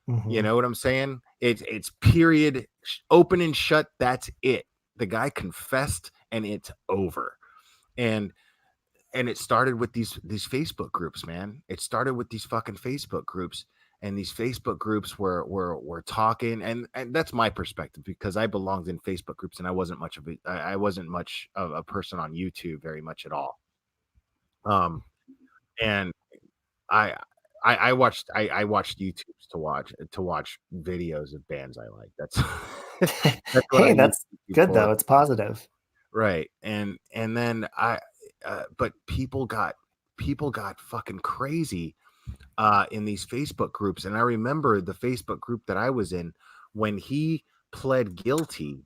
Mhm. You know what I'm saying? It's period, open and shut. That's it. The guy confessed, and it's over. And it started with these Facebook groups, man. It started with these fucking Facebook groups, and these Facebook groups were talking, and that's my perspective because I belonged in Facebook groups, and I wasn't much of a person on YouTube very much at all. And I I watched YouTubes to watch videos of bands I like. That's that's what I Hey, use that's YouTube good for. though. It's positive. Right. And then but people got fucking crazy in these Facebook groups. And I remember the Facebook group that I was in when he pled guilty,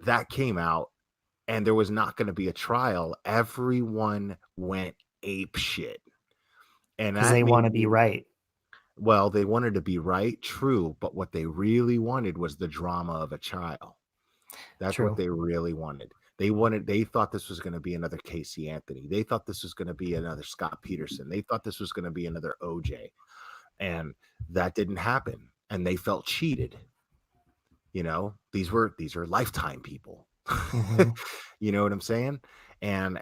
that came out, and there was not going to be a trial. Everyone went ape shit. And Because that they want to made be me, right. well, they wanted to be right, true, but what they really wanted was the drama of a trial. That's what True. they really wanted. They thought this was going to be another Casey Anthony. They thought this was going to be another Scott Peterson. They thought this was going to be another OJ. And that didn't happen. And they felt cheated. You know, these are lifetime people. Mhm. You know what I'm saying? And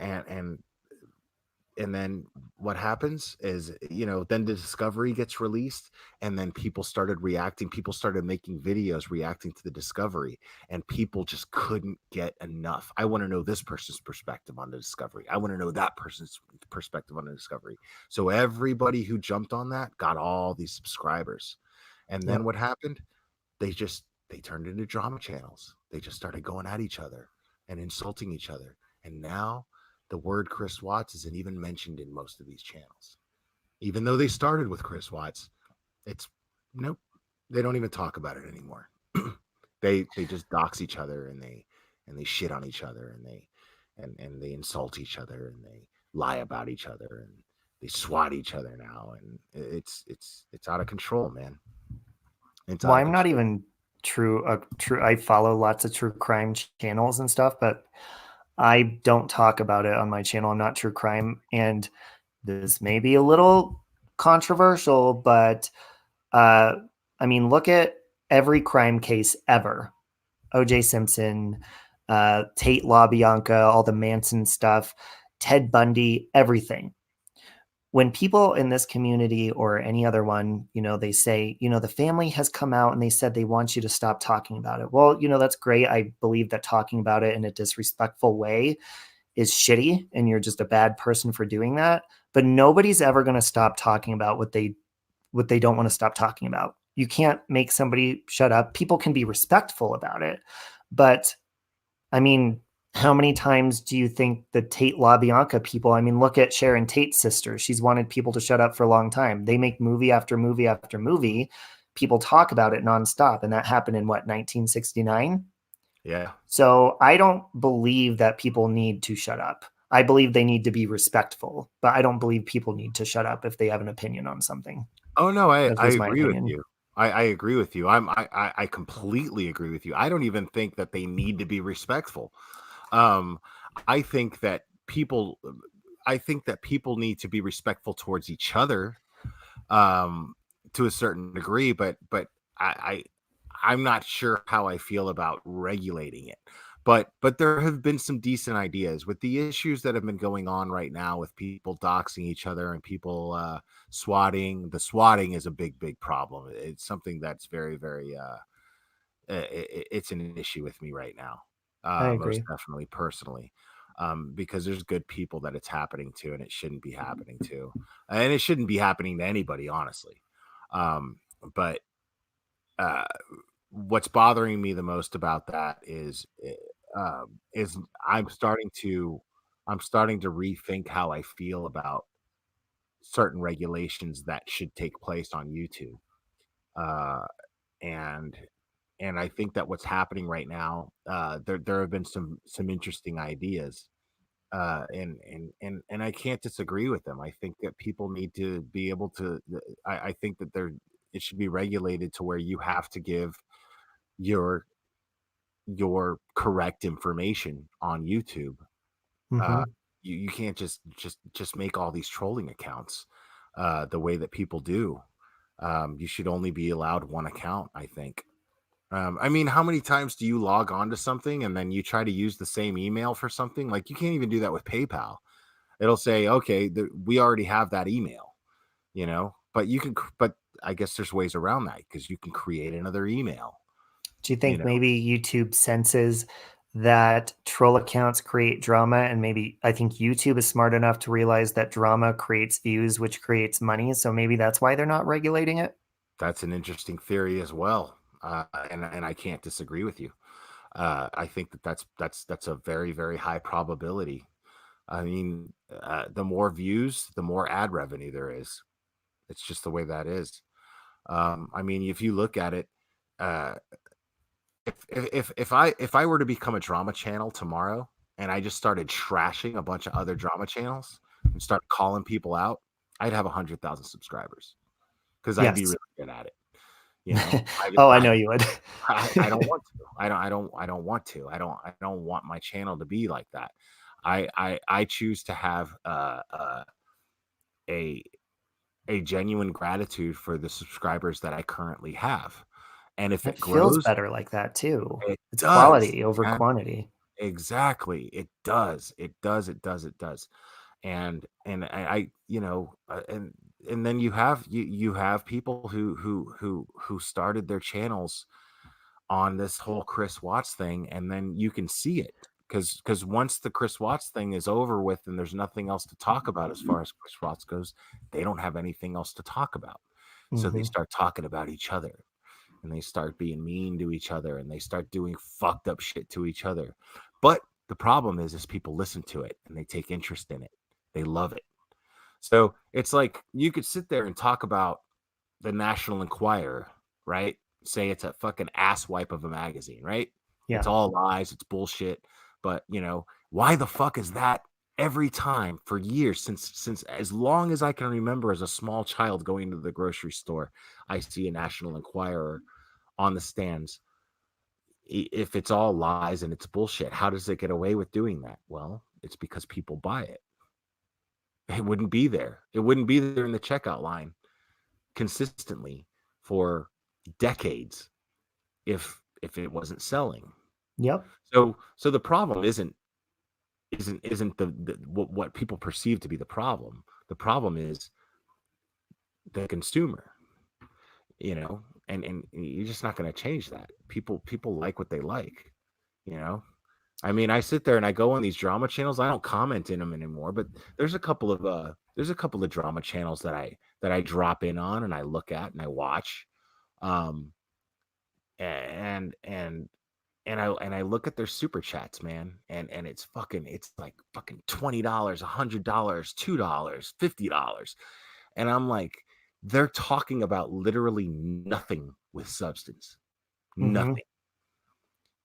and then what happens is, you know, then the discovery gets released, and then people started reacting. People started making videos reacting to the discovery, and people just couldn't get enough. I want to know this person's perspective on the discovery. I want to know that person's perspective on the discovery. So everybody who jumped on that got all these subscribers. And then Yep. what happened? They turned into drama channels. They just started going at each other and insulting each other. And now the word Chris Watts isn't even mentioned in most of these channels. Even though they started with Chris Watts, it's nope. They don't even talk about it anymore. They just dox each other, and they shit on each other, and they insult each other, and they lie about each other, and they swat each other now, and it's out of control, man. It's Well, out of I'm not control. even true. I follow lots of true crime channels and stuff, but I don't talk about it on my channel. I'm not true crime. And this may be a little controversial, but I mean, look at every crime case ever. OJ Simpson, Tate LaBianca, all the Manson stuff, Ted Bundy, everything. When people in this community or any other one, you know, they say, you know, the family has come out and they said they want you to stop talking about it. Well, you know, that's great. I believe that talking about it in a disrespectful way is shitty and you're just a bad person for doing that. But nobody's ever going to stop talking about what they don't want to stop talking about. You can't make somebody shut up. People can be respectful about it, but I mean, how many times do you think the Tate LaBianca people? I mean, look at Sharon Tate's sister. She's wanted people to shut up for a long time. They make movie after movie after movie. People talk about it nonstop, and that happened in what, 1969? Yeah. So I don't believe that people need to shut up. I believe they need to be respectful, but I don't believe people need to shut up if they have an opinion on something. Oh no, That's I just my agree with opinion. you. I agree with you. I completely agree with you. I don't even think that they need to be respectful. Um, I think that people need to be respectful towards each other, to a certain degree, but I I'm not sure how I feel about regulating it. But there have been some decent ideas with the issues that have been going on right now with people doxing each other and people swatting. The swatting is a big problem. It's something that's very it's an issue with me right now. I Most agree. definitely, personally, because there's good people that it's happening to, and it shouldn't be happening to, and it shouldn't be happening to anybody, honestly. But uh, what's bothering me the most about that is I'm starting to rethink how I feel about certain regulations that should take place on YouTube. Uh, and I think that what's happening right now, there have been some interesting ideas, and I can't disagree with them. I think that people need to be able to. I think that it should be regulated to where you have to give your correct information on YouTube. Uh, Mhm. You can't just make all these trolling accounts the way that people do. You should only be allowed one account, I think. I mean, how many times do you log on to something and then you try to use the same email for something? Like, you can't even do that with PayPal. It'll say, okay, we already have that email, but but I guess there's ways around that because you can create another email. Do you think maybe YouTube senses that troll accounts create drama, and maybe I think YouTube is smart enough to realize that drama creates views, which creates money. So maybe that's why they're not regulating it. That's an interesting theory as well. And I can't disagree with you. I think that's a very, very high probability. I mean, the more views, the more ad revenue there is. It's just the way that is. I mean, if you look at it, if I were to become a drama channel tomorrow and I just started trashing a bunch of other drama channels and start calling people out, I'd have 100,000 subscribers because I'd be really good at it. I know you would. I don't want to. I don't want to. I don't want my channel to be like that. I choose to have a genuine gratitude for the subscribers that I currently have. And if it grows, feels better like that too. It's does. quality over quantity. Exactly. It does. It does. And I and then you have people who started their channels on this whole Chris Watts thing, and then you can see it because once the Chris Watts thing is over with and there's nothing else to talk about as far as Chris Watts goes, they don't have anything else to talk about. So they start talking about each other, and they start being mean to each other, and they start doing fucked up shit to each other. But the problem is people listen to it and they take interest in it. They love it. So it's like you could sit there and talk about the National Enquirer, right? Say it's a fucking asswipe of a magazine, right? Yeah. It's all lies, it's bullshit. But why the fuck is that every time for years since as long as I can remember as a small child going to the grocery store, I see a National Enquirer on the stands. If it's all lies and it's bullshit, how does it get away with doing that? Well, it's because people buy it. It wouldn't be there. It wouldn't be there in the checkout line consistently for decades if it wasn't selling. Yep. So the problem isn't the what people perceive to be the problem. The problem is the consumer, and you're just not going to change that. People like what they like, I mean, I sit there and I go on these drama channels. I don't comment in them anymore, but there's a couple of drama channels that I drop in on and I look at and I watch, and I look at their super chats, man, and it's like fucking $20, $100, $2, $50, and I'm like, they're talking about literally nothing with substance, nothing.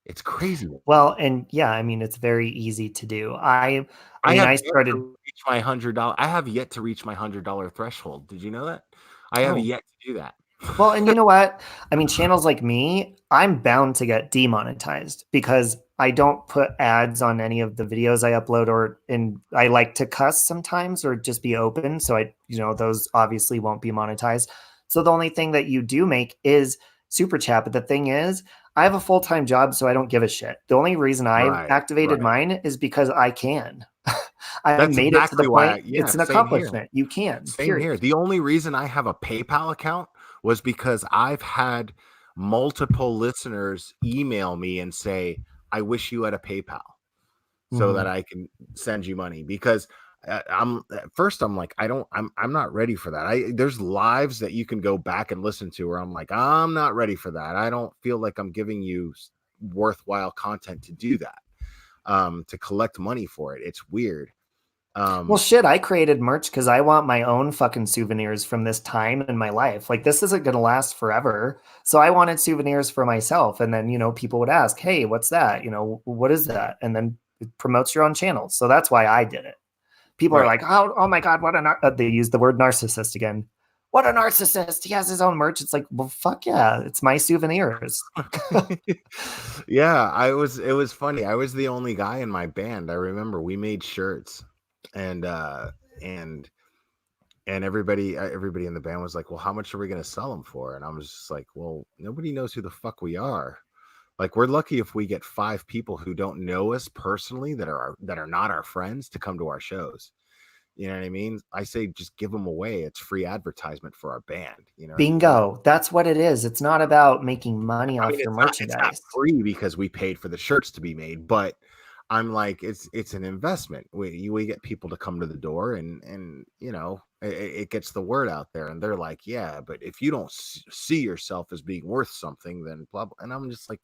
It's crazy. Well, and yeah, I mean, it's very easy to do. I started to reach my $100. I have yet to reach my $100 threshold. Did you know that? I have yet to do that. Well, and you know what? I mean, channels like me, I'm bound to get demonetized because I don't put ads on any of the videos I upload, and I like to cuss sometimes or just be open. So those obviously won't be monetized. So the only thing that you do make is super chat. But the thing is, I have a full-time job, so I don't give a shit. The only reason I've activated mine is because I can. I made it to the point. It's an accomplishment. You can. Same here. The only reason I have a PayPal account was because I've had multiple listeners email me and say, I wish you had a PayPal so that I can send you money, because I'm like, I'm not ready for that. There's lives that you can go back and listen to where I'm like, I'm not ready for that. I don't feel like I'm giving you worthwhile content to do that, to collect money for it. It's weird. Well, shit, I created merch because I want my own fucking souvenirs from this time in my life. Like, this isn't going to last forever. So I wanted souvenirs for myself. And then, people would ask, hey, what's that? What is that? And then it promotes your own channel. So that's why I did it. People are like, oh my God, they use the word narcissist again. What a narcissist. He has his own merch. It's like, well, fuck yeah. It's my souvenirs. Yeah, it was funny. I was the only guy in my band. I remember we made shirts. and and everybody in the band was like, well, how much are we going to sell them for? And I was just like, well, nobody knows who the fuck we are. Like, we're lucky if we get 5 people who don't know us personally, that are not our friends, to come to our shows. You know what I mean? I say just give them away. It's free advertisement for our band. You know what I mean? Bingo. That's what it is. It's not about making money I off mean, your it's not merchandise. free because we paid for the shirts to be made, but I'm like, it's an investment. We get people to come to the door, and you know, it gets the word out there, and they're like, yeah, but if you don't see yourself as being worth something, then blah blah. And I'm just like,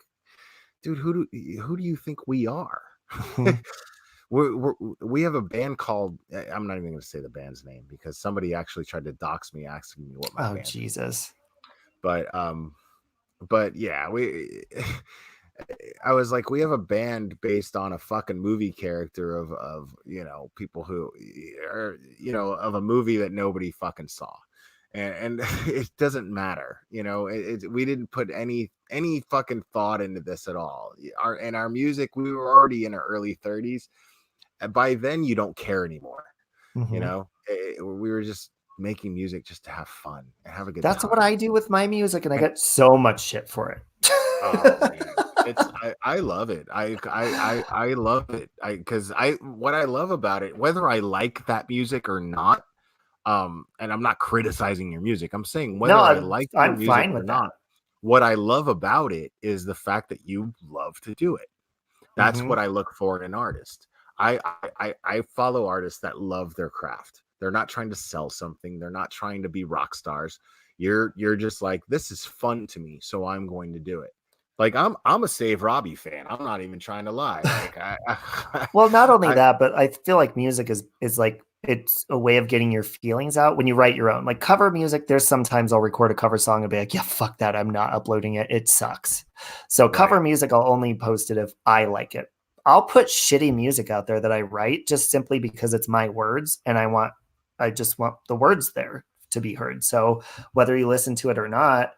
dude, who do you think we are? We have a band called, I'm not even going to say the band's name because somebody actually tried to dox me asking me what my Oh, band is. Jesus. But yeah, I was like, we have a band based on a fucking movie character of you know, people who are, you know, of a movie that nobody fucking saw. And it doesn't matter, you know. We didn't put any fucking thought into this at all. Our music, we were already in our early 30s. By then, you don't care anymore. You know, we were just making music just to have fun and have a good That's time. what I do with my music, and I get so much shit for it. Oh man, I love it. I love it. Because what I love about it, whether I like that music or not, and I'm not criticizing your music. I'm saying whether No, I like your I'm music fine or with not, that. what I love about it is the fact that you love to do it. That's what I look for in an artist. I follow artists that love their craft. They're not trying to sell something. They're not trying to be rock stars. You're just like, this is fun to me, so I'm going to do it. Like, I'm a Save Robbie fan. I'm not even trying to lie. Like, Well, not only I that, but I feel like music is like, it's a way of getting your feelings out when you write your own. Like cover music, there's sometimes I'll record a cover song and be like, yeah, fuck that, I'm not uploading it. It sucks. So cover right. music, I'll only post it if I like it. I'll put shitty music out there that I write just simply because it's my words and I just want the words there to be heard. So whether you listen to it or not,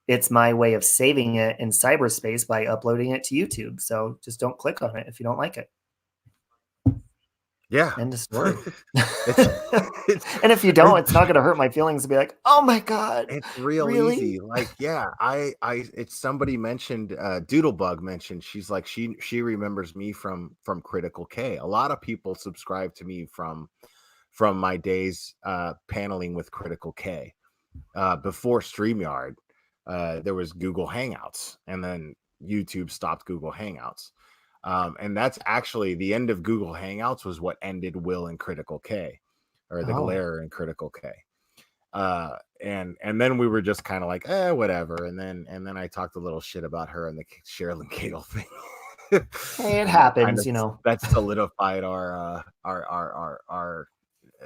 it's my way of saving it in cyberspace by uploading it to YouTube. So just don't click on it if you don't like it. Yeah. End of story. it's And if you don't, it's not going to hurt my feelings to be like, oh my God, it's real really? easy. Like, yeah, it's somebody mentioned, Doodlebug mentioned, she's like, she remembers me from Critical K. A lot of people subscribe to me from my days paneling with Critical K. Before StreamYard, there was Google Hangouts, and then YouTube stopped Google Hangouts. And that's actually the end of Google Hangouts was what ended Will and Critical K, or the Glare and Critical K. And then we were just kind of like, whatever. And then I talked a little shit about her and the Sherilyn Cagle thing. Hey, it happens, you know. That solidified our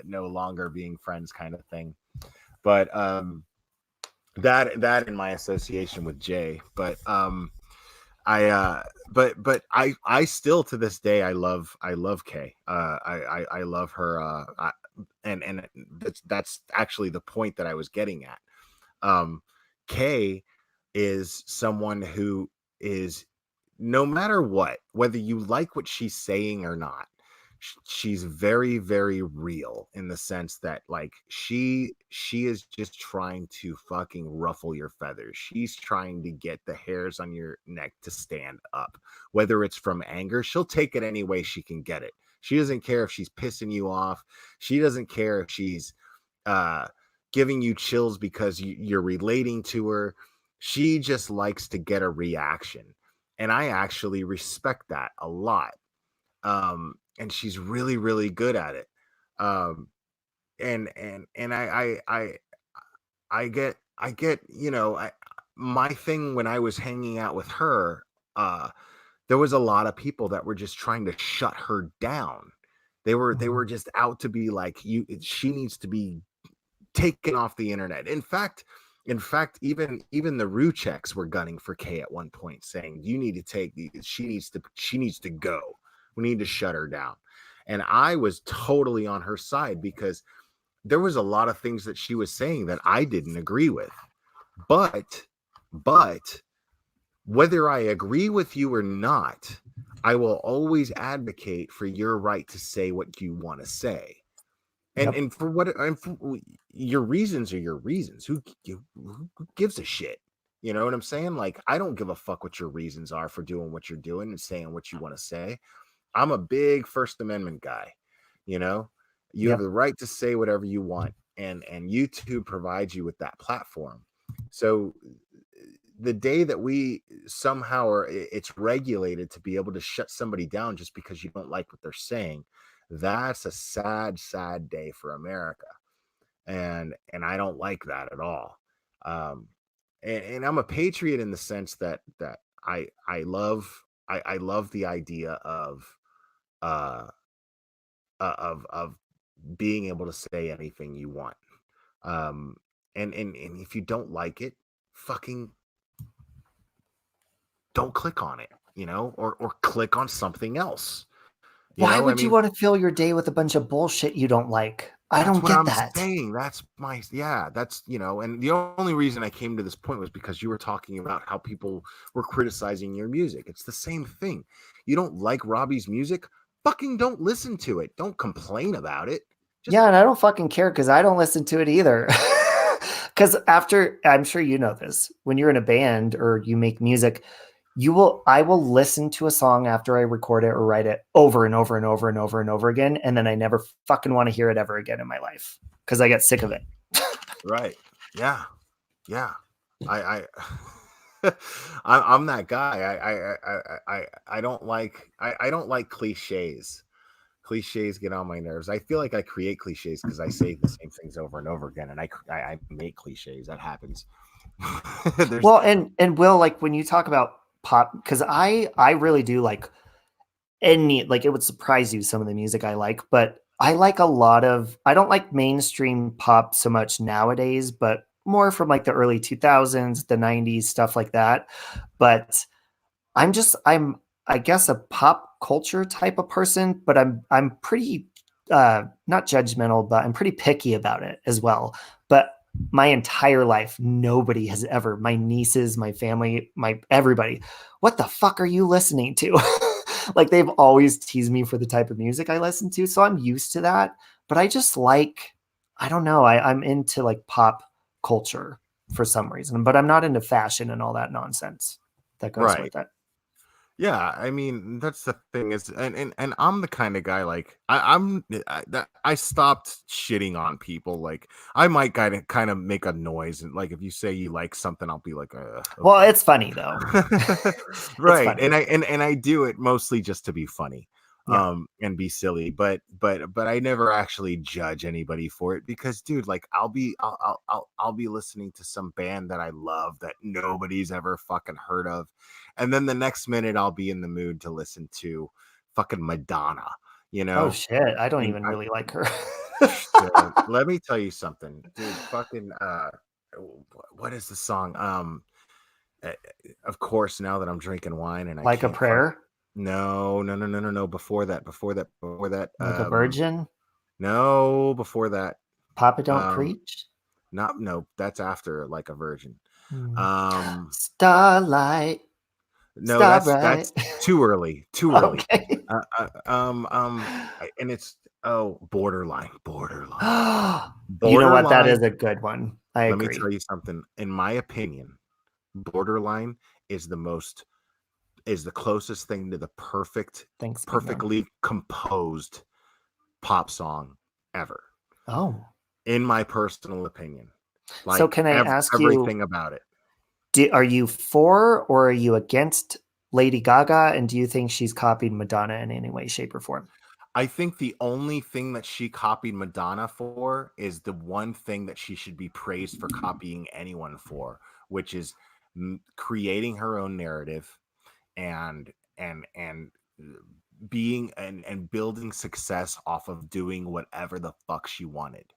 no longer being friends kind of thing. But that in my association with Jay. But I still to this day I love Kay. I love her. And that's actually the point that I was getting at. Kay is someone who is, no matter what, whether you like what she's saying or not, she's very, very real in the sense that, like, she is just trying to fucking ruffle your feathers. She's trying to get the hairs on your neck to stand up, whether it's from anger. She'll take it any way she can get it. She doesn't care if she's pissing you off. She doesn't care if she's giving you chills because you're relating to her. She just likes to get a reaction, and I actually respect that a lot. And she's really, really good at it. And I get, you know, my thing when I was hanging out with her, there was a lot of people that were just trying to shut her down. They were just out to be like, she needs to be taken off the internet. In fact, even the Rucheks were gunning for Kay at one point, saying, you need to take she needs to go. We need to shut her down. And I was totally on her side because there was a lot of things that she was saying that I didn't agree with. But whether I agree with you or not, I will always advocate for your right to say what you want to say. And Yep. and for what and for, your reasons are your reasons. Who gives a shit? You know what I'm saying? Like, I don't give a fuck what your reasons are for doing what you're doing and saying what you want to say. I'm a big First Amendment guy. You know, you have Yep. the right to say whatever you want, and YouTube provides you with that platform. So the day that we somehow are it's regulated to be able to shut somebody down just because you don't like what they're saying, that's a sad day for America. And I don't like that at all. um and I'm a patriot in the sense that I love the idea uh of being able to say anything you want. um and if you don't like it, fucking don't click on it, or click on something else. Why I would you mean, want to fill your day with a bunch of bullshit you don't like? I that's don't what get I'm that. saying. That's and the only reason I came to this point was because you were talking about how people were criticizing your music. It's the same thing. You don't like Robbie's music? Fucking don't listen to it. Don't complain about it. Just Yeah, and I don't fucking care because I don't listen to it either. Because after, I'm sure you know this, when you're in a band or you make music, I will listen to a song after I record it or write it over and over and over and over and over again, and then I never fucking want to hear it ever again in my life because I get sick of it. right. Yeah. Yeah. I I'm that guy. I don't like I don't like cliches. Cliches get on my nerves. I feel like I create cliches because I say the same things over and over again, and I make cliches. That happens. There's Well, and Will, like when you talk about pop, because I really do like it would surprise you some of the music I like, but I like a lot of I don't like mainstream pop so much nowadays, but more from like the early 2000s, the 90s, stuff like that. But I'm I guess a pop culture type of person, but I'm pretty not judgmental, but I'm pretty picky about it as well. But my entire life, nobody has ever, my nieces, my family, my everybody, what the fuck are you listening to? Like they've always teased me for the type of music I listen to. So I'm used to that. But I just like, I don't know, I'm into like pop culture for some reason, but I'm not into fashion and all that nonsense that goes right. with it. Yeah, I mean that's the thing is, and I'm the kind of guy like I stopped shitting on people. Like I might kind of make a noise, and like if you say you like something, I'll be like, Well, okay. it's funny though. It's Right. funny. And I do it mostly just to be funny, Yeah. and be silly, but I never actually judge anybody for it because, dude, like I'll be listening to some band that I love that nobody's ever fucking heard of, and then the next minute I'll be in the mood to listen to fucking Madonna, you Oh know. shit. I don't And even really like her. let me tell you something, dude. Fucking what is the song? Uh, of course, now that I'm drinking wine and I Like a can't fuck. prayer, No. Before that. like a virgin. No, before that. Papa don't Um, preach. not no. That's after like a virgin. Hmm. Um, Starlight. no, Starbright. that's too early. Too early. Okay. And it's borderline. You know what? That Borderline. is a good one. I Let me agree. tell you something. In my opinion, borderline is the closest thing to the Thanksgiving. perfectly composed pop song ever, Oh. in my personal opinion. So Like can I ask you, everything about it. are you for or are you against Lady Gaga? And do you think she's copied Madonna in any way, shape, or form? I think the only thing that she copied Madonna for is the one thing that she should be praised for copying anyone for, which is creating her own narrative and being and building success off of doing whatever the fuck she wanted.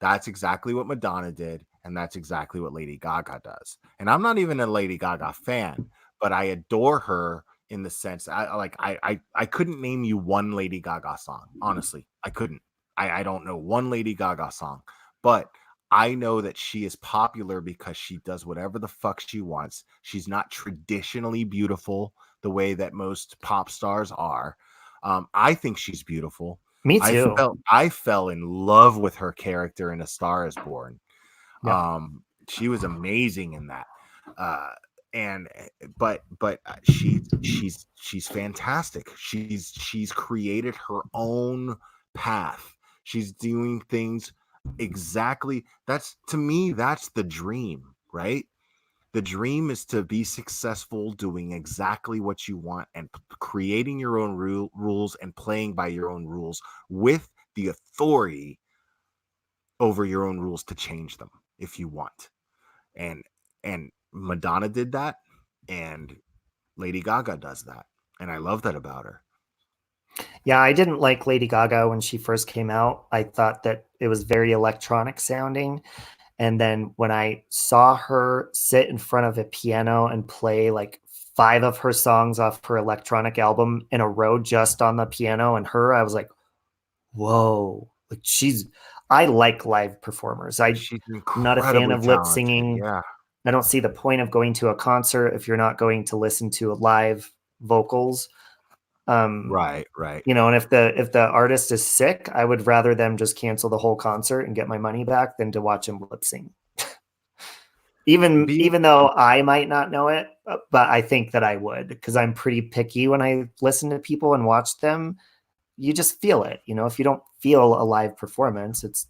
That's exactly what Madonna did, and that's exactly what Lady Gaga does. And I'm not even a Lady Gaga fan, but I adore her in the sense I couldn't name you one Lady Gaga song. Honestly, I couldn't. I don't know one Lady Gaga song, but I know that she is popular because she does whatever the fuck she wants. She's not traditionally beautiful the way that most pop stars are. I think she's beautiful. Me too. I fell in love with her character in A Star Is Born. Yeah. She was amazing in that. And but she's fantastic. She's created her own path. She's doing things exactly. That's, to me, that's the dream, right? The dream is to be successful doing exactly what you want and creating your own rules and playing by your own rules with the authority over your own rules to change them if you want. And Madonna did that, and Lady Gaga does that, and I love that about her. Yeah, I didn't like Lady Gaga when she first came out. I thought that it was very electronic sounding. And then when I saw her sit in front of a piano and play like 5 of her songs off her electronic album in a row just on the piano and her, I was like, whoa. Like I like live performers. She's I'm not a fan incredibly of lip talented. singing. Yeah, I don't see the point of going to a concert if you're not going to listen to live vocals. right. You know, and if the artist is sick, I would rather them just cancel the whole concert and get my money back than to watch him lip sing. Even though I might not know it, but I think that I would, because I'm pretty picky when I listen to people and watch them. You just feel it, you know. If you don't feel a live performance, it's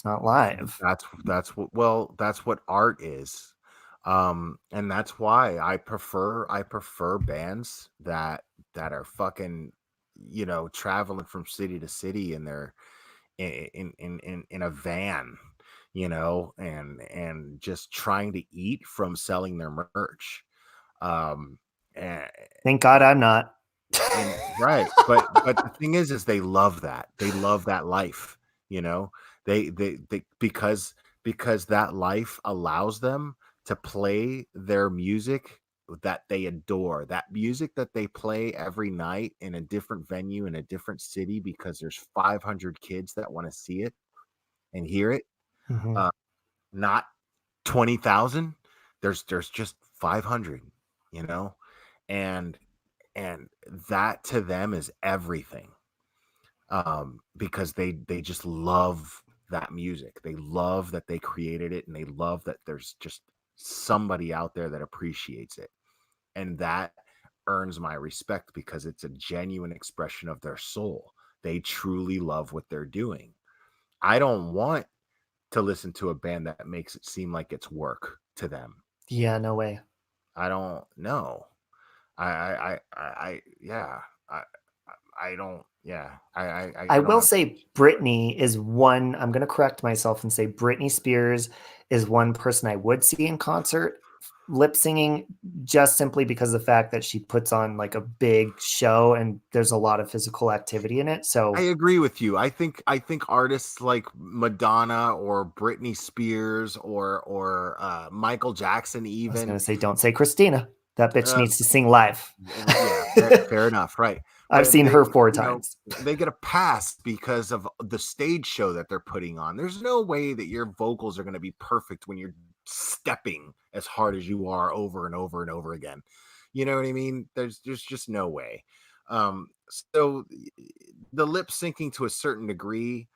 not live. That's what art is. And that's why I prefer bands that are fucking, you know, traveling from city to city, and they're in a van, you know, and just trying to eat from selling their merch. And, Thank God I'm not. right, but the thing is they love that. They love that life, you know. They because that life allows them to play their music that they adore, that music that they play every night in a different venue in a different city, because there's 500 kids that want to see it and hear it. Mhm. Not 20,000. There's just 500, you know, and that to them is everything. Because they just love that music. They love that they created it, and they love that there's just somebody out there that appreciates it. And that earns my respect because it's a genuine expression of their soul. They truly love what they're doing. I don't want to listen to a band that makes it seem like it's work to them. Yeah, no way. I don't know. Yeah. I don't. Yeah. I don't will have- say Britney is one. I'm going to correct myself and say Britney Spears is one person I would see in concert lip singing, just simply because of the fact that she puts on like a big show and there's a lot of physical activity in it. So I agree with you. I think artists like Madonna or Britney Spears or Michael Jackson, I was even. going to say, don't say Christina. That bitch needs to sing live. Yeah, fair enough, right? I've But seen her 4 you know, times. they get a pass because of the stage show that they're putting on. There's no way that your vocals are going to be perfect when you're stepping as hard as you are over and over and over again. You know what I mean? There's just no way. So the lip syncing to a certain degree.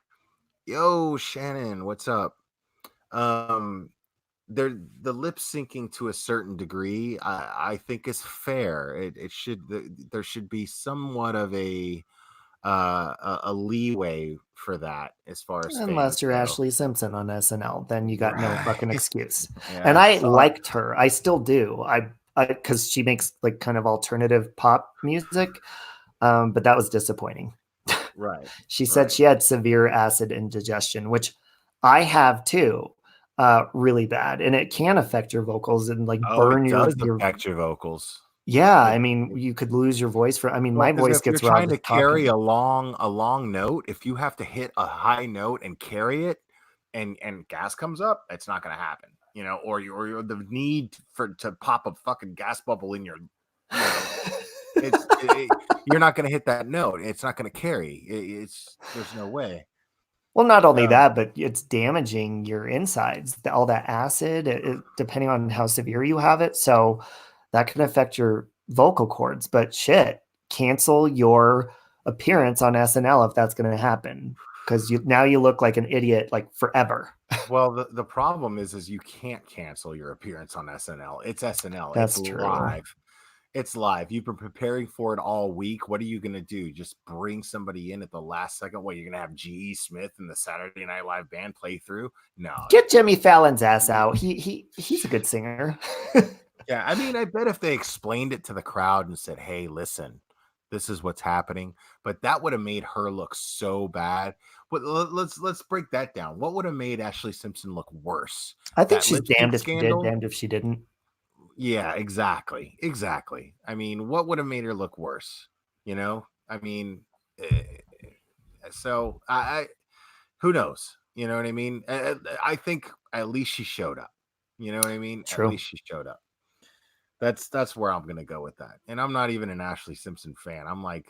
Yo, Shannon, what's up? The lip syncing to a certain degree, I think is fair. There should be somewhat of a leeway for that as far as Unless fans you're go. Ashley Simpson on SNL, then you got no fucking Right. excuse. Yeah, And I so liked her. I still do. I because she makes like kind of alternative pop music. But that was disappointing. right. She said she had severe acid indigestion, which I have too, really bad, and it can affect your vocals and like burn It your does affect your vocals. Yeah, I It- mean, you could lose your voice for. I mean, Well, my 'cause voice if you're gets raw trying to just carry talking. a long note, if you have to hit a high note and carry it, and gas comes up, it's not going to happen. You know, or you're the need to pop a fucking gas bubble in your, you know, you're not going to hit that note. It's not going to carry. There's no way. Well, not only Um, that, but it's damaging your insides. All that acid, depending on how severe you have it, so that can affect your vocal cords, but shit, cancel your appearance on SNL if that's going to happen, because now you look like an idiot like forever. Well, the problem is you can't cancel your appearance on SNL. It's SNL. That's It's true. live. It's live. You've been preparing for it all week. What are you gonna do? Just bring somebody in at the last second? What, you're gonna have G.E. Smith and the Saturday Night Live band play through? No. Get Jimmy Fallon's ass out. He's a good singer. Yeah, I mean, I bet if they explained it to the crowd and said, "Hey, listen, this is what's happening," but that would have made her look so bad. But let's break that down. What would have made Ashley Simpson look worse? I think That she's lip sync damned if she did, scandal? damned if she didn't. Yeah, exactly. I mean, what would have made her look worse? You know, I mean, so I who knows? You know what I mean? I think at least she showed up. You know what I mean? True. At least she showed up. That's where I'm gonna go with that. And I'm not even an Ashley Simpson fan. I'm like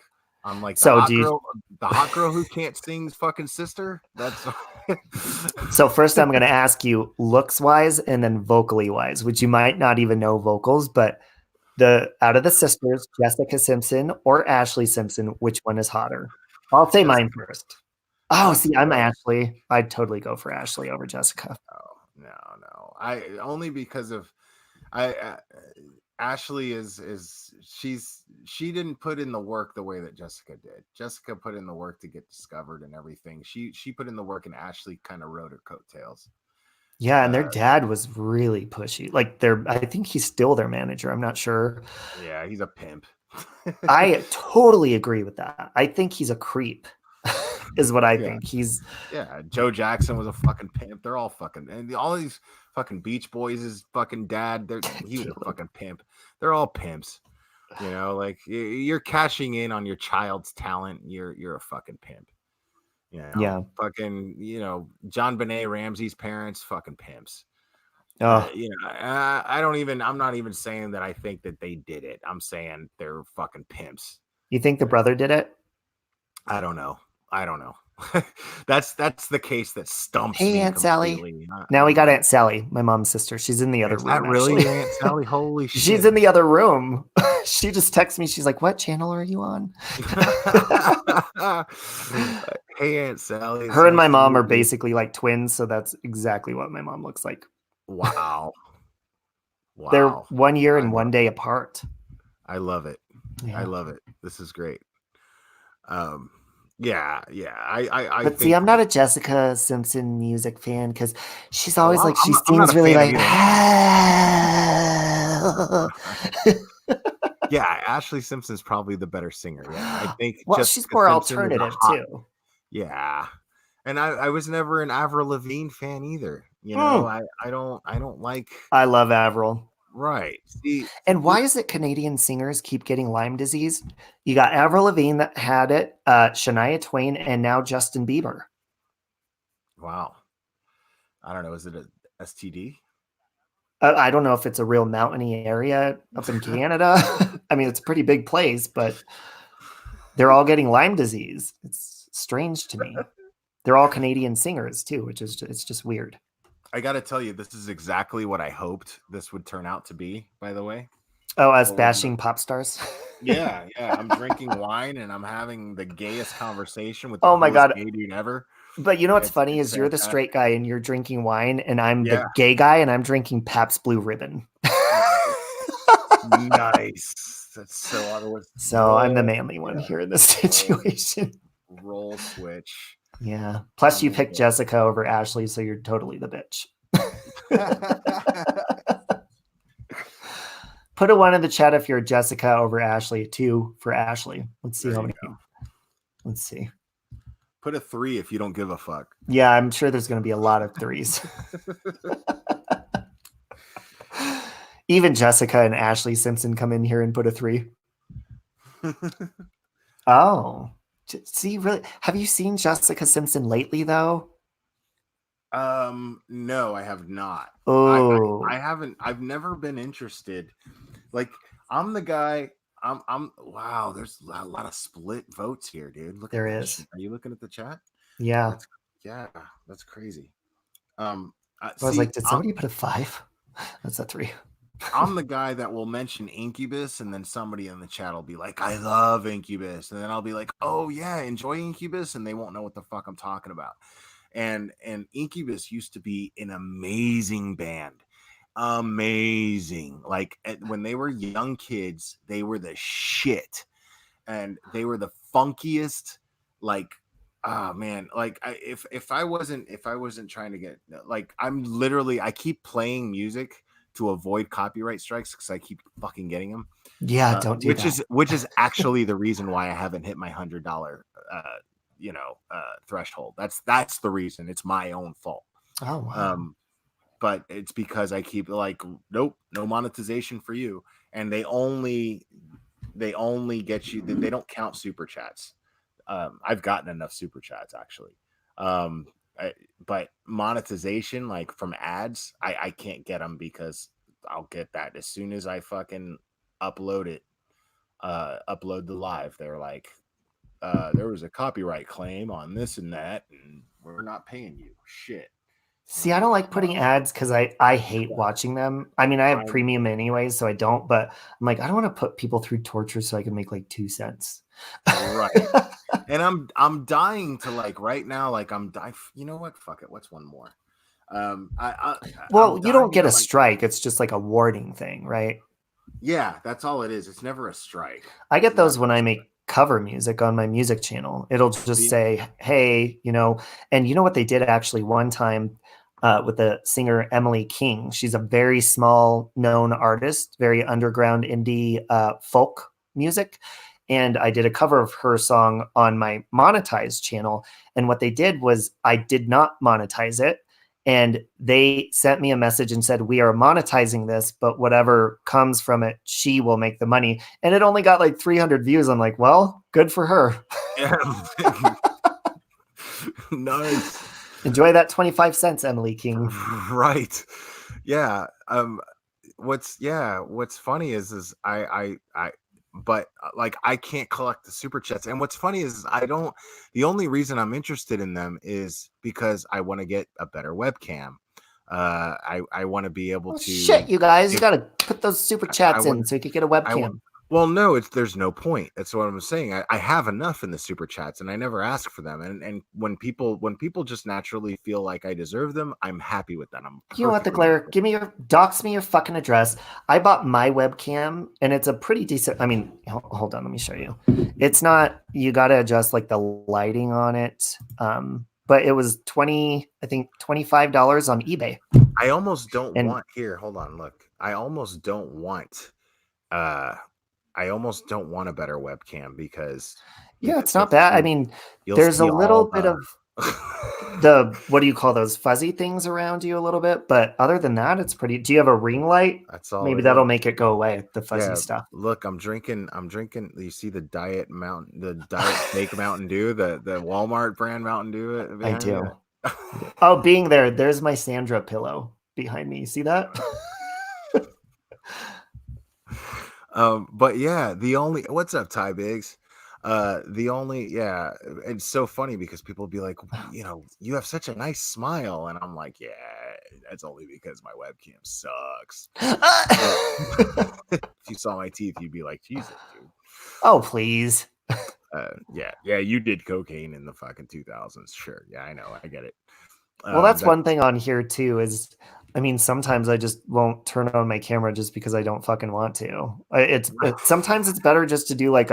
So the hot girl who can't sing's fucking sister. That's So first I'm going to ask you looks wise and then vocally wise, which you might not even know vocals, but out of the sisters, Jessica Simpson or Ashley Simpson, which one is hotter? I'll say mine first. Oh, see, I'm Ashley. I'd totally go for Ashley over Jessica. Oh, no. I only because of Ashley she didn't put in the work the way that Jessica did. Jessica put in the work to get discovered and everything. She put in the work, and Ashley kind of rode her coattails. Yeah, and their dad was really pushy. Like I think he's still their manager. I'm not sure. Yeah, he's a pimp. I totally agree with that. I think he's a creep. Is what I think. Joe Jackson was a fucking pimp. They're all fucking, and all these fucking Beach Boys' fucking dad. He was a fucking pimp. They're all pimps. You know, like you're cashing in on your child's talent. You're a fucking pimp. You know, yeah. Fucking, John Benet Ramsey's parents, fucking pimps. Oh. I'm not even saying that I think that they did it. I'm saying they're fucking pimps. You think the brother did it? I don't know. That's the case that stumps me. Hey, Aunt completely. Sally. Now we got Aunt Sally, my mom's sister. She's in the other room. Is that really Aunt Sally? Holy shit. She's in the other room. She just texts me. She's like, "What channel are you on?" Hey, Aunt Sally. Her and my mom are basically like twins, so that's exactly what my mom looks like. Wow. They're 1 year and 1 day apart. I love it. Yeah. I love it. This is great. Yeah. But see, I'm not a Jessica Simpson music fan because she's always she seems really like. Yeah, Ashley Simpson's probably the better singer. Yeah, I think. Well, she's more alternative too. Yeah, and I was never an Avril Lavigne fan either. You know, I don't like. I love Avril. Right. See, and why is it Canadian singers keep getting Lyme disease? You got Avril Lavigne that had it, Shania Twain, and now Justin Bieber. Wow. I don't know. Is it a STD? I don't know if it's a real mountainy area up in Canada. I mean, it's a pretty big place, but they're all getting Lyme disease. It's strange to me. They're all Canadian singers too, which is it's just weird. I got to tell you, this is exactly what I hoped this would turn out to be, by the way. Oh, as bashing pop stars? Yeah. I'm drinking wine and I'm having the gayest conversation with the gay dude ever. But you know what's funny is you're the straight guy and you're drinking wine, and I'm the gay guy and I'm drinking Pabst Blue Ribbon. Nice. That's so otherwise. So I'm the manly one here in this situation. Roll switch. Yeah. Plus, you picked Jessica over Ashley, so you're totally the bitch. Put a 1 in the chat if you're Jessica over Ashley. 2 for Ashley. Let's see how many. Let's see. Put a 3 if you don't give a fuck. Yeah, I'm sure there's going to be a lot of 3s. Even Jessica and Ashley Simpson come in here and put a 3. Oh. See, really, have you seen Jessica Simpson lately, though? No, I have not. Oh, I haven't. I've never been interested. Like, I'm the guy. Wow. There's a lot of split votes here, dude. Look, there is. Are you looking at the chat? Yeah. That's crazy. I was like, did somebody put a 5? That's a 3. I'm the guy that will mention Incubus, and then somebody in the chat will be like, "I love Incubus," and then I'll be like, "Oh yeah, enjoy Incubus," and they won't know what the fuck I'm talking about. And Incubus used to be an amazing band, amazing. Like when they were young kids, they were the shit, and they were the funkiest. Like, oh man, like if I wasn't trying to get, like, I keep playing music to avoid copyright strikes because I keep fucking getting them. Yeah, don't do that. Which is actually the reason why I haven't hit my $100 threshold. That's the reason. It's my own fault. Oh wow. But it's because I keep like, nope, no monetization for you, and they only get you. They don't count super chats. I've gotten enough super chats actually. But monetization, like from ads, I can't get them because I'll get that as soon as I fucking upload it. Upload the live. They're like, there was a copyright claim on this and that, and we're not paying you. Shit. See, I don't like putting ads because I hate watching them. I mean, I have premium anyways, so I don't. But I'm like, I don't want to put people through torture so I can make like 2 cents. Right. And I'm dying to, like, right now, like you know what? Fuck it. What's one more? Well, you don't get a strike. It's just like a warning thing, right? Yeah, that's all it is. It's never a strike. I get those when I make cover music on my music channel. It'll just say, hey, and you know what they did actually one time with the singer Emily King. She's a very small known artist, very underground indie folk music. And I did a cover of her song on my monetized channel. And what they did was I did not monetize it. And they sent me a message and said, we are monetizing this, but whatever comes from it, she will make the money. And it only got like 300 views. I'm like, well, good for her. Nice. Enjoy that 25 cents, Emily King. Right. Yeah. What's funny is but like I can't collect the super chats. And what's funny is the only reason I'm interested in them is because I want to get a better webcam. I want to be able to. Shit, you guys, you got to put those super chats in so you can get a webcam. Well, no, there's no point. That's what I'm saying. I have enough in the super chats, and I never ask for them. And when people just naturally feel like I deserve them, I'm happy with that. You know what, the Glare? Dox me your fucking address. I bought my webcam, and it's a pretty decent. I mean, hold on, let me show you. It's not. You got to adjust like the lighting on it. But it was $25 on eBay. I almost don't want here. Hold on, look. I almost don't want a better webcam because it's not bad. I mean, there's a little bit of the what do you call those fuzzy things around you a little bit, but other than that, it's pretty. Do you have a ring light? That's all. Maybe that'll make it go away. The fuzzy stuff. Look, I'm drinking. You see the Diet Fake Mountain Dew, the Walmart brand Mountain Dew. I do. Oh, being there's my Sandra pillow behind me. You see that? But yeah, what's up, Ty Biggs? It's so funny because people be like, you have such a nice smile, and I'm like, yeah, that's only because my webcam sucks. If you saw my teeth, you'd be like, Jesus, dude. Oh, please. Yeah, you did cocaine in the fucking 2000s. Sure, yeah, I know, I get it. Well, that's one thing on here too is, I mean, sometimes I just won't turn on my camera just because I don't fucking want to. Sometimes it's better just to do like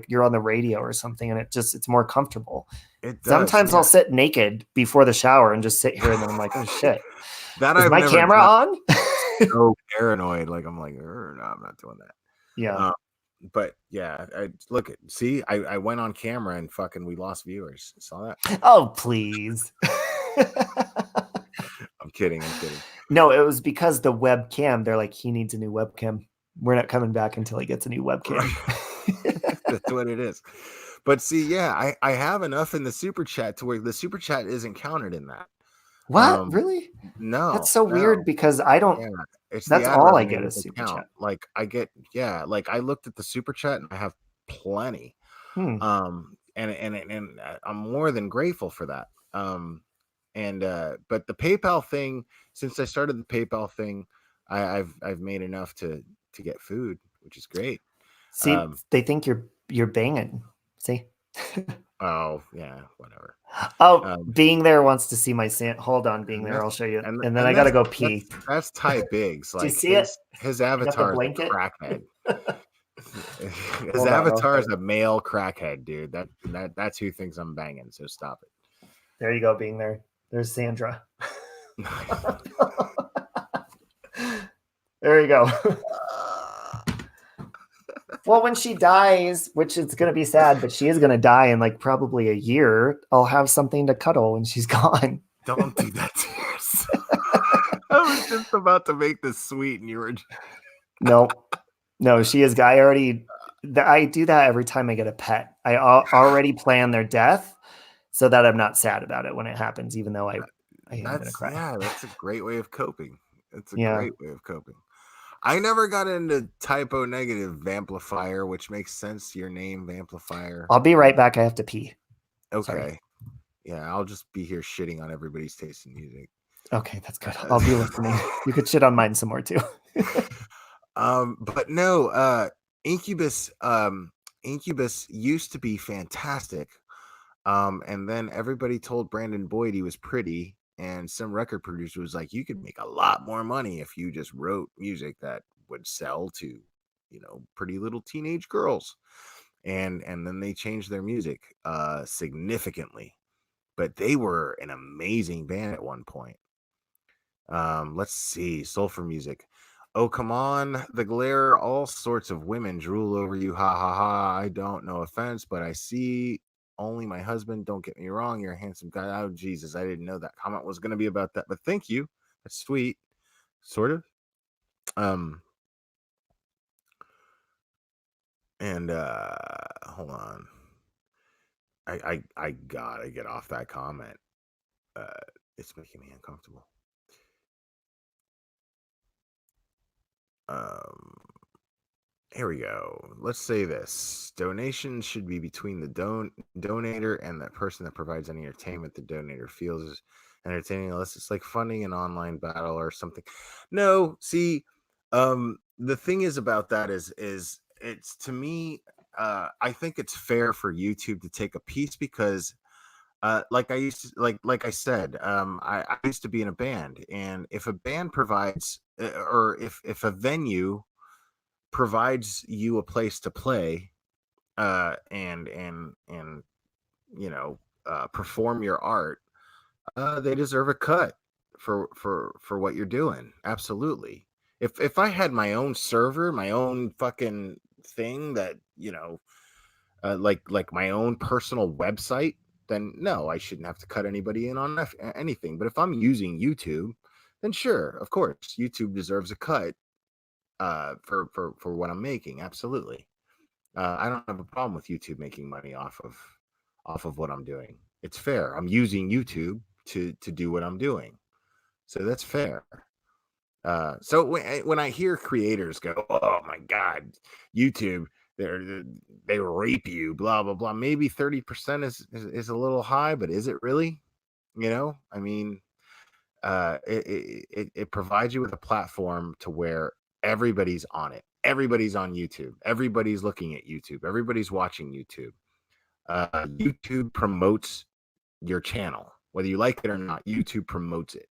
you're on the radio or something, and it's more comfortable. Sometimes I'll sit naked before the shower and just sit here, and then I'm like, oh shit, is my camera on? So paranoid, like I'm like, no, I'm not doing that. Yeah. But yeah, I went on camera and fucking we lost viewers. Saw that? Oh, please. I'm kidding. No, it was because the webcam, they're like, he needs a new webcam. We're not coming back until he gets a new webcam. Right. That's what it is. But see, yeah, I have enough in the super chat to where the super chat isn't counted in that. What? Really? No. That's so weird because I don't. Yeah, that's all I get is super chat. Like I get, like I looked at the super chat and I have plenty. And I'm more than grateful for that. But the PayPal thing, since I started the PayPal thing, I've made enough to get food, which is great. See, they think you're banging. See? Oh yeah, whatever. Oh, being there wants to see my sand. Hold on, being there. I'll show you. And then I gotta go pee. That's Ty Biggs. Do you Like see it? his I got the avatar is a blanket. crackhead. His Hold on, avatar is a male crackhead, dude. That's who thinks I'm banging. So stop it. There you go, being there. There's Sandra. There you go. Well, when she dies, which is going to be sad, but she is going to die in like probably a year, I'll have something to cuddle when she's gone. Don't do that to yourself. I was just about to make this sweet, and you were. No, she is. I do that every time I get a pet. I already plan their death so that I'm not sad about it when it happens, even though I am going to cry. Yeah, that's a great way of coping. It's a great way of coping. I never got into typo negative Vamplifier, which makes sense. Your name, Vamplifier. I'll be right back. I have to pee. Okay. Sorry. Yeah, I'll just be here shitting on everybody's taste in music. Okay, that's good. I'll be listening. You could shit on mine some more too. But no, Incubus used to be fantastic. And then everybody told Brandon Boyd he was pretty, and some record producer was like, you could make a lot more money if you just wrote music that would sell to, pretty little teenage girls. And then they changed their music significantly. But they were an amazing band at one point. Let's see, Sulfur Music. Oh, come on, the glare, all sorts of women drool over you. Ha ha ha. I don't, no offense, but I see only my husband. Don't get me wrong, you're a handsome guy. Oh, Jesus, I didn't know that comment was going to be about that, but thank you. That's sweet. Sort of. And hold on. I gotta get off that comment. It's making me uncomfortable. Here we go. Let's say this. Donations should be between the donator and the person that provides any entertainment the donator feels is entertaining, unless it's like funding an online battle or something. No, see, the thing is about that is it's, to me, I think it's fair for YouTube to take a piece because like I said, I used to be in a band, and if a band provides or if a venue provides you a place to play and perform your art, they deserve a cut for what you're doing. Absolutely. If I had my own server, my own fucking thing that like my own personal website, then no, I shouldn't have to cut anybody in on anything. But if I'm using YouTube, then sure, of course, YouTube deserves a cut for what I'm making. Absolutely. I don't have a problem with YouTube making money off of what I'm doing. It's fair. I'm using YouTube to do what I'm doing, so that's fair. So when I hear creators go, "Oh my God, YouTube, they rape you," blah blah blah. Maybe 30% is a little high, but is it really? I mean, it provides you with a platform to where everybody's on it. Everybody's on YouTube. Everybody's looking at YouTube. Everybody's watching YouTube. YouTube promotes your channel, whether you like it or not. YouTube promotes it,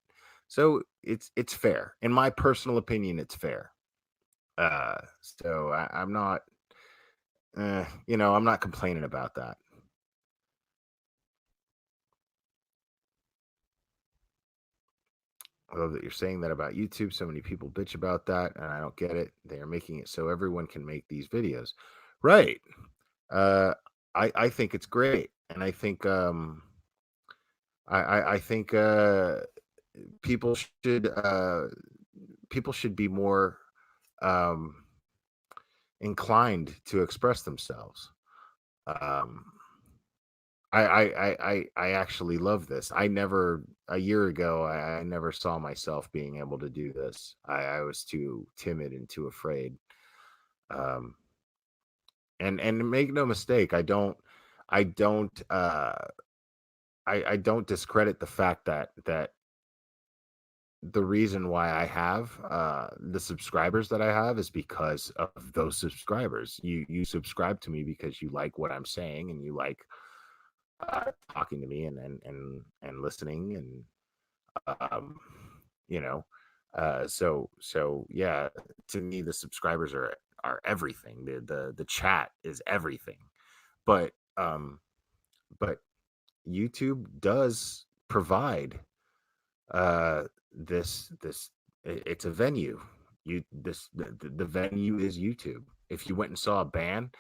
so it's fair. In my personal opinion, it's fair. So I'm not, I'm not complaining about that. I love that you're saying that about YouTube. So many people bitch about that, and I don't get it. They are making it so everyone can make these videos, right? I think it's great, and I think I think people should be more inclined to express themselves. I actually love this. A year ago, I never saw myself being able to do this. I was too timid and too afraid. And make no mistake, I don't discredit the fact that the reason why I have the subscribers that I have is because of those subscribers. You subscribe to me because you like what I'm saying and you like talking to me and listening and you know so yeah, to me the subscribers are everything. The chat is everything. But but YouTube does provide this it's a venue. The venue is YouTube. If you went and saw a band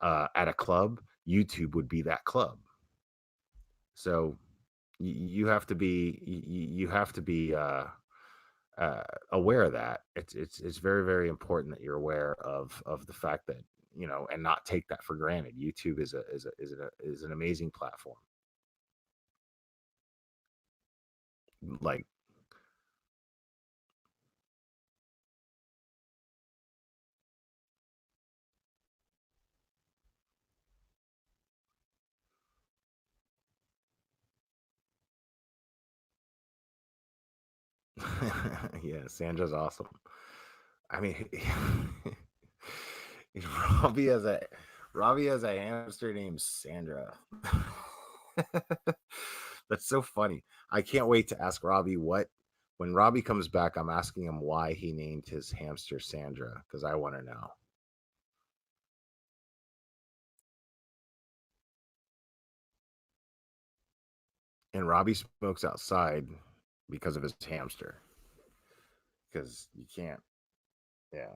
at a club, YouTube would be that club. So you have to be you have to be aware of that. It's very, very important that you're aware of the fact that, and not take that for granted. YouTube is an amazing platform. Like yeah, Sandra's awesome. I mean, Robbie has a Robbie has a hamster named Sandra. That's so funny. I can't wait to ask Robbie when Robbie comes back. I'm asking him why he named his hamster Sandra, because I want to know. And Robbie smokes outside because of his hamster. Because you can't, yeah.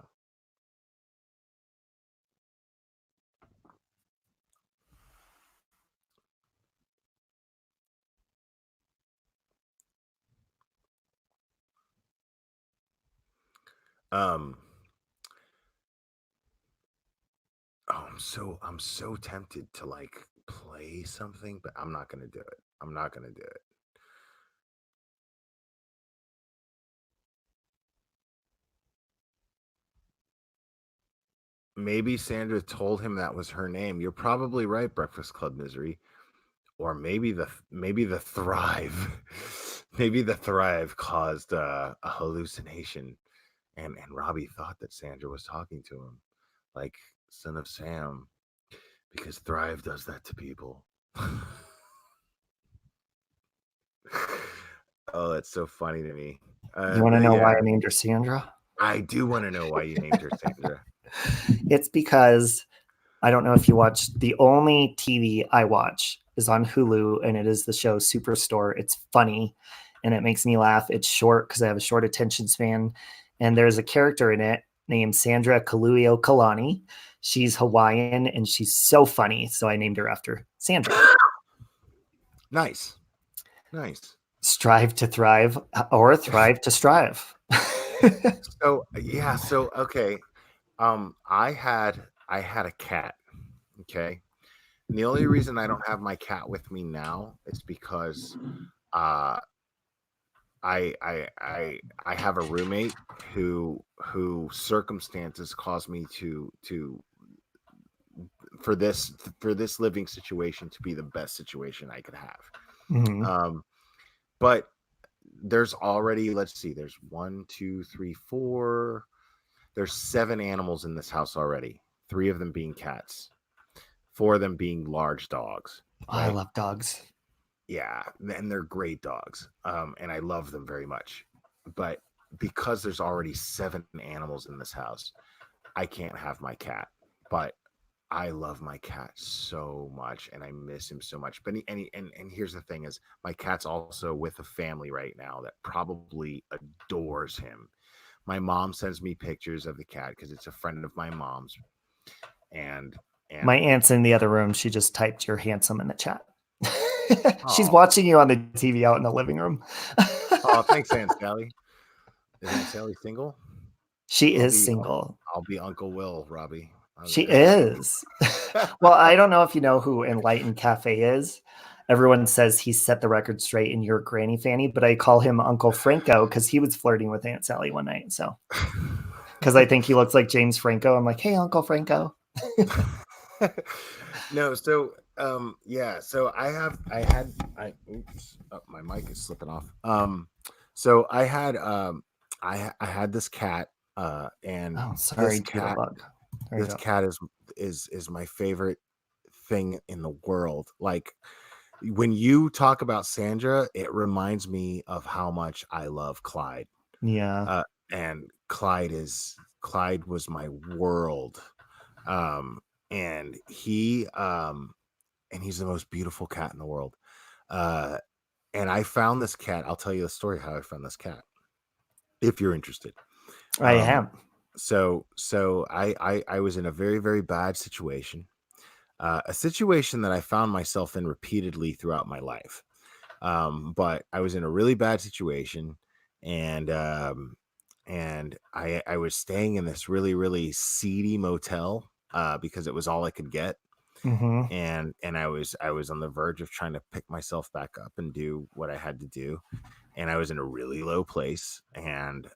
Um. Oh, I'm so tempted to like play something, but I'm not gonna do it. I'm not gonna do it. Maybe Sandra told him that was her name. You're probably right, Breakfast Club Misery. Or maybe the Thrive, maybe the Thrive caused a hallucination, and Robbie thought that Sandra was talking to him, like Son of Sam, because Thrive does that to people. Oh, that's so funny to me. You want to know why yeah, I named her Sandra? I do want to know why you named her Sandra. It's because I don't know if you watch, the only TV I watch is on Hulu, and it is the show Superstore. It's funny and it makes me laugh. It's short because I have a short attention span. And there's a character in it named Sandra Kaluuya Kalani. She's Hawaiian and she's so funny. So I named her after Sandra. Nice. Strive to thrive, or thrive to strive. So yeah, so okay. I had a cat. Okay. And the only reason I don't have my cat with me now is because uh I have a roommate who circumstances caused me to for this living situation to be the best situation I could have. Mm-hmm. But there's already, let's see, there's 1, 2, 3, 4. There's 7 animals in this house already. 3 of them being cats, 4 of them being large dogs. Oh, right? I love dogs. Yeah, and they're great dogs. And I love them very much. But because there's already 7 animals in this house, I can't have my cat. But I love my cat so much and I miss him so much. But and here's the thing is, my cat's also with a family right now that probably adores him. My mom sends me pictures of the cat because it's a friend of my mom's. And my aunt's in the other room. She just typed "you're handsome" in the chat. She's watching you on the TV out in the living room. Oh, thanks, Aunt Sally. Is Aunt Sally single? She is single. I'll be Uncle Will, Robbie. She is. Well, I don't know if you know who Enlightened Cafe is. Everyone says he set the record straight in Your Granny Fanny, but I call him Uncle Franco because he was flirting with Aunt Sally one night. So, because I think he looks like James Franco. I'm like, hey, Uncle Franco. No, so yeah, so oops, oh, my mic is slipping off. So I had this cat, and Oh, sorry, this cat Jitterbug. There you this go. cat is my favorite thing in the world. Like when you talk about Sandra, it reminds me of how much I love Clyde. Yeah. And Clyde was my world. Um, and he's the most beautiful cat in the world. And I found this cat. I'll tell you the story how I found this cat, if you're interested. I Um, am. so I was in a very, very bad situation, a situation that I found myself in repeatedly throughout my life. But I was in a really bad situation, and I was staying in this really, really seedy motel, because it was all I could get. Mm-hmm. And I was on the verge of trying to pick myself back up and do what I had to do. And I was in a really low place. And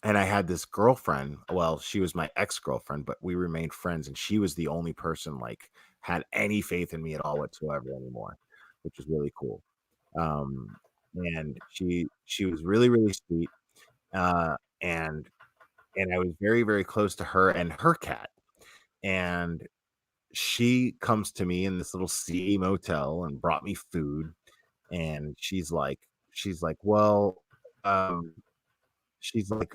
I had this girlfriend. Well, she was my ex-girlfriend, but we remained friends, and she was the only person like had any faith in me at all whatsoever anymore, which was really cool. And she was really, really sweet. Uh, and I was very, very close to her and her cat. And she comes to me in this little seedy motel and brought me food. And she's like, well, um, she's like,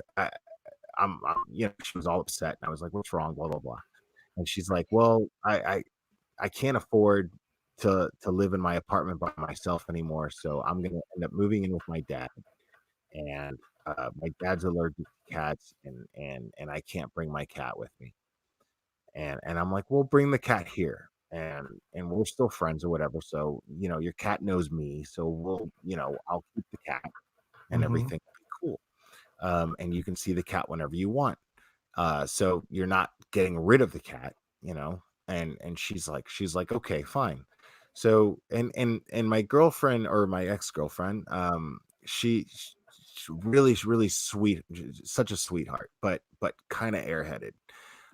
she was all upset. And I was like, what's wrong? Blah, blah, blah. And she's like, well, I can't afford to live in my apartment by myself anymore. So I'm going to end up moving in with my dad. And my dad's allergic to cats, and I can't bring my cat with me. And I'm like, well, bring the cat here. And we're still friends or whatever. So, your cat knows me. So I'll keep the cat and Mm-hmm. everything will be cool. And you can see the cat whenever you want. So you're not getting rid of the cat, and she's like, okay, fine. So, and my girlfriend, or my ex-girlfriend, she's really, really sweet, such a sweetheart, but kind of airheaded.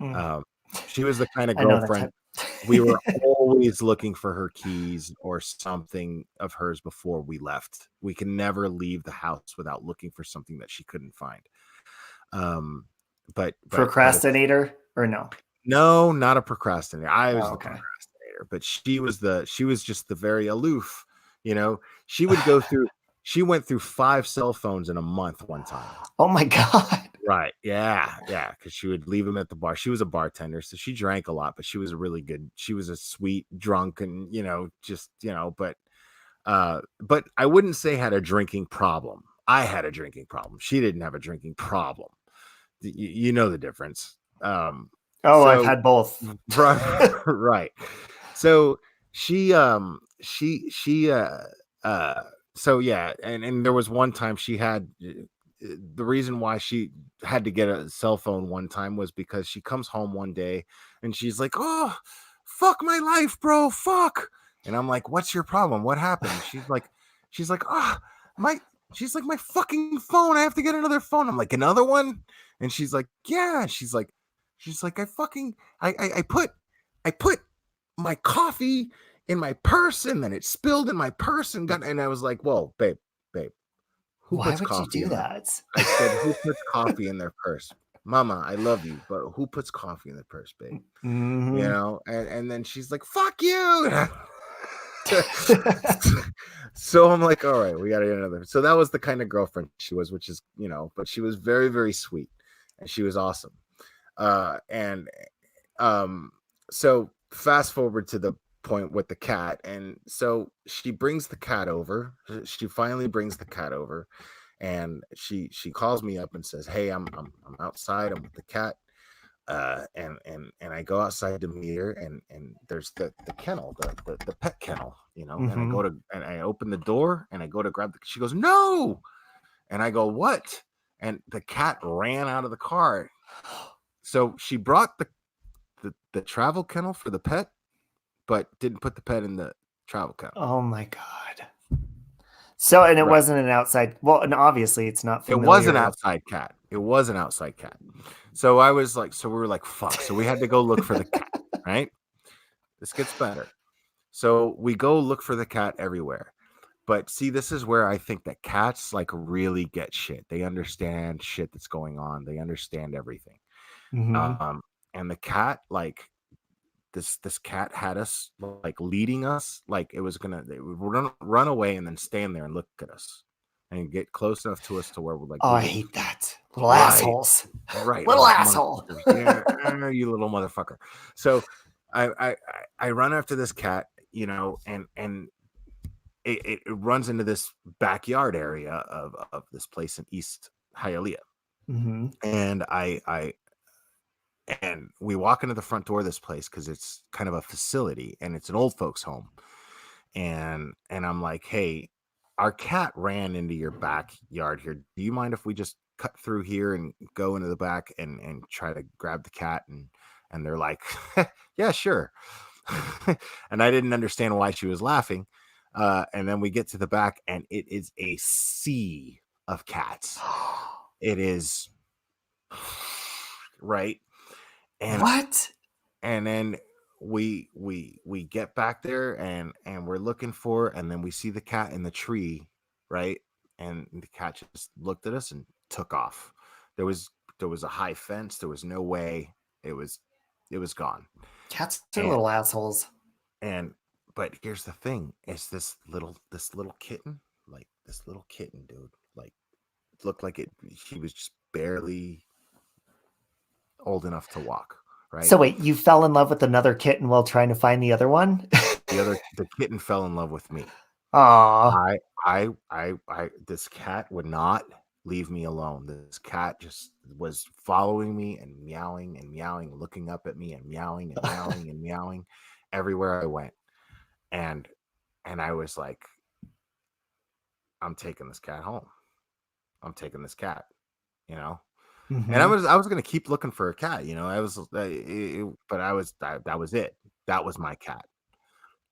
Mm. She was the kind of I know that girlfriend type. we were always looking for her keys or something of hers before we left. We can never leave the house without looking for something that she couldn't find. But Procrastinator or no? no, not a procrastinator. I was Oh, the okay. procrastinator, but she was just the very aloof. She would go through. She went through 5 cell phones in a month one time. Oh my God. Right. Yeah. Yeah. Because she would leave them at the bar. She was a bartender, so she drank a lot, but she was she was a sweet drunk, and but I wouldn't say had a drinking problem. I had a drinking problem. She didn't have a drinking problem. You know the difference. I've So had both. right. So so yeah, and there was one time she had the reason why she had to get a cell phone one time was because she comes home one day and she's like, oh, fuck my life, bro, fuck. And I'm like, what's your problem? What happened? She's like, oh, she's like, my fucking phone, I have to get another phone. I'm like, another one? And she's like, yeah. She's like, I put my coffee in my purse, and then it spilled in my purse and I was like, whoa, babe, who Why puts would you coffee do in that? I said, who puts coffee in their purse? Mama, I love you, but who puts coffee in their purse, babe? Mhm. And then she's like, fuck you. So I'm like, all right, we gotta get another. So that was the kind of girlfriend she was, which is, but she was very, very sweet, and she was awesome. And so fast forward to the point with the cat, and so she brings the cat over. She finally brings the cat over, and she calls me up and says, hey, I'm outside, I'm with the cat. And I go outside to meet her, and there's the kennel, the pet kennel, Mhm. and I open the door, and I go to grab she goes, no. And I go, what? And the cat ran out of the car. So she brought the travel kennel for the pet, but didn't put the pet in the travel kennel. Oh my God. So, and it Right. wasn't an outside. Well, and obviously it's not It familiar. was an outside cat. It was an outside cat. So I was like, so we were like, fuck. So we had to go look for the cat, right? This gets better. So we go look for the cat everywhere. But see, this is where I think that cats like really get shit. They understand shit that's going on. They understand everything. Mhm. And the cat, like this cat had us like leading us, like they would run away and then stand there and look at us and get close enough to us to where we're like, Oh, we I will hate that. Little right, assholes. right, Little oh asshole. motherfuckers, yeah, you little motherfucker. So I run after this cat, you know, and it runs into this backyard area of this place in East Hialeah. Mhm. And and we walk into the front door of this place because it's kind of a facility and it's an old folks home. And I'm like, hey, our cat ran into your backyard here. Do you mind if we just cut through here and go into the back and try to grab the cat? And they're like, yeah, sure. And I didn't understand why she was laughing. And then we get to the back and it is a sea of cats. It is right. And What? and then we get back there and we're looking for, and then we see the cat in the tree, right? And the cat just looked at us and took off. There was a high fence. There was no way. It was gone. Cats are And little assholes. and but here's the thing: is this little kitten, like this little kitten, dude, like looked like it. She was just barely old enough to walk, right? So wait, you fell in love with another kitten while trying to find the other one? The kitten fell in love with me. Aw. This cat would not leave me alone. This cat just was following me and meowing, looking up at me and meowing and meowing and meowing everywhere I went. And I was like, I'm taking this cat home. I'm taking this cat, you know. And I Mhm. was gonna keep looking for a cat, you know. But that was it. That was my cat.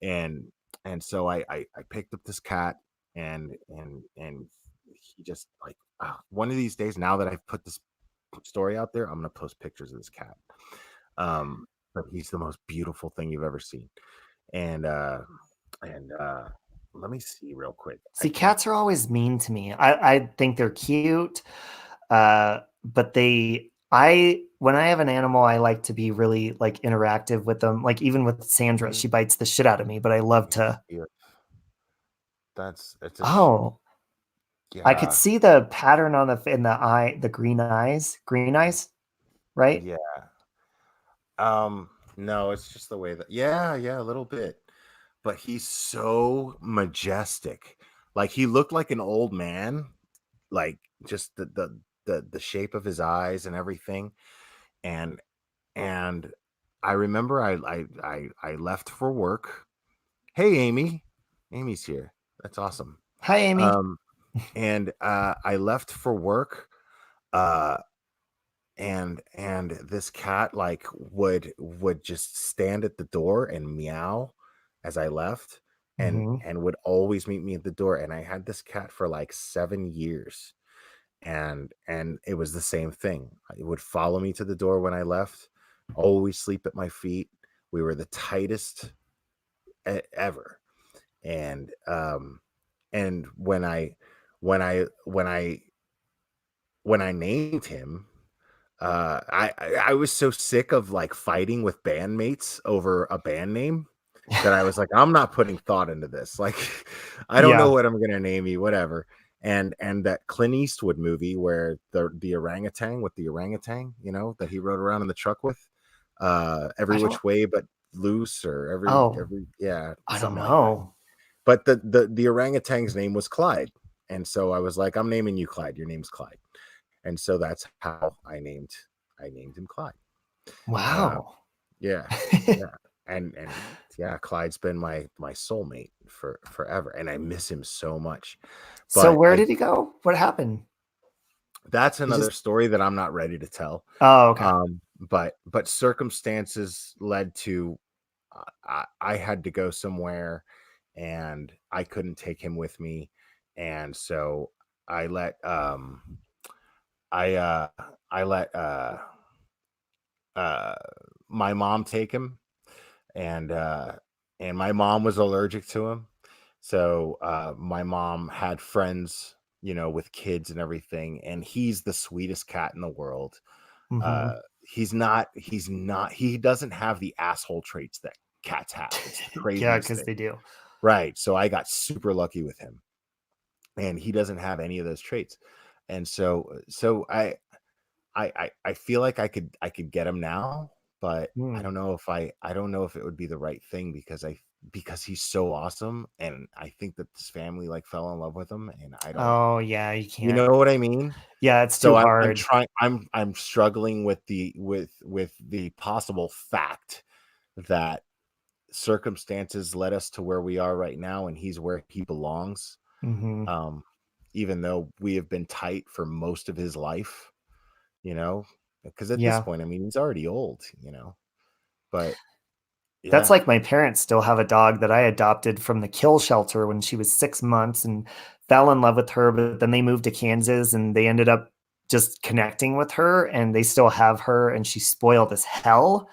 and so I picked up this cat, and he just like, one of these days, now that I've put this story out there, I'm gonna post pictures of this cat. But he's the most beautiful thing you've ever seen. And uh and uh let me see real quick. I See, think cats are always mean to me. I think they're cute, but when I have an animal, I like to be really like interactive with them. Like even with Sandra, mm, she bites the shit out of me, but I love to. yeah, it's a Oh, I could yeah, see the pattern on in the eye, the green eyes, right? yeah. No, it's just the way that, yeah, a little bit. But he's so majestic. Like, he looked like an old man, like just the shape of his eyes and everything. And I remember I left for work. Hey, Amy. Amy's here. That's awesome. Hi, Amy. Um and I left for work. Uh and this cat like would just stand at the door and meow as I left, and Hmm. would always meet me at the door. And I had this cat for like 7 years, and it was the same thing. It would follow me to the door when I left, always sleep at my feet. We were the tightest ever. And when I named him, I was so sick of like fighting with bandmates over a band name that I was like, I'm not putting thought into this. Like, I don't know Yeah. what I'm gonna name you, whatever. And that Clint Eastwood movie where the orangutan, with the orangutan, you know, that he rode around in the truck with, every I don't. which way but loose, or Oh, every yeah, I don't something like that. know. But the orangutan's name was Clyde. And so I was like, I'm naming you Clyde. Your name's Clyde. And so that's how I named him Clyde. Uh, Wow. yeah, yeah, and yeah, Clyde's been my soulmate for forever, and I miss him so much. So But where did he go? What happened? that's He just. another story that I'm not ready to tell. Oh, okay. But circumstances led to, I had to go somewhere, and I couldn't take him with me, and so I let I uh I let uh my mom take him, and my mom was allergic to him. So my mom had friends, with kids and everything, and he's the sweetest cat in the world. Mhm. He doesn't have the asshole traits that cats have. It's the Yeah, craziest because thing. they do. Right. So I got super lucky with him, and he doesn't have any of those traits. And so I feel like I could get him now, but I Mm. don't know if it would be the right thing, because he's so awesome, and I think that this family like fell in love with him, and I don't, Oh yeah, you you can't. know what I mean? Yeah, it's So too I'm hard. trying I'm struggling with the possible fact that circumstances led us to where we are right now, and he's where he belongs. Hmm. Um, even though we have been tight for most of his life, because at this Yeah. point, I mean, he's already old, but That's yeah, like my parents still have a dog that I adopted from the kill shelter when she was 6 months and fell in love with her. But then they moved to Kansas and they ended up just connecting with her and they still have her and she's spoiled as hell.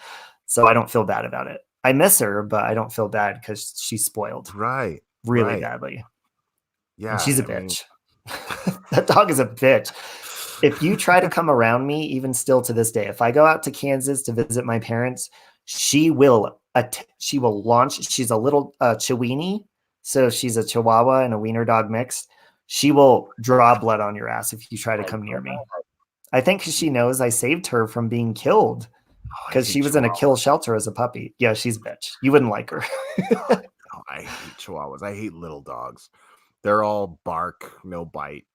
So I don't feel bad about it. I miss her, but I don't feel bad because she's spoiled right, really right, badly. And yeah. she's a I mean, bitch. That dog is a bitch. If you try to come around me, even still to this day, if I go out to Kansas to visit my parents, she will launch. She's a little Chiweenie, so she's a Chihuahua and a Wiener dog mixed. She will draw blood on your ass if you try to oh come near me. God, I think she knows I saved her from being killed I because she hate was in a kill chihuahuas. shelter as a puppy. Yeah, she's a bitch. You wouldn't like her. Oh, I hate chihuahuas. I hate little dogs. They're all bark, no bite.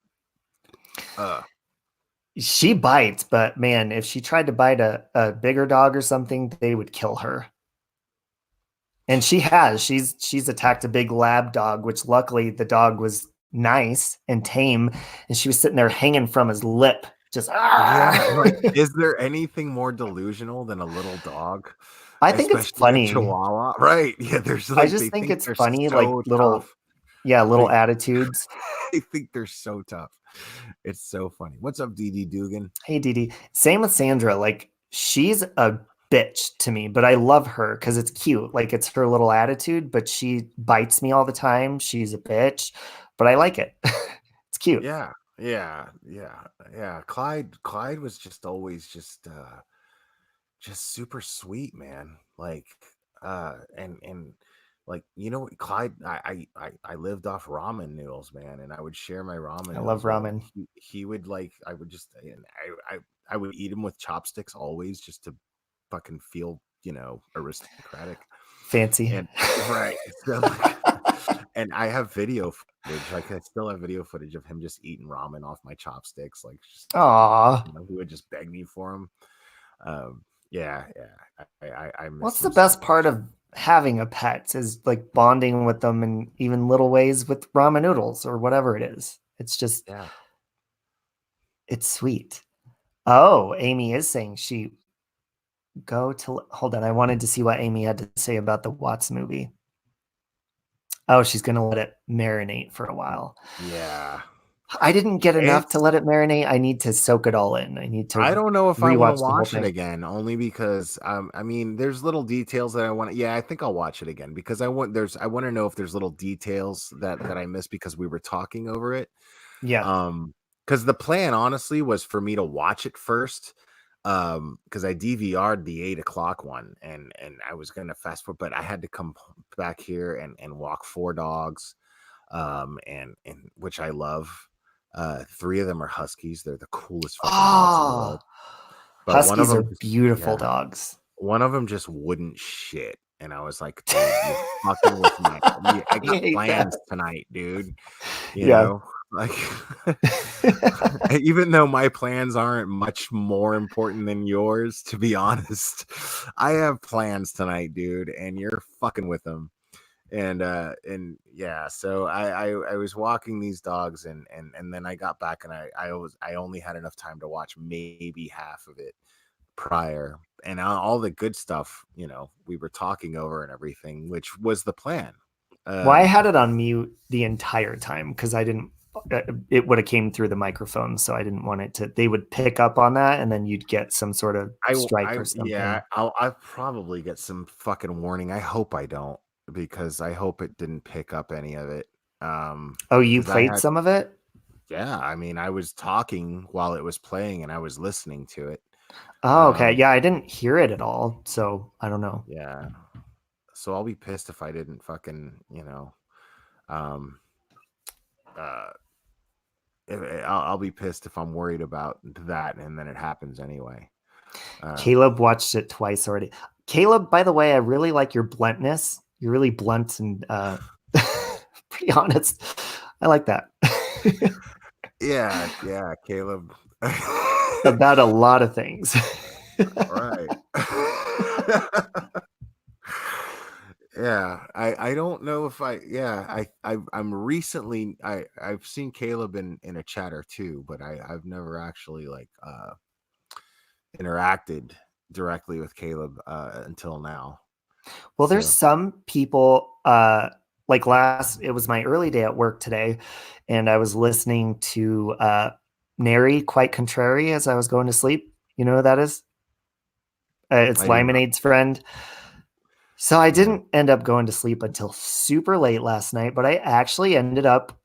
She bites, but man, if she tried to bite a bigger dog or something, they would kill her. And she has. She's attacked a big lab dog, which luckily the dog was nice and tame, and she was sitting there hanging from his lip, just Yeah, like, "Argh!" is there anything more delusional than a little dog? I think it's Especially a funny. chihuahua, right? Yeah, there's I like, they just think think it's they're funny, like so little, tough. yeah, little They attitudes. they think they're so tough. It's so funny. What's up, DD Dugan? Hey, Didi. Same with Sandra. Like she's a bitch to me, but I love her because it's cute. Like it's her little attitude, but she bites me all the time. She's a bitch, but I like it. It's cute. Yeah, yeah, yeah, yeah. Clyde was just always just super sweet, man. Like, and like, Clyde, I lived off ramen noodles, man, and I would share my ramen I love noodles with him. ramen. He would like, I would just, and I would eat them with chopsticks always, just to fucking feel, aristocratic. Fancy. And right, so like, and I have video footage. Like, I still have video footage of him just eating ramen off my chopsticks. Like, just, Aw. he would just beg me for him. Yeah, yeah. I miss What's the him so best part much. of having a pet is like bonding with them in even little ways with ramen noodles or whatever it is. It's just, Yeah. it's sweet. Oh, Amy is saying she hold on. I wanted to see what Amy had to say about the Watts movie. Oh, she's going to let it marinate for a while. Yeah. I didn't get enough to It's let it marinate. I need to soak it all in. I need to I don't know if I want to rewatch the whole watch it thing. again, only because I mean, there's little details that I want to, yeah, I think I'll watch it again, because I want to know if there's little details that I missed because we were talking over it. Yeah. Because the plan honestly was for me to watch it first. Because I DVR'd the 8 o'clock one, and I was gonna fast forward, but I had to come back here and walk 4 dogs, and which I love. 3 of them are huskies. They're the coolest fucking dogs in the Oh, world. But one of huskies are them, beautiful yeah, dogs. one of them just wouldn't shit, and I was like, dude, you're fucking with my. I I got hate that. plans tonight, dude. Yeah. Like, even though my plans aren't much more important than yours, to be honest, I have plans tonight, dude, and you're fucking with them. And yeah, so I was walking these dogs, and then I got back, and I only had enough time to watch maybe half of it prior, and all the good stuff, we were talking over and everything, which was the plan. Well, I had it on mute the entire time because I didn't. It would have came through the microphone, so I didn't want it to. They would pick up on that, and then you'd get some sort of strike or yeah, something. I'll probably get some fucking warning. I hope I don't. because I hope it didn't pick up any of it. Oh, you 'Cause I played had, some of it? yeah, I mean, I was talking while it was playing and I was listening to it. Oh, okay. Yeah, I didn't hear it at all, so I don't know. Yeah. So I'll be pissed if I didn't fucking, um, uh, I'll be pissed if I'm worried about that and then it happens anyway. Caleb watched it twice already. Caleb, by the way, I really like your bluntness. You're really blunt and pretty honest. I like that. Yeah, Caleb. About a lot of things. Right. Yeah, I don't know if I'm recently I've seen Caleb in a chat or two, but I've never actually like interacted directly with Caleb until now. Well, there's So some people like it was my early day at work today, and I was listening to Nary Quite Contrary as I was going to sleep. You know who that is? It's I do not. Lemonade's friend. So I didn't end up going to sleep until super late last night, but I actually ended up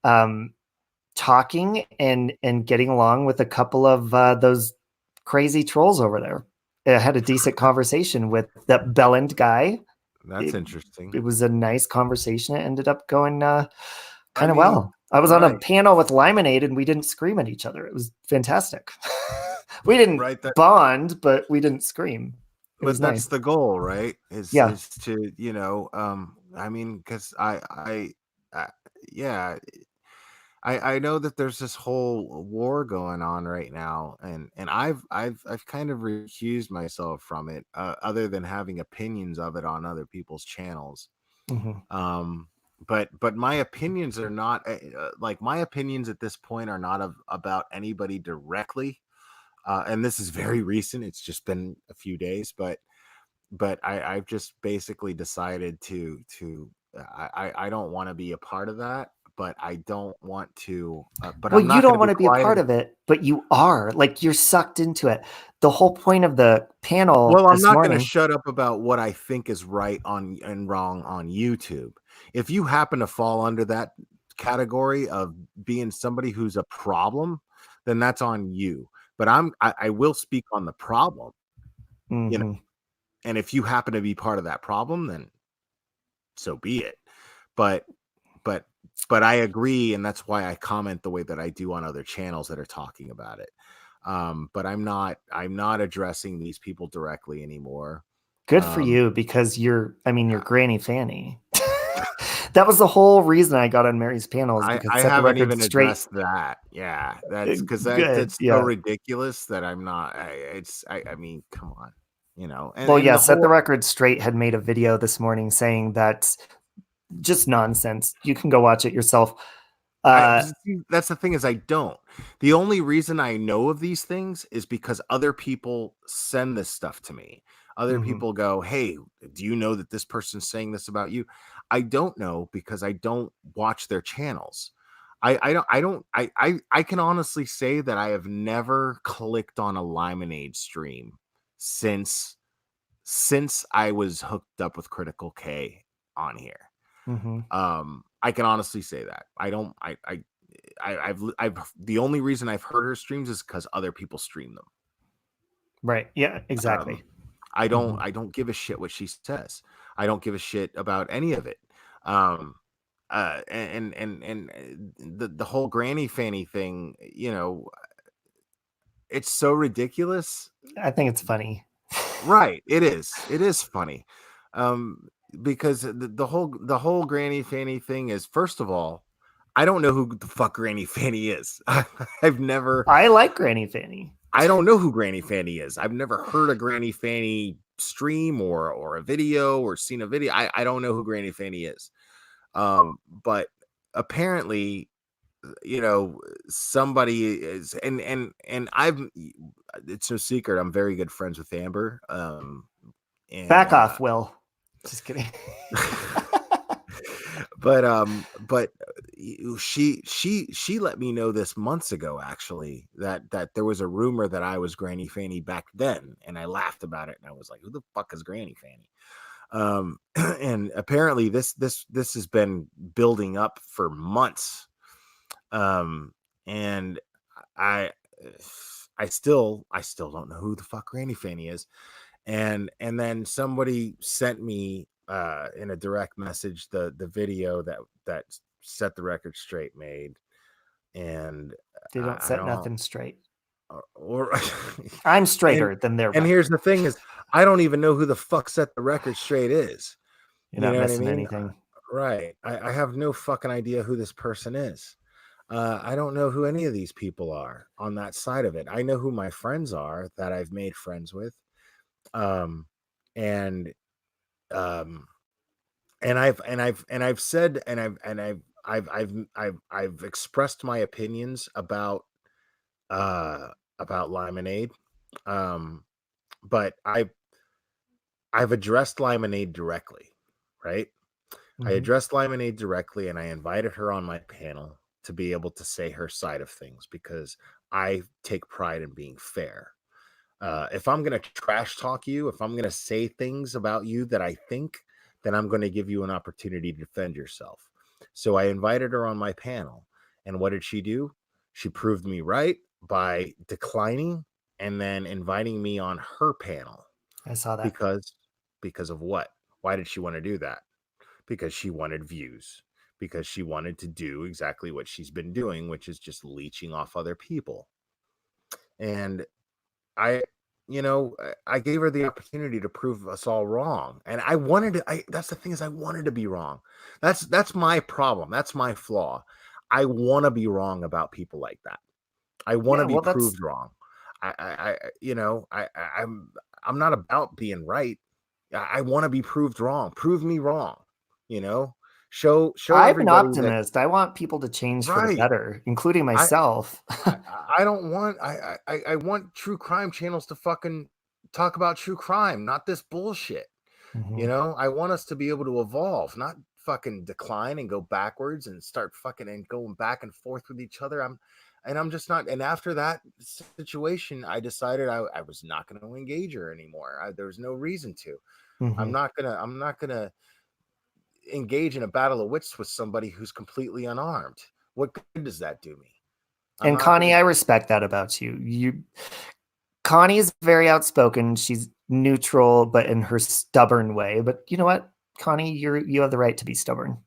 talking and getting along with a couple of those crazy trolls over there. I had a decent conversation with that Belland guy. That's interesting. It was a nice conversation. It ended up going kind of mean, well. I was on a right. panel with Lemonade and we didn't scream at each other. It was fantastic. We didn't Right, bond, but we didn't scream. It But was that's nice. the goal, right? Is Yeah. is to, I mean, because yeah, I know that there's this whole war going on right now, and I've kind of recused myself from it, other than having opinions of it on other people's channels. Mhm. But my opinions are not like my opinions at this point are not about anybody directly. And this is very recent. It's just been a few days, but I've just basically decided I don't want to be a part of that, but I don't want to. But Well, I'm you not going don't to want be to be a quiet. part of it, but you are. Like you're sucked into it. The whole point of the panel Well, I'm this not going to morning. shut up about what I think is right on and wrong on YouTube. If you happen to fall under that category of being somebody who's a problem, then that's on you. But I will speak on the problem, Mhm. and if you happen to be part of that problem, then so be it. But but I agree, and that's why I comment the way that I do on other channels that are talking about it. But I'm not addressing these people directly anymore. Good for you because you're Granny Fanny. That was the whole reason I got on Mary's panel is because I set the haven't record even straight. addressed that. Yeah, that's because Good. that's so Yeah. ridiculous that I'm not. I mean, come on, and Well, yeah, the set whole the record straight had made a video this morning saying that just nonsense. You can go watch it yourself. that's the thing is I don't. The only reason I know of these things is because other people send this stuff to me. Other Mhm. people go, "Hey, do you know that this person's saying this about you?" I don't know because I don't watch their channels. I can honestly say that I have never clicked on a Lemonade stream since I was hooked up with Critical K on here. Mhm. I can honestly say that I've the only reason I've heard her streams is because other people stream them. Right. Yeah, exactly. I Mhm. don't give a shit what she says. I don't give a shit about any of it. Um, and the whole granny fanny thing, it's so ridiculous. I think it's funny. Right. It is funny. Because the whole granny fanny thing is, first of all, I don't know who the fuck Granny Fanny is. I've never I like Granny Fanny. I don't know who Granny Fanny is. I've never heard a Granny Fanny stream or a video or seen a video. I don't know who Granny Fanny is. But apparently, somebody is and I've it's no secret I'm very good friends with Amber. And Back off, Will. Just kidding. but she let me know this months ago actually that there was a rumor that I was Granny Fanny back then, and I laughed about it and I was like, who the fuck is Granny Fanny? And apparently this has been building up for months. And I still don't know who the fuck Granny Fanny is. And then somebody sent me in a direct message the video that Set the Record Straight made, and They don't I set don't nothing straight. or I'm straighter than their and record. here's the thing is I don't even know who the fuck Set the Record Straight is. You're not know what I missing mean? anything. Right. I have no fucking idea who this person is. I don't know who any of these people are on that side of it. I know who my friends are that I've made friends with. And I've said and I've expressed my opinions about Lemonade. But I've addressed Lemonade directly, right? I addressed Lemonade directly, and I invited her on my panel to be able to say her side of things because I take pride in being fair. If I'm going to trash talk you, if I'm going to say things about you that I think, then I'm going to give you an opportunity to defend yourself. So I invited her on my panel. And what did she do? She proved me right by declining and then inviting me on her panel. I saw that. Because of what? Why did she want to do that? Because she wanted views, because she wanted to do exactly what she's been doing, which is just leeching off other people. And I gave her the opportunity to prove us all wrong. And I wanted to, that's the thing is I wanted to be wrong. That's my problem. That's my flaw. I want to be wrong about people like that. I want to be proved wrong. I'm not about being right. I want to be proved wrong. Prove me wrong. Show I'm an everybody optimist. I want people to change for the Right. better, including myself. I don't want I want true crime channels to fucking talk about true crime, not this bullshit. I want us to be able to evolve, not fucking decline and go backwards and start fucking and going back and forth with each other. I'm just not. And after that situation, I decided I was not going to engage her anymore. There was no reason to. I'm not gonna engage in a battle of wits with somebody who's completely unarmed. What good does that do me? And Connie, I respect that about you. Connie's very outspoken. She's neutral, but in her stubborn way. But you know what, Connie, you have the right to be stubborn.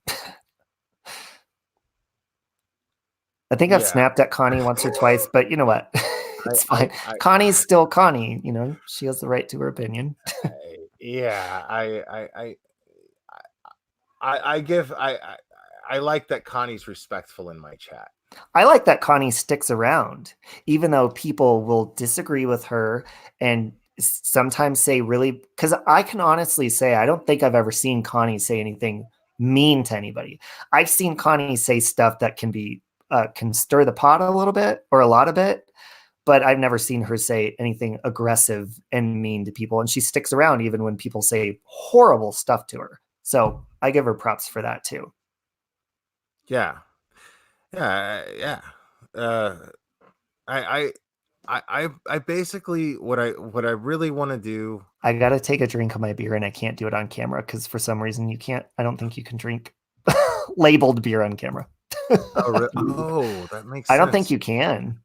I think I've snapped at Connie once or twice, but you know what? It's fine. Connie's still Connie. She has the right to her opinion. I like that Connie's respectful in my chat. I like that Connie sticks around, even though people will disagree with her and sometimes say really, because I can honestly say, I don't think I've ever seen Connie say anything mean to anybody. I've seen Connie say stuff that can stir the pot a little bit or a lot of it, but I've never seen her say anything aggressive and mean to people. And she sticks around even when people say horrible stuff to her. So I give her props for that too. Yeah. I basically what I really want to do. I gotta take a drink of my beer and I can't do it on camera because for some reason you can't. I don't think you can drink labeled beer on camera. Oh, that makes sense. I don't think you can.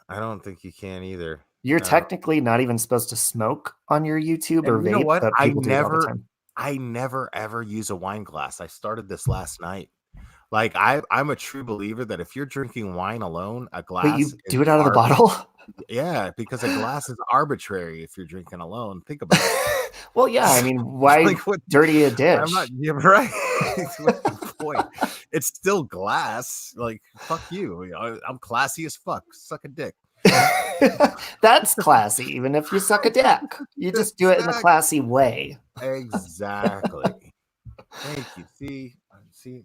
I don't think you can either. You're technically not even supposed to smoke on your YouTube or vape. You know what? But people do it all the time. I never ever use a wine glass. I started this last night. Like I'm a true believer that if you're drinking wine alone, a glass. Wait, you do it out of the bottle? Yeah, because a glass is arbitrary if you're drinking alone. Think about it. Well, yeah. I mean, why dirty a dish? I'm not. You're right. What's the point? It's still glass. Like fuck you. I'm classy as fuck. Suck a dick. That's classy. Even if you suck a dick, you just do it in a classy way. Exactly. Thank you. See,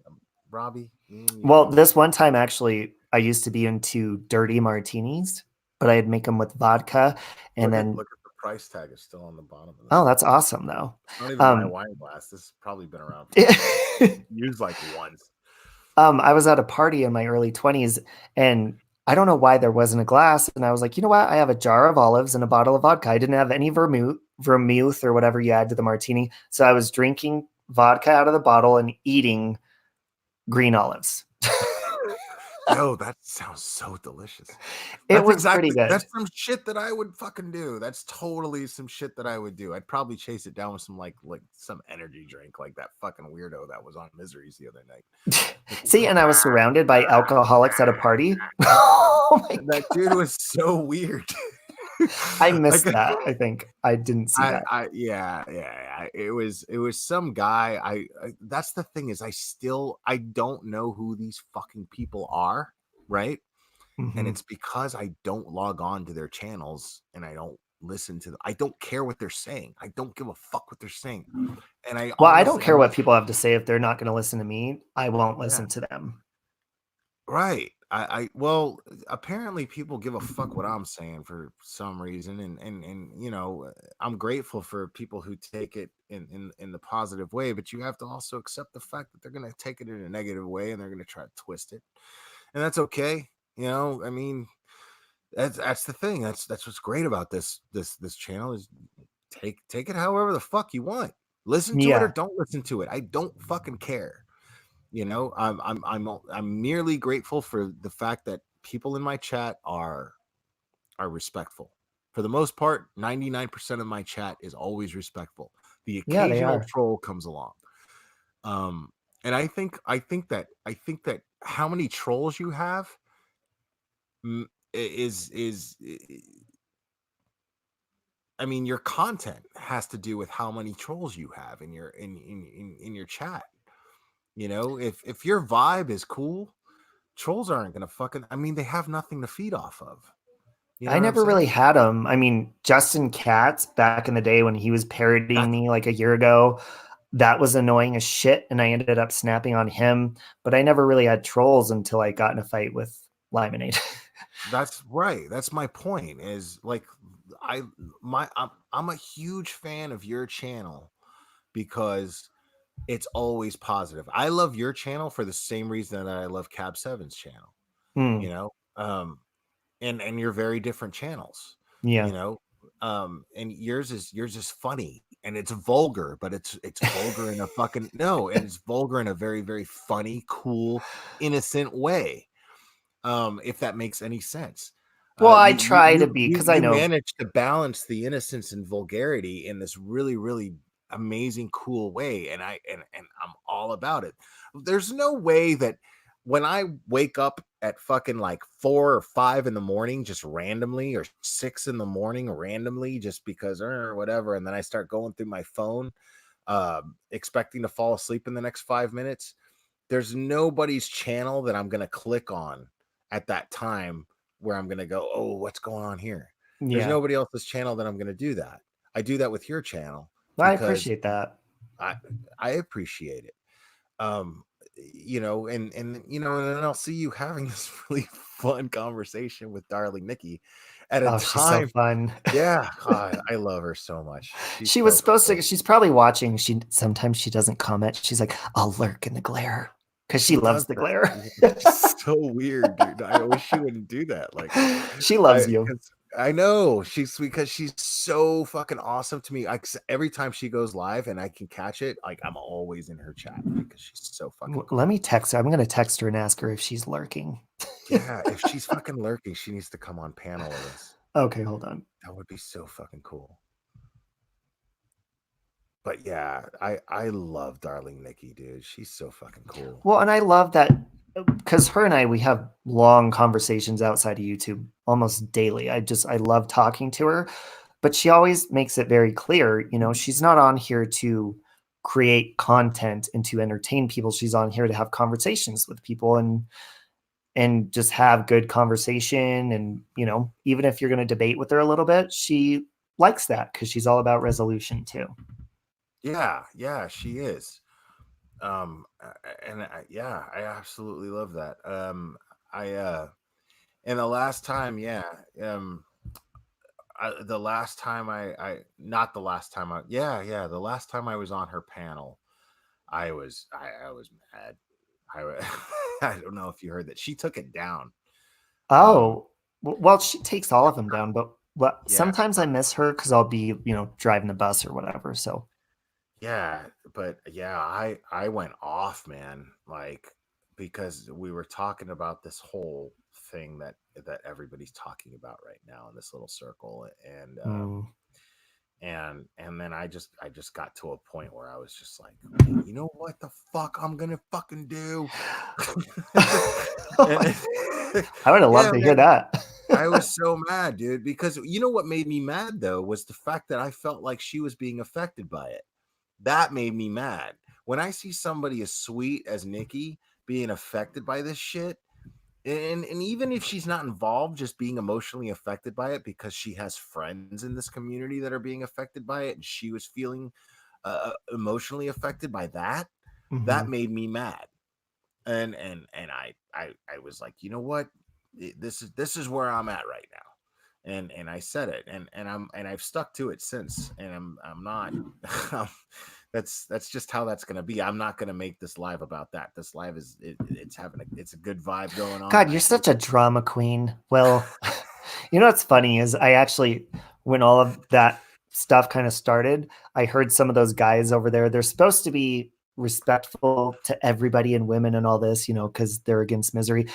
Robbie. Well, this one time actually, I used to be into dirty martinis, but I'd make them with vodka, and then look at the price tag is still on the bottom of this. Oh, that's awesome, though. Not even my wine glass. This has probably been around. Used like once. I was at a party in my early 20s, and I don't know why there wasn't a glass. And I was like, you know what? I have a jar of olives and a bottle of vodka. I didn't have any vermouth or whatever you add to the martini. So I was drinking vodka out of the bottle and eating green olives. Yo, that sounds so delicious. It was pretty good. That's some shit that I would fucking do. That's totally some shit that I would do. I'd probably chase it down with some like some energy drink, like that fucking weirdo that was on Miseries the other night. See, and I was surrounded by alcoholics at a party. Oh my That dude was so weird. I missed that. I think I didn't see that. Yeah. It was some guy. That's the thing is I don't know who these fucking people are, right? And Mhm. it's because I don't log on to their channels and I don't listen to them. I don't care what they're saying. I don't give a fuck what they're saying. And I Well, I don't honestly, care what people have to say. If they're not going to listen to me, I won't Yeah. listen to them. Right. Well, apparently people give a fuck what I'm saying for some reason. And you know, I'm grateful for people who take it in the positive way, but you have to also accept the fact that they're gonna take it in a negative way and they're gonna try to twist it. And that's okay. You know, I mean, that's the thing. That's what's great about this channel is take it however the fuck you want. Listen to it or Yeah. don't listen to it. I don't fucking care. You know, I'm merely grateful for the fact that people in my chat are respectful. For the most part, 99% of my chat is always respectful. The Yeah, they occasional are. troll comes along. And I think that how many trolls you have is I mean, your content has to do with how many trolls you have in your in your chat. You know, if your vibe is cool, trolls aren't gonna fucking. I mean, they have nothing to feed off of. You know I what I'm never saying? really had them. I mean, Justin Katz back in the day when he was parodying me like a year ago, that was annoying as shit. And I ended up snapping on him. But I never really had trolls until I got in a fight with Limonade. That's right. That's my point. Is like I'm a huge fan of your channel because it's always positive. I love your channel for the same reason that I love Cab Seven's channel. You Hmm. know, and you're very different channels. Yeah. You know, and yours is funny and it's vulgar, but it's vulgar in a fucking no, and it's vulgar in a very very funny, cool, innocent way. If that makes any sense. Well, I You try to be because I know. manage to balance the innocence and vulgarity in this really really amazing cool way, and and I'm all about it. There's no way that when I wake up at fucking like 4 or 5 in the morning just randomly or 6 in the morning randomly just because or whatever, and then I start going through my phone expecting to fall asleep in the next 5 minutes, there's nobody's channel that I'm going to click on at that time where I'm going to go, oh, what's going on here? There's Yeah. nobody else's channel that I'm going to do that. I do that with your channel I because appreciate that. I I appreciate it. Um, you know, and you know, and then I'll see you having this really fun conversation with darling Nikki at a Oh, she's so time. fun. Yeah, I love her so much. She's She was so supposed cool. to. She's probably watching. Sometimes she doesn't comment. She's like, I'll lurk in the glare because she She loves does the that. glare. It's so weird, dude. I wish she wouldn't do that. Like, She loves you. 'cause I know because she's so fucking awesome to me. Every time she goes live and I can catch it, like I'm always in her chat because she's so fucking cool. Let me text her. I'm going to text her and ask her if she's lurking. Yeah, if she's fucking lurking, she needs to come on panel with us. Okay, hold on. That would be so fucking cool. But yeah, I love darling Nikki, dude. She's so fucking cool. Well, and I love that because her and we have long conversations outside of YouTube almost daily. I love talking to her, but she always makes it very clear, she's not on here to create content and to entertain people. She's on here to have conversations with people and just have good conversation. And, even if you're going to debate with her a little bit, she likes that because she's all about resolution too. Yeah, she is. Yeah, I absolutely love that. And the last time, the last time not the last time the last time I was on her panel, I was mad. I don't know if you heard that she took it down. Oh, well, she takes all of them down, but Yeah. sometimes I miss her because I'll be, driving the bus or whatever. So, Yeah, but yeah, I went off, man, like because we were talking about this whole thing that everybody's talking about right now in this little circle, and mm. and then I just got to a point where I was just like, you know what the fuck I'm gonna fucking do? And I would have loved yeah, to hear man, that. I was so mad, dude, because you know what made me mad though was the fact that I felt like she was being affected by it. That made me mad. When I see somebody as sweet as Nikki being affected by this shit, and even if she's not involved, just being emotionally affected by it because she has friends in this community that are being affected by it, and she was feeling emotionally affected by that, that Mhm. made me mad. And I was like, you know what, this is where I'm at right now, and I said it, and I've stuck to it since, and I'm not. That's just how that's gonna be. I'm not gonna make this live about that. This live it's a good vibe going on. God, you're such a drama queen. Well, what's funny is I actually, when all of that stuff kind of started, I heard some of those guys over there, they're supposed to be respectful to everybody and women and all this, because they're against misery.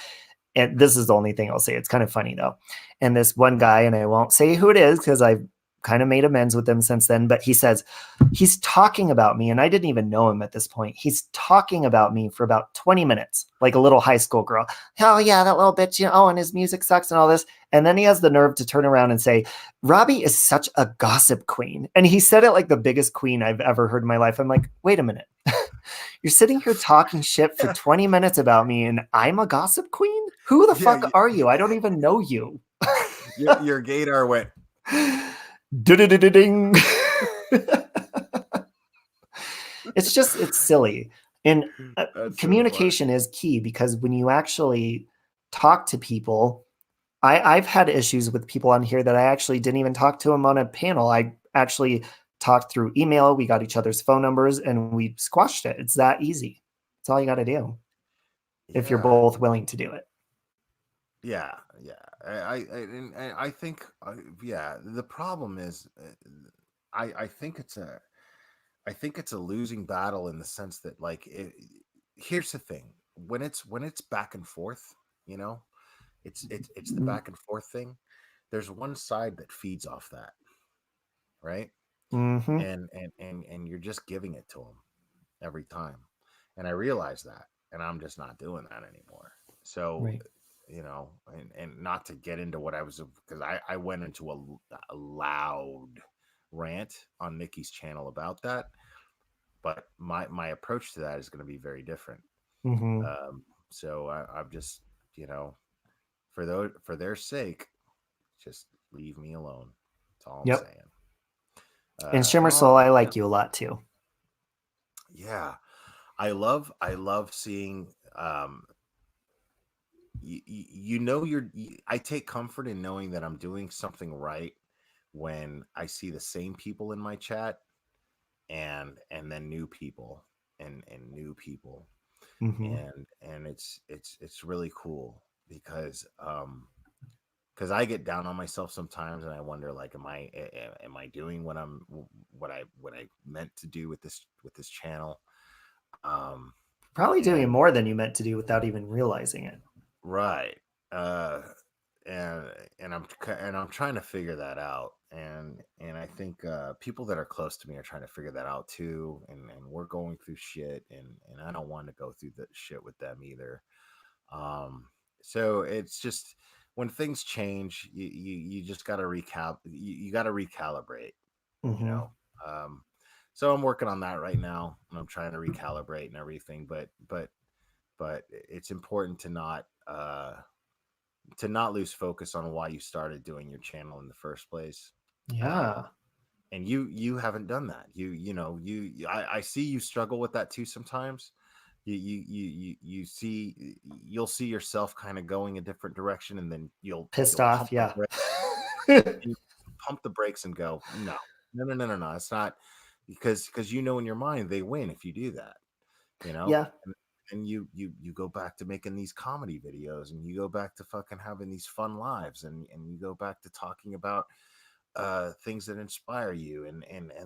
And this is the only thing I'll say. It's kind of funny though. And this one guy, and I won't say who it is because I've kind of made amends with him since then, but he says he's talking about me, and I didn't even know him at this point. He's talking about me for about 20 minutes, like a little high school girl. Oh yeah, that little bitch, and his music sucks and all this. And then he has the nerve to turn around and say, Robbie is such a gossip queen. And he said it like the biggest queen I've ever heard in my life. I'm like, wait a minute. You're sitting here talking shit for 20 minutes about me, and I'm a gossip queen? Who the fuck are you? I don't even know you. Your gaydar went. Ding. It's silly. And That's so communication is key, because when you actually talk to people, I've had issues with people on here that I actually didn't even talk to them on a panel. I actually talked through email. We got each other's phone numbers and we squashed it. It's that easy. That's all you got to do if you're Yeah, both willing to do it. yeah. I think yeah. The problem is, I think it's a losing battle in the sense that here's the thing, when it's back and forth, you know, it's the back and forth thing. There's one side that feeds off that, right? Mm-hmm. And you're just giving it to them every time, and I realize that, and I'm just not doing that anymore. So Right. and not to get into what I was, because I went into a loud rant on Nikki's channel about that, but my approach to that is going to be very different. Mm-hmm. So I'm just, for their sake, just leave me alone. That's all I'm Yep. saying. And Shimmer Soul, I like you a lot too. Yeah, I love seeing I take comfort in knowing that I'm doing something right when I see the same people in my chat, and then new people, and new people, Mm-hmm. and it's really cool because I get down on myself sometimes, and I wonder, like, am I doing what I meant to do with this channel? Probably doing And more than you meant to do without even realizing it. right. uh and I'm trying to figure that out, and I think people that are close to me are trying to figure that out too, and we're going through shit, and I don't want to go through the shit with them either. So it's just, when things change, you just got to you got to recalibrate, you Mm-hmm. know. So I'm working on that right now, and I'm trying to recalibrate and everything, but it's important to not lose focus on why you started doing your channel in the first place. Yeah. And you haven't done that. I see you struggle with that too sometimes. You'll see yourself kind of going a different direction, and then Pissed you'll off. Yeah. pump the brakes and go, no, it's not, because in your mind they win if you do that, you know. Yeah. and you go back to making these comedy videos, and you go back to fucking having these fun lives, and you go back to talking about things that inspire you, and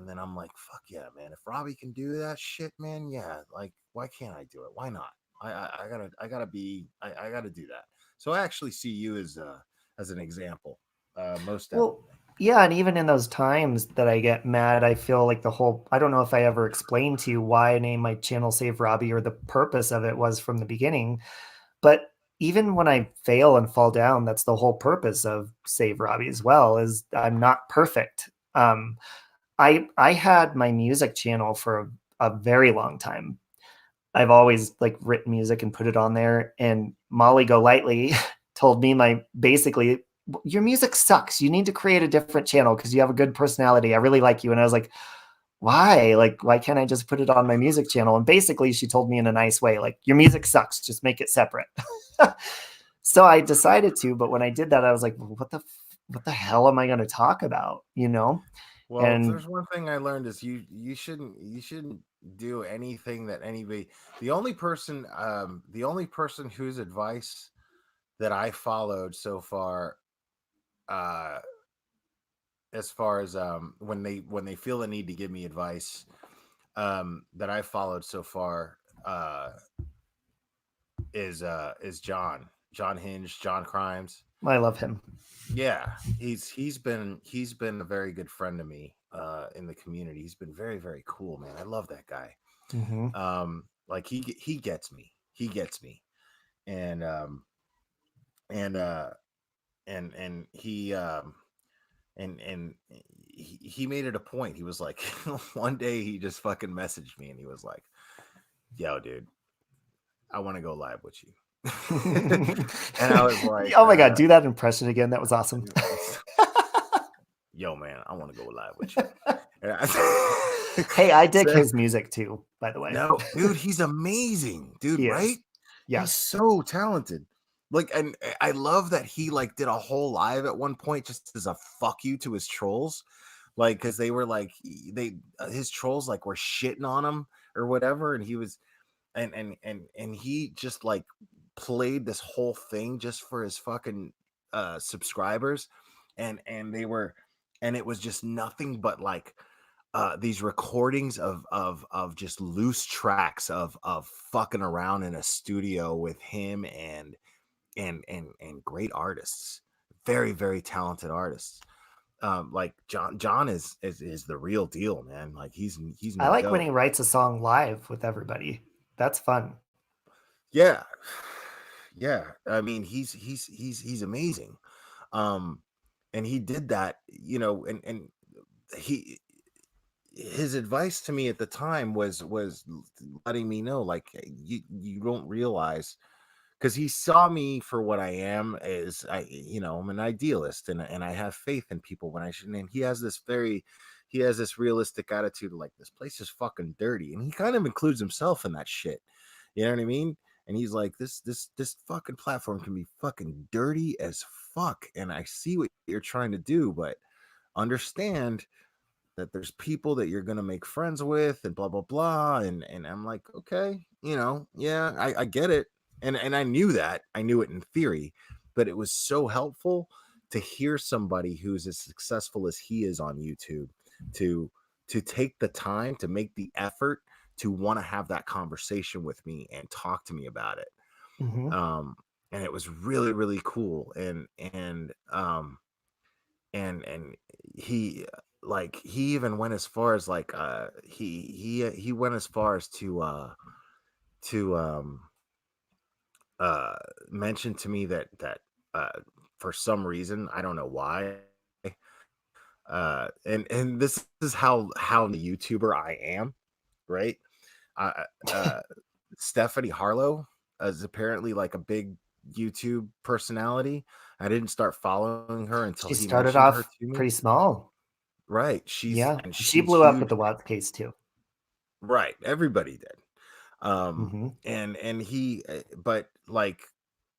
then I'm like, fuck yeah, man, if Robbie can do that shit, man, yeah, like why can't I do it? Why not? I gotta do that. So I actually see you as an example, most Well, definitely. yeah, and even in those times that I get mad, I feel like I don't know if I ever explained to you why I named my channel Save Robbie or the purpose of it was from the beginning. But even when I fail and fall down, that's the whole purpose of Save Robbie as well, is I'm not perfect. I had my music channel for a very long time. I've always like written music and put it on there. And Molly Golightly told me basically, your music sucks. You need to create a different channel because you have a good personality. I really like you. And I was like, why? Like, why can't I just put it on my music channel? And basically she told me in a nice way, like, your music sucks, just make it separate. So I decided to, but when I did that, I was like, well, what the hell am I going to talk about? You know? Well, if And there's one thing I learned is you shouldn't do anything that anybody. The only person whose advice that I followed so far, uh, as far as when they feel the need to give me advice, that I followed so far, is John Hinge, John Crimes. I love him. Yeah, he's been a very good friend to me in the community. He's been very, very cool, man. I love that guy. Mm-hmm. Like he gets me. He gets me. And and uh and he made it a point. He was like one day he just fucking messaged me and he was like, "Yo, dude, I want to go live with you." And I was like, Oh my God, do that impression again. That was awesome. "Yo, man, I want to go live with you." Hey, I dig So- his music too, by the way. no, dude, he's amazing, dude, He is. right? He's Yes. so talented. Like, and I love that he like did a whole live at one point just as a fuck you to his trolls. Like, because they were like his trolls like were shitting on him or whatever, and he was and he just like played this whole thing just for his fucking subscribers, and they were, and it was just nothing but like these recordings of just loose tracks of fucking around in a studio with him and great artists, very, very talented artists. Like John is the real deal, man. Like he's I no like when he joke. writes a song live with everybody. That's fun. Yeah. Yeah. I mean, he's amazing. Um and he did that, and he his advice to me at the time was letting me know, like, you don't realize, because he saw me for what I am, as I'm an idealist, and I have faith in people when I shouldn't. And he has this realistic attitude, like, this place is fucking dirty, and he kind of includes himself in that shit. You know what I mean? And he's like, this fucking platform can be fucking dirty as fuck, and I see what you're trying to do, but understand that there's people that you're gonna make friends with, and blah blah blah. And I'm like, okay, yeah, I get it. And I knew that. I knew it in theory, but it was so helpful to hear somebody who's as successful as he is on YouTube to take the time to make the effort to want to have that conversation with me and talk to me about it. Mhm. And it was really, really cool. And he even went as far as like he went as far as to mention to me that uh for some reason, I don't know why, and this is how the YouTuber I am, right? uh Stephanie Harlow is apparently like a big YouTube personality. I didn't start following her until She he started mentioned her off to me. pretty small. Right. Yeah. And She she's blew up with huge. the Watts case too. Right. Everybody did. Hmm. And he, but like,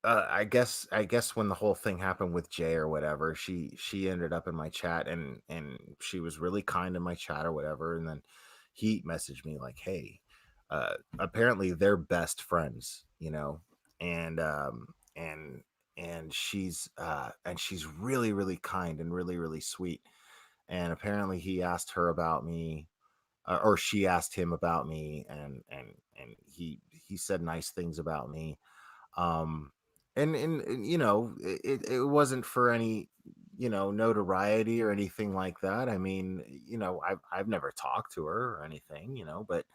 I guess when the whole thing happened with Jay or whatever, she ended up in my chat, and she was really kind in my chat or whatever. And then he messaged me like, "Hey, apparently they're best friends, and and she's really really kind and really really sweet. And apparently he asked her about me, or she asked him about me, and he said nice things about me. um and it wasn't for any notoriety or anything like that. I mean, I've never talked to her or anything, but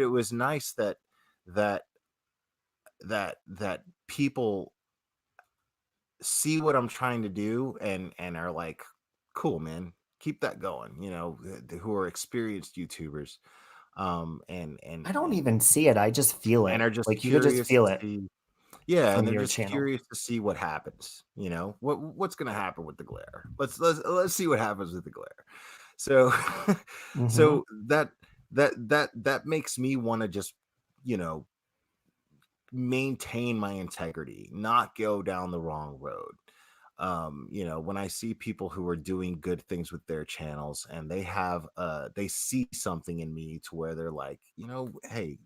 it was nice that that people see what I'm trying to do and are like, cool, man, keep that going, who are experienced YouTubers, and I don't even see it. I just feel and it. are just Like you could just curious to feel it see. Yeah, and from they're your just channel. curious to see what happens. What's going to happen with the glare. Let's see what happens with the glare. So, Hmm. so that makes me want to just you know maintain my integrity, not go down the wrong road. When I see people who are doing good things with their channels and they see something in me to where they're like, hey,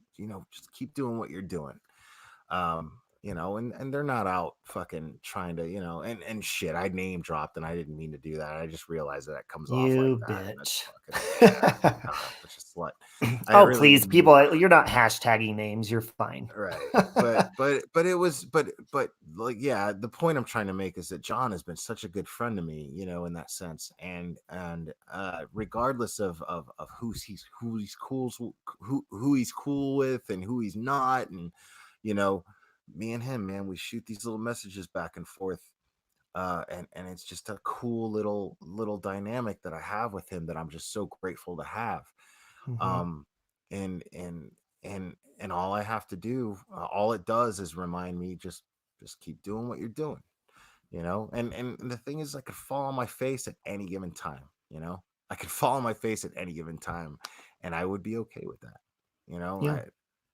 just keep doing what you're doing. And they're not out fucking trying to, and shit, I name dropped and I didn't mean to do that. I just realized that it comes off like You that. And that's bitch. fucking, yeah, God, I'm such a slut. I Oh, really please, didn't. people, you're not hashtagging names. You're fine. Right. But it was, but like, yeah, the point I'm trying to make is that John has been such a good friend to me, in that sense. And regardless of who he's cool, who he's cool with and who he's not. And, you know, me and him, man, we shoot these little messages back and forth. And it's just a cool little dynamic that I have with him that I'm just so grateful to have. Mhm. um and and all I have to do, all it does is remind me, just keep doing what you're doing, and the thing is, I could fall on my face at any given time. I could fall on my face at any given time, and I would be okay with that. Yeah.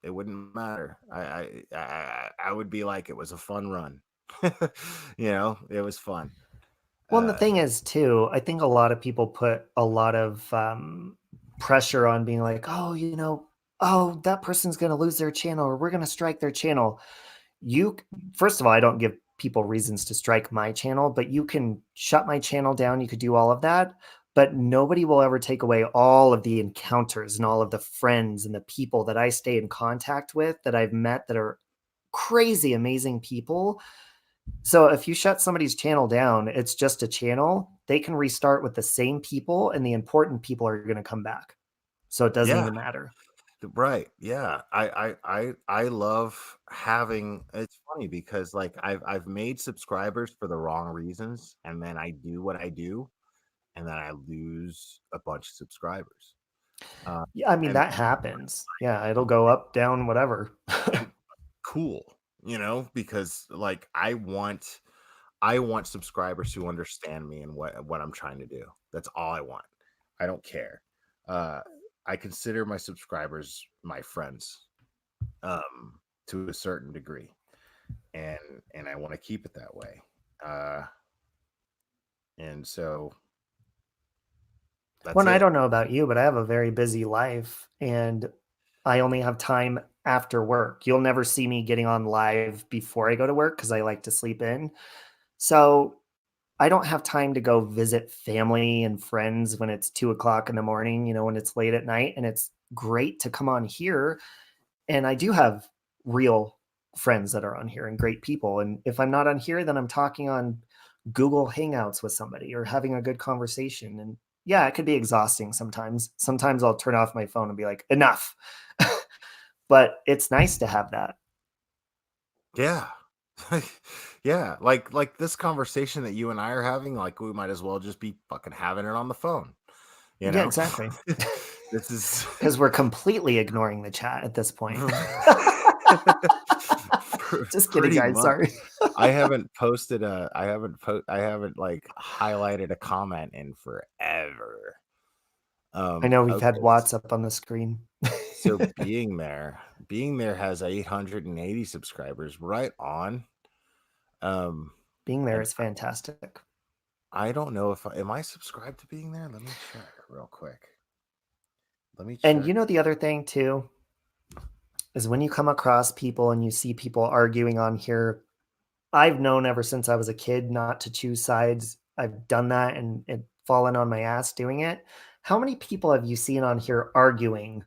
It wouldn't matter. I would be like, it was a fun run. It was fun. Well, and the uh thing is, too, I think a lot of people put a lot of pressure on being like, oh, oh, that person's going to lose their channel or we're going to strike their channel. You, first of all, I don't give people reasons to strike my channel, but you can shut my channel down. You could do all of that, but nobody will ever take away all of the encounters and all of the friends and the people that I stay in contact with that I've met that are crazy, amazing people. So if you shut somebody's channel down, it's just a channel. They can restart with the same people, and the important people are going to come back. So it doesn't yeah. even matter. Right. Yeah. I love having, it's funny because like I've made subscribers for the wrong reasons, and then I do what I do and then I lose a bunch of subscribers. Uh Yeah, I mean, and that happens. Yeah, it'll go up, down, whatever. cool, because like I want subscribers who understand me and what I'm trying to do. That's all I want. I don't care. Uh I consider my subscribers my friends, to a certain degree, and I want to keep it that way. Uh, and so that's Well, I it. don't know about you, but I have a very busy life and I only have time after work. You'll never see me getting on live before I go to work because I like to sleep in. So I don't have time to go visit family and friends when it's 2 o'clock in the morning, when it's late at night. And it's great to come on here. And I do have real friends that are on here and great people. And if I'm not on here, then I'm talking on Google Hangouts with somebody or having a good conversation. And yeah, it could be exhausting sometimes. Sometimes I'll turn off my phone and be like, enough. But it's nice to have that. Yeah. Yeah, like this conversation that you and I are having, like we might as well just be fucking having it on the phone, you Yeah, know? exactly. This is Because we're completely ignoring the chat at this point. Just kidding, pretty guys. much. Sorry. I haven't like highlighted a comment in forever. I know we've had Okay. Watts up on the screen. So being there has 880 subscribers. Right on. Being there And is fantastic. I don't know if am I subscribed to being there? Let me check real quick. Let me And check. the other thing too, is when you come across people and you see people arguing on here. I've known ever since I was a kid not to choose sides. I've done that and fallen on my ass doing it. How many people have you seen on here arguing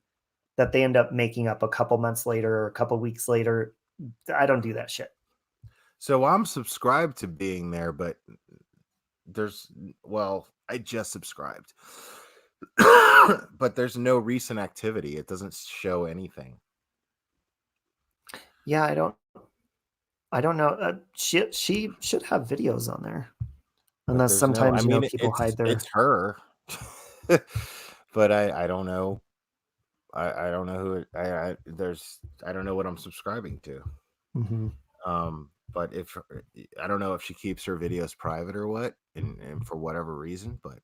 that they end up making up a couple months later or a couple weeks later? I don't do that shit. So I'm subscribed to being there, but I just subscribed. But there's no recent activity. It doesn't show anything. Yeah, I don't know. She should have videos on there. But Unless there's no, sometimes, I mean, people hide their. it's her. But I don't know. I don't know who it, I don't know what I'm subscribing to. Mhm. But if I don't know if she keeps her videos private or what, and for whatever reason, but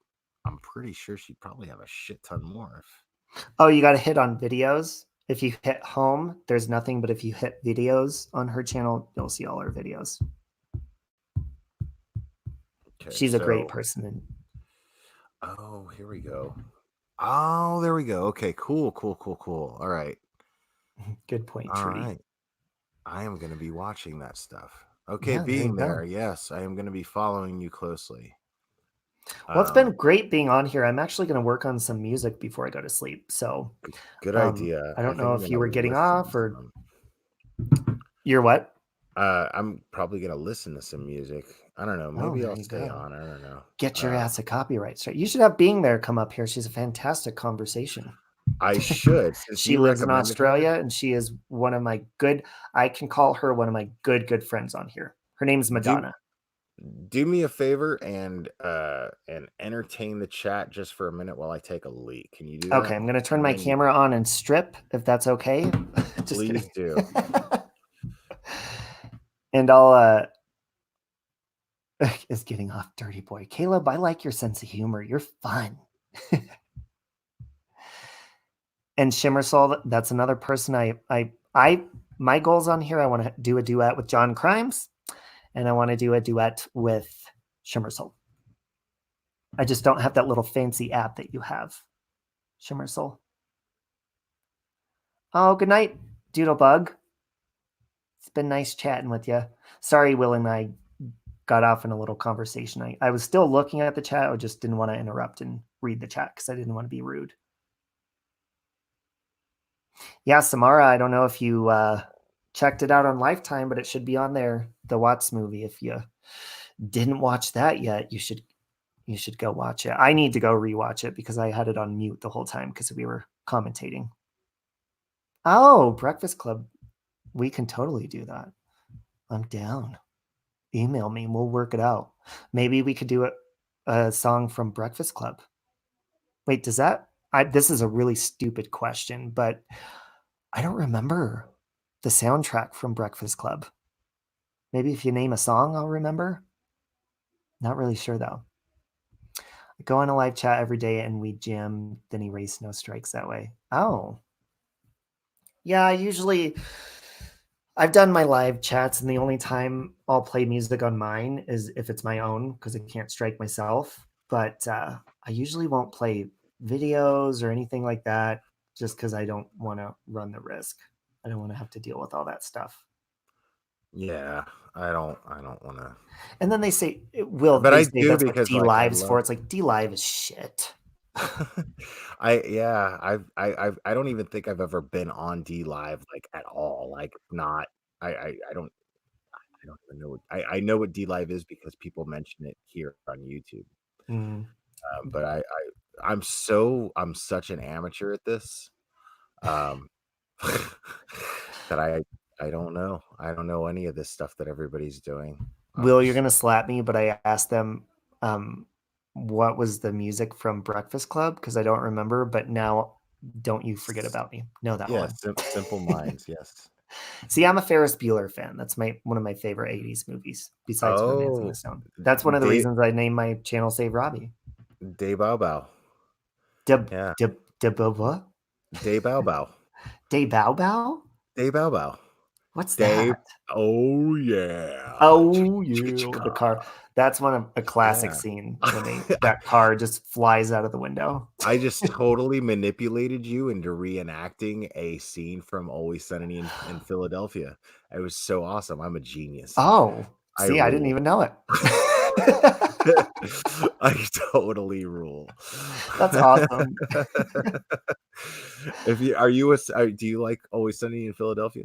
I'm pretty sure she'd probably have a shit ton more. Oh, you got to hit on videos. If you hit home, there's nothing, but if you hit videos on her channel, you'll see all her videos. Okay, She's a great person. And oh, here we go. Oh, there we go. Okay, cool. All right. good point, All Trudy. right. I am going to be watching that stuff. Okay, Yeah, being there you there, yes, I am going to be following you closely. Well, it's been great being on here. I'm actually going to work on some music before I go to sleep. So good idea. I don't know think if I'm you were gonna getting listen off to or some. you're what? I'm probably going to listen to some music. I don't know. Maybe there I'll you stay go. on. I don't know. Get your ass a copyright straight. You should have Being There come up here. She's a fantastic conversation. I should. Since She you lives in recommended her. Australia, and she is one of my good. I can call her one of my good friends on here. Her name's Madonna. Do me a favor and entertain the chat just for a minute while I take a leak. Can you do that? Okay, I'm gonna turn my camera on and strip, if that's okay. Just Please kidding. do. And I'll is getting off, dirty boy. Caleb, I like your sense of humor. You're fun. And Shimmer Soul, that's another person my goals on here. I want to do a duet with John Crimes, and I want to do a duet with Shimmer Soul. I just don't have that little fancy app that you have, Shimmer Soul. Oh, good night, Doodlebug. It's been nice chatting with you. Sorry, Will and I got off in a little conversation. I was still looking at the chat. I just didn't want to interrupt and read the chat because I didn't want to be rude. Yeah, Samara, I don't know if you checked it out on Lifetime, but it should be on there. The Watts movie. If you didn't watch that yet, you should go watch it. I need to go rewatch it because I had it on mute the whole time because we were commentating. Oh, Breakfast Club. We can totally do that. I'm down. Email me. We'll work it out. Maybe we could do a song from Breakfast Club. Wait, does that? This is a really stupid question, but I don't remember the soundtrack from Breakfast Club. Maybe if you name a song, I'll remember. Not really sure, though. I go on a live chat every day and we jam, then erase no strikes that way. Oh. Yeah, I've done my live chats, and the only time I'll play music on mine is if it's my own, because I can't strike myself. But I usually won't play videos or anything like that, just because I don't want to run the risk. I don't want to have to deal with all that stuff. Yeah, I don't want to. And then they say, but I do that's because what D Live's for. It's like D Live is shit. I don't even think I've ever been on D Live like at all. Like not. I don't even know. I know what D Live is because people mention it here on YouTube. But I'm such an amateur at this that I don't know. I don't know any of this stuff that everybody's doing. Will, you're gonna slap me, but I asked them what was the music from Breakfast Club because I don't remember. But now, don't you forget about me. Know that one. Simple Minds. Yes. See, I'm a Ferris Bueller fan. That's one of my favorite 80s movies, besides Romancing the Stone. That's one of the reasons I named my channel Save Robbie. Day Bow Bow. De Bow Bow? Day Bow Bow. Day Bow Bow? Day Bow Bow. What's Dave. that? Oh yeah. Oh, you the car. That's one of a classic Yeah. scene when that car just flies out of the window. I just totally manipulated you into reenacting a scene from Always Sunny in Philadelphia. It was so awesome. I'm a genius. Oh, I see, I didn't rule. even know it. I totally rule. That's awesome. Do you like Always Sunny in Philadelphia?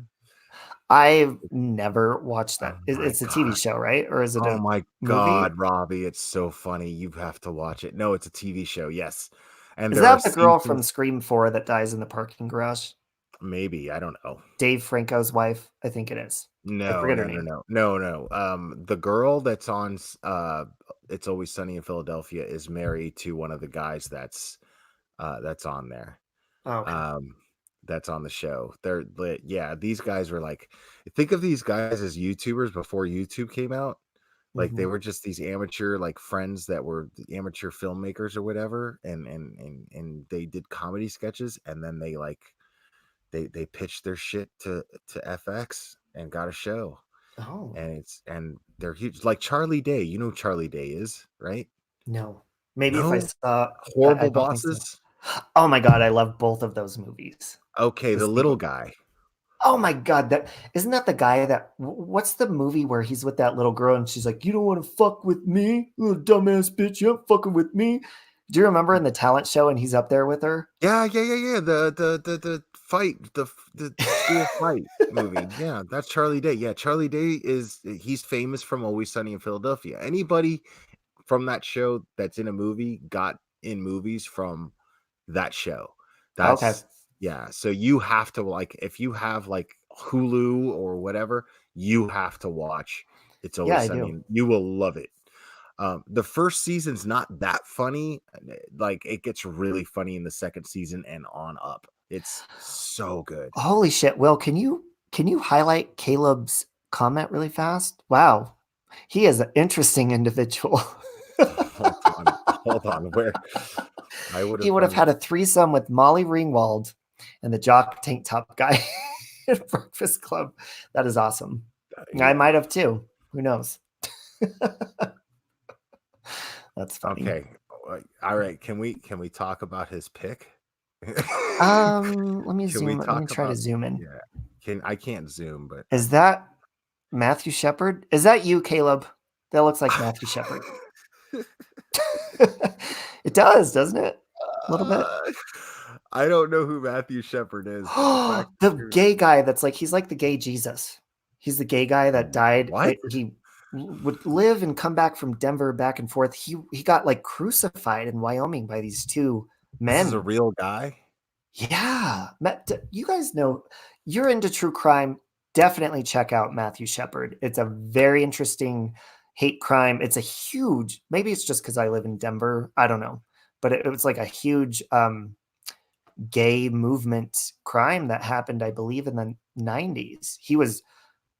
I've never watched that. Oh my It's a TV God. show, right? Or is it Oh a my movie? God, Robbie, it's so funny. You have to watch it. No, it's a TV show. Yes. And Is there are that the girl from seasons. Scream 4 that dies in the parking garage? Maybe, I don't know. Dave Franco's wife? I think it is. I No, forget her no, no, name. no. No, no. The girl that's on It's Always Sunny in Philadelphia is married to one of the guys that's on there. Oh, okay. That's on the show. Yeah, these guys were like, think of these guys as YouTubers before YouTube came out. Like they Mhm. were just these amateur like friends that were amateur filmmakers or whatever, and they did comedy sketches, and then they pitched their shit to FX and got a show. Oh, And they're huge, like Charlie Day. You know who Charlie Day is, right? no. Maybe if I No. saw, I Horrible don't think so. Bosses. Oh my God, I love both of those movies. Okay, The the little sequel. guy. Oh my God, that isn't that the guy that what's the movie where he's with that little girl and she's like, "You don't want to fuck with me, little dumbass bitch, you ain't fucking with me." Do you remember in the talent show and he's up there with her? Yeah. The fight, the school fight movie. Yeah, that's Charlie Day. Yeah, Charlie Day he's famous from Always Sunny in Philadelphia. Anybody from that show that's in a movie got in movies from that show. Okay. Yeah. So you have to, like, if you have like Hulu or whatever, you have to watch It's Yeah, Always I Sunny, do. and you will love it. The first season's not that funny. Like it gets really funny in the second season and on up. It's so good. Holy shit, Will, can you highlight Caleb's comment really fast? Wow. He is an interesting individual. Hold on. Where I would He have would have had a threesome with Molly Ringwald and the jock tank top guy at Breakfast Club. That is awesome. I might have too. Who knows? That's funny. Okay. All right. Can we talk about his pick? Let me Can we zoom. Let me talk try to about? zoom in. Yeah. I can't zoom, but Is that Matthew Shepard? Is that you, Caleb? That looks like Matthew Shepard. It does, doesn't it? A little bit. I don't know who Matthew Shepard is. But The gay guy that's like, he's like the gay Jesus. He's the gay guy that died. What? He would live and come back from Denver back and forth. He got like crucified in Wyoming by these two men. This is a real guy? Yeah. You guys know, you're into true crime. Definitely check out Matthew Shepard. It's a very interesting hate crime. It's a huge, maybe it's just because I live in Denver. I don't know. But it was like a huge gay movement crime that happened, I believe, in the 90s. He was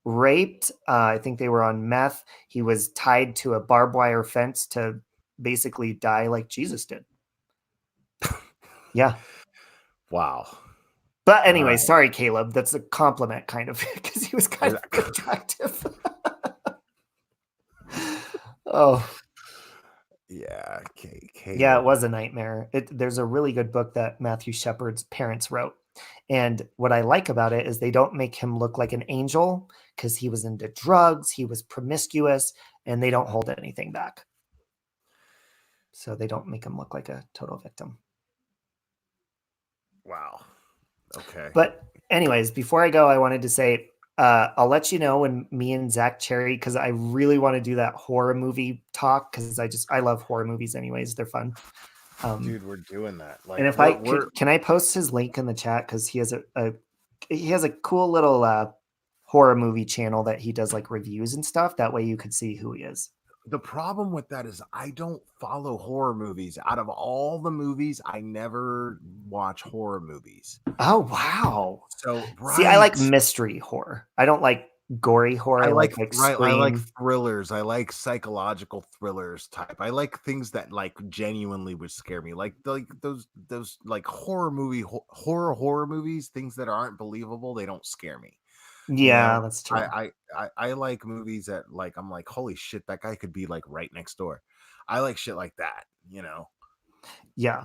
raped. I think they were on meth. He was tied to a barbed wire fence to basically die like Jesus did. Yeah. Wow. But anyway, right. Sorry, Caleb. That's a compliment, kind of, because he was kind of attractive. Oh. Yeah. Caleb. Yeah, it was a nightmare. There's a really good book that Matthew Shepard's parents wrote. And what I like about it is they don't make him look like an angel because he was into drugs, he was promiscuous, and they don't hold anything back. So they don't make him look like a total victim. Wow. Okay. But anyways, before I go, I wanted to say, I'll let you know when me and Zach Cherry, because I really want to do that horror movie talk, because I love horror movies anyways. They're fun. Dude, we're doing that. Like, and if can I post his link in the chat, because he has a cool little horror movie channel that he does like reviews and stuff. That way you could see who he is. The problem with that is I don't follow horror movies. Out of all the movies, I never watch horror movies. Oh wow! So see, I like mystery horror. I don't like gory horror. I like Scream. thrillers. I like psychological thrillers type. I like things that like genuinely would scare me. Like those like horror movies, things that aren't believable. They don't scare me. You Yeah, know, that's true. I like movies that like I'm like, holy shit, that guy could be like right next door. I like shit like that, you know. Yeah.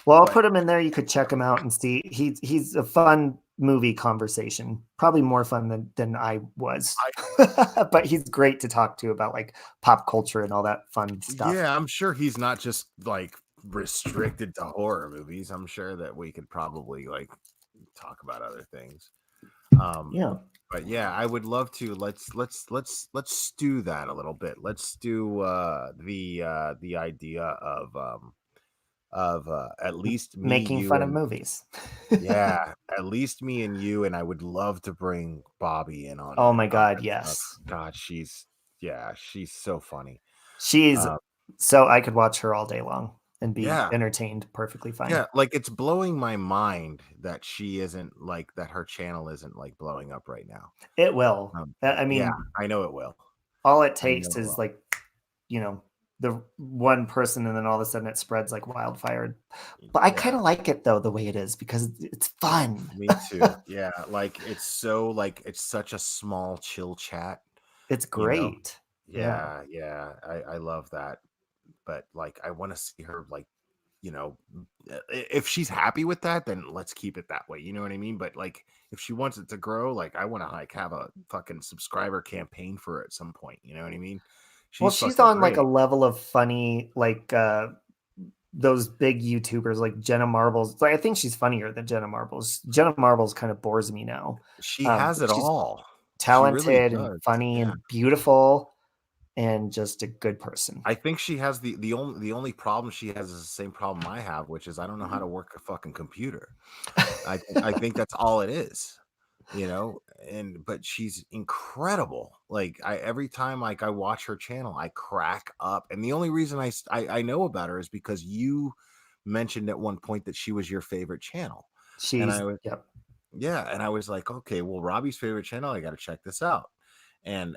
Well, I'll But put him in there. You could check him out and see. He's a fun movie conversation. Probably more fun than I was. But he's great to talk to about like pop culture and all that fun stuff. yeah, I'm sure he's not just like restricted to horror movies. I'm sure that we could probably like talk about other things. Yeah. But yeah, I would love to. Let's do that a little bit. Let's do the idea of at least me, Making you, fun of and movies. yeah, at least me and you, and I would love to bring Bobby in Oh my on God, that stuff. yes. God, she's so funny. She's Um, so I could watch her all day long and be yeah, entertained perfectly fine. yeah, like it's blowing my mind that she isn't like that. Her channel isn't like blowing up right now. It will. I Yeah, mean, I know it will. all it I know takes it is will. like, the one person and then all of a sudden it spreads like wildfire. But I kind Yeah. of like it though, the way it is, because it's fun. Me too. Yeah, like it's so like it's such a small chill chat, It's you know. great. Yeah. Yeah. I love that. But like I want to see her like, if she's happy with that, then let's keep it that way. You know what I mean? But like if she wants it to grow, like I want to like have a fucking subscriber campaign for her at some point. You know what I mean? Well, She's she's fucking on like a great. level of funny, like those big YouTubers like Jenna Marbles. Like I think she's funnier than Jenna Marbles. Jenna Marbles kind of bores me now. She has it She's all. She really talented and does. funny Yeah. and beautiful and just a good person. I think she has the only problem she has is the same problem I have, which is I don't know how to work a fucking computer. I think that's all it is, you know. And but she's incredible. Like I every time like I watch her channel, I crack up. And the only reason I know about her is because you mentioned at one point that she was your favorite channel, and She's I was yep. yeah, and I was like, okay, well, Robbie's favorite channel, I got to check this out. And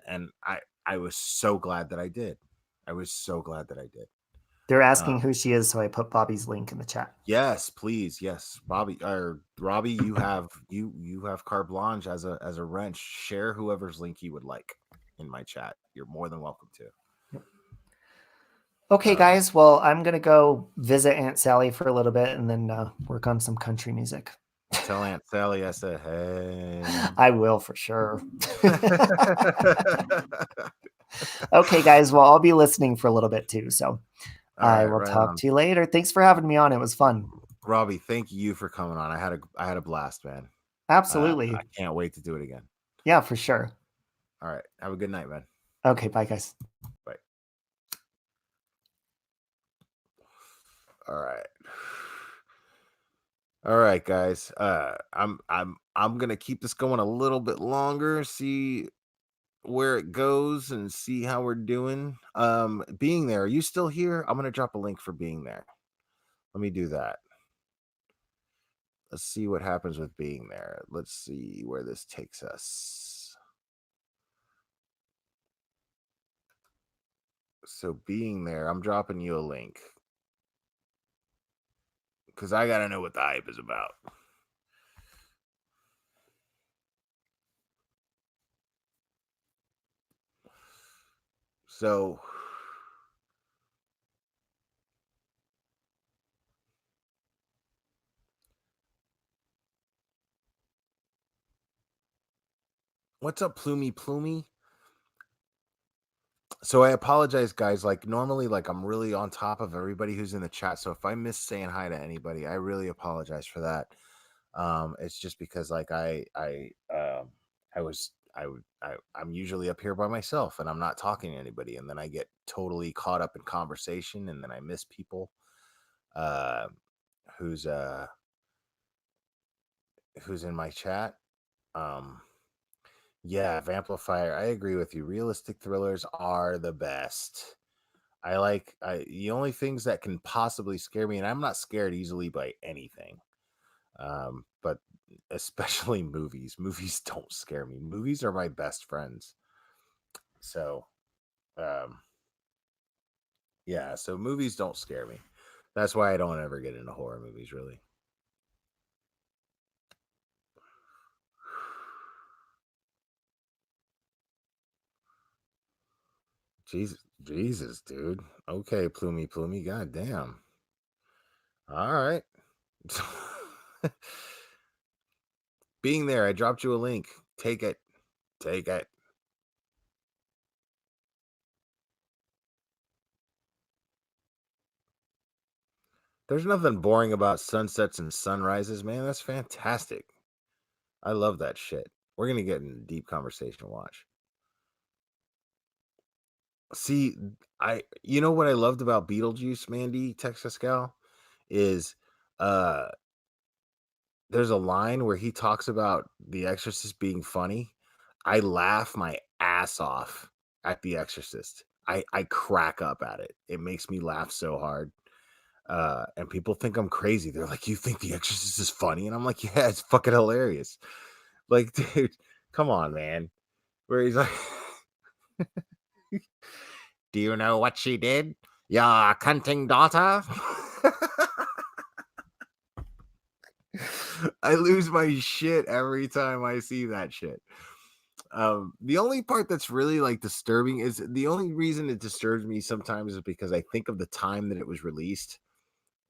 I was so glad that I did. I was so glad that I did. They're Uh, asking who she is, so I put Bobby's link in the chat. yes, please, yes, Bobby or Robbie, you have carte blanche as a wrench. Share whoever's link you would like in my chat. You're more than welcome to. Okay, Um, guys. Well, I'm gonna go visit Aunt Sally for a little bit and then work on some country music. tell Aunt Sally I said hey. I will for sure. Okay, guys. Well, I'll be listening for a little bit too. So All I right, will right talk on. to you later. Thanks for having me on. It was fun. Robbie, thank you for coming on. I had a blast, man. Absolutely. I can't wait to do it again. Yeah, for sure. All right, have a good night, man. Okay, bye, guys. Bye. All right. All right, guys. I'm gonna keep this going a little bit longer, see where it goes and see how we're doing. Being there, are you still here? I'm gonna drop a link for being there. Let me do that. Let's see what happens with being there. Let's see where this takes us. So being there, I'm dropping you a link. Because I gotta know what the hype is about. So what's up, Plumy? So I apologize, guys. Like normally, like I'm really on top of everybody who's in the chat. So if I miss saying hi to anybody, I really apologize for that. It's just because like I'm usually up here by myself and I'm not talking to anybody, and then I get totally caught up in conversation, and then I miss people. Uh, who's in my chat? Yeah, Vamplifier. I agree with you. Realistic thrillers are the best. The only things that can possibly scare me, and I'm not scared easily by anything. But especially movies. Movies don't scare me. Movies are my best friends. So, yeah, so movies don't scare me. That's why I don't ever get into horror movies, really. Jesus, dude. Okay, Plumey. God damn. All right. Being there, I dropped you a link. Take it. Take it. There's nothing boring about sunsets and sunrises, man. That's fantastic. I love that shit. We're gonna get in a deep conversation. Watch. See, you know what I loved about Beetlejuice, Mandy, Texas Gal, is uh there's a line where he talks about The Exorcist being funny. I laugh my ass off at The Exorcist. I crack up at it. It makes me laugh so hard. And people think I'm crazy. They're like, "You think The Exorcist is funny?" And I'm like, "Yeah, it's fucking hilarious." Like, dude, come on, man. Where he's like, "Do you know what she did? Your cunting daughter?" I lose my shit every time I see that shit. The only part that's really like disturbing is the only reason it disturbs me sometimes is because I think of the time that it was released,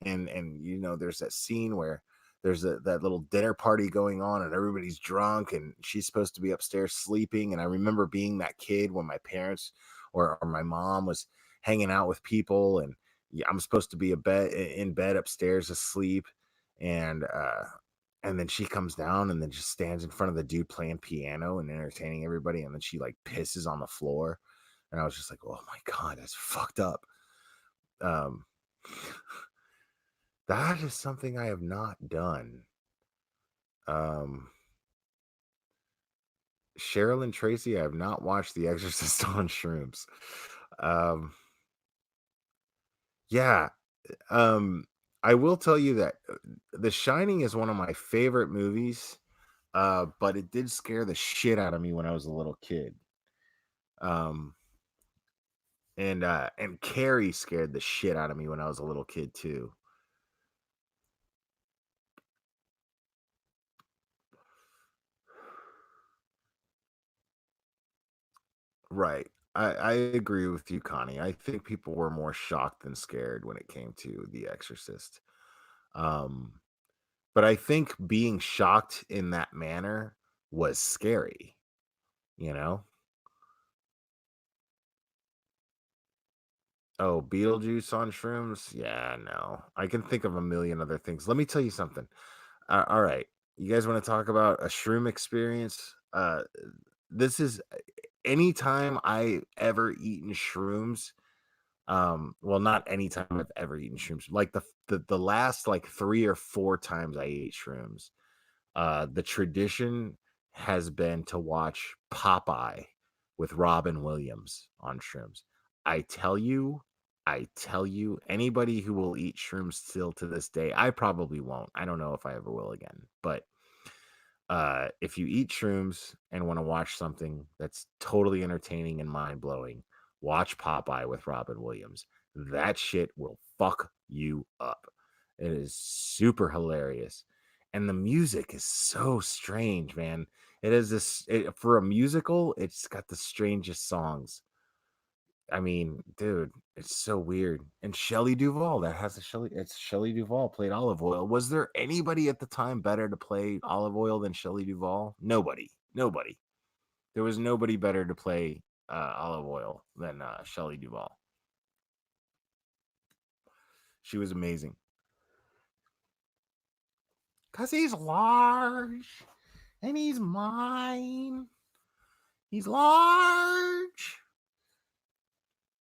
and you know, there's that scene where there's that little dinner party going on and everybody's drunk and she's supposed to be upstairs sleeping. And I remember being that kid when my parents or my mom was hanging out with people, and yeah, I'm supposed to be in bed upstairs asleep, and then she comes down and then just stands in front of the dude playing piano and entertaining everybody, and then she like pisses on the floor, and I was just like, oh my god, that's fucked up. um that is something I have not done. um Cheryl and Tracy, I have not watched The Exorcist on shrooms. um yeah. um I will tell you that The Shining is one of my favorite movies, but it did scare the shit out of me when I was a little kid. um and Carrie scared the shit out of me when I was a little kid too. Right. I agree with you, Connie. I think people were more shocked than scared when it came to The Exorcist. Um, but I think being shocked in that manner was scary, you know? Oh, Beetlejuice on shrooms? Yeah, no. I can think of a million other things. Let me tell you something. All right. You guys want to talk about a shroom experience? This is anytime I ever eaten shrooms. Well, not anytime I've ever eaten shrooms. Like the last like 3 or 4 times I ate shrooms, the tradition has been to watch Popeye with Robin Williams on shrooms. I tell you, I tell you, anybody who will eat shrooms still to this day, I probably won't. I don't know if I ever will again, but if you eat shrooms and want to watch something that's totally entertaining and mind-blowing, watch Popeye with Robin Williams. That shit will fuck you up. It is super hilarious. And the music is so strange, man. It is for a musical, it's got the strangest songs. I mean, dude, it's so weird. And Shelley Duvall, it's Shelley Duvall played Olive Oil. Was there anybody at the time better to play Olive Oil than Shelley Duvall? Nobody. Nobody. There was nobody better to play Olive Oil than Shelley Duvall. She was amazing. Cause he's large and he's mine. He's large.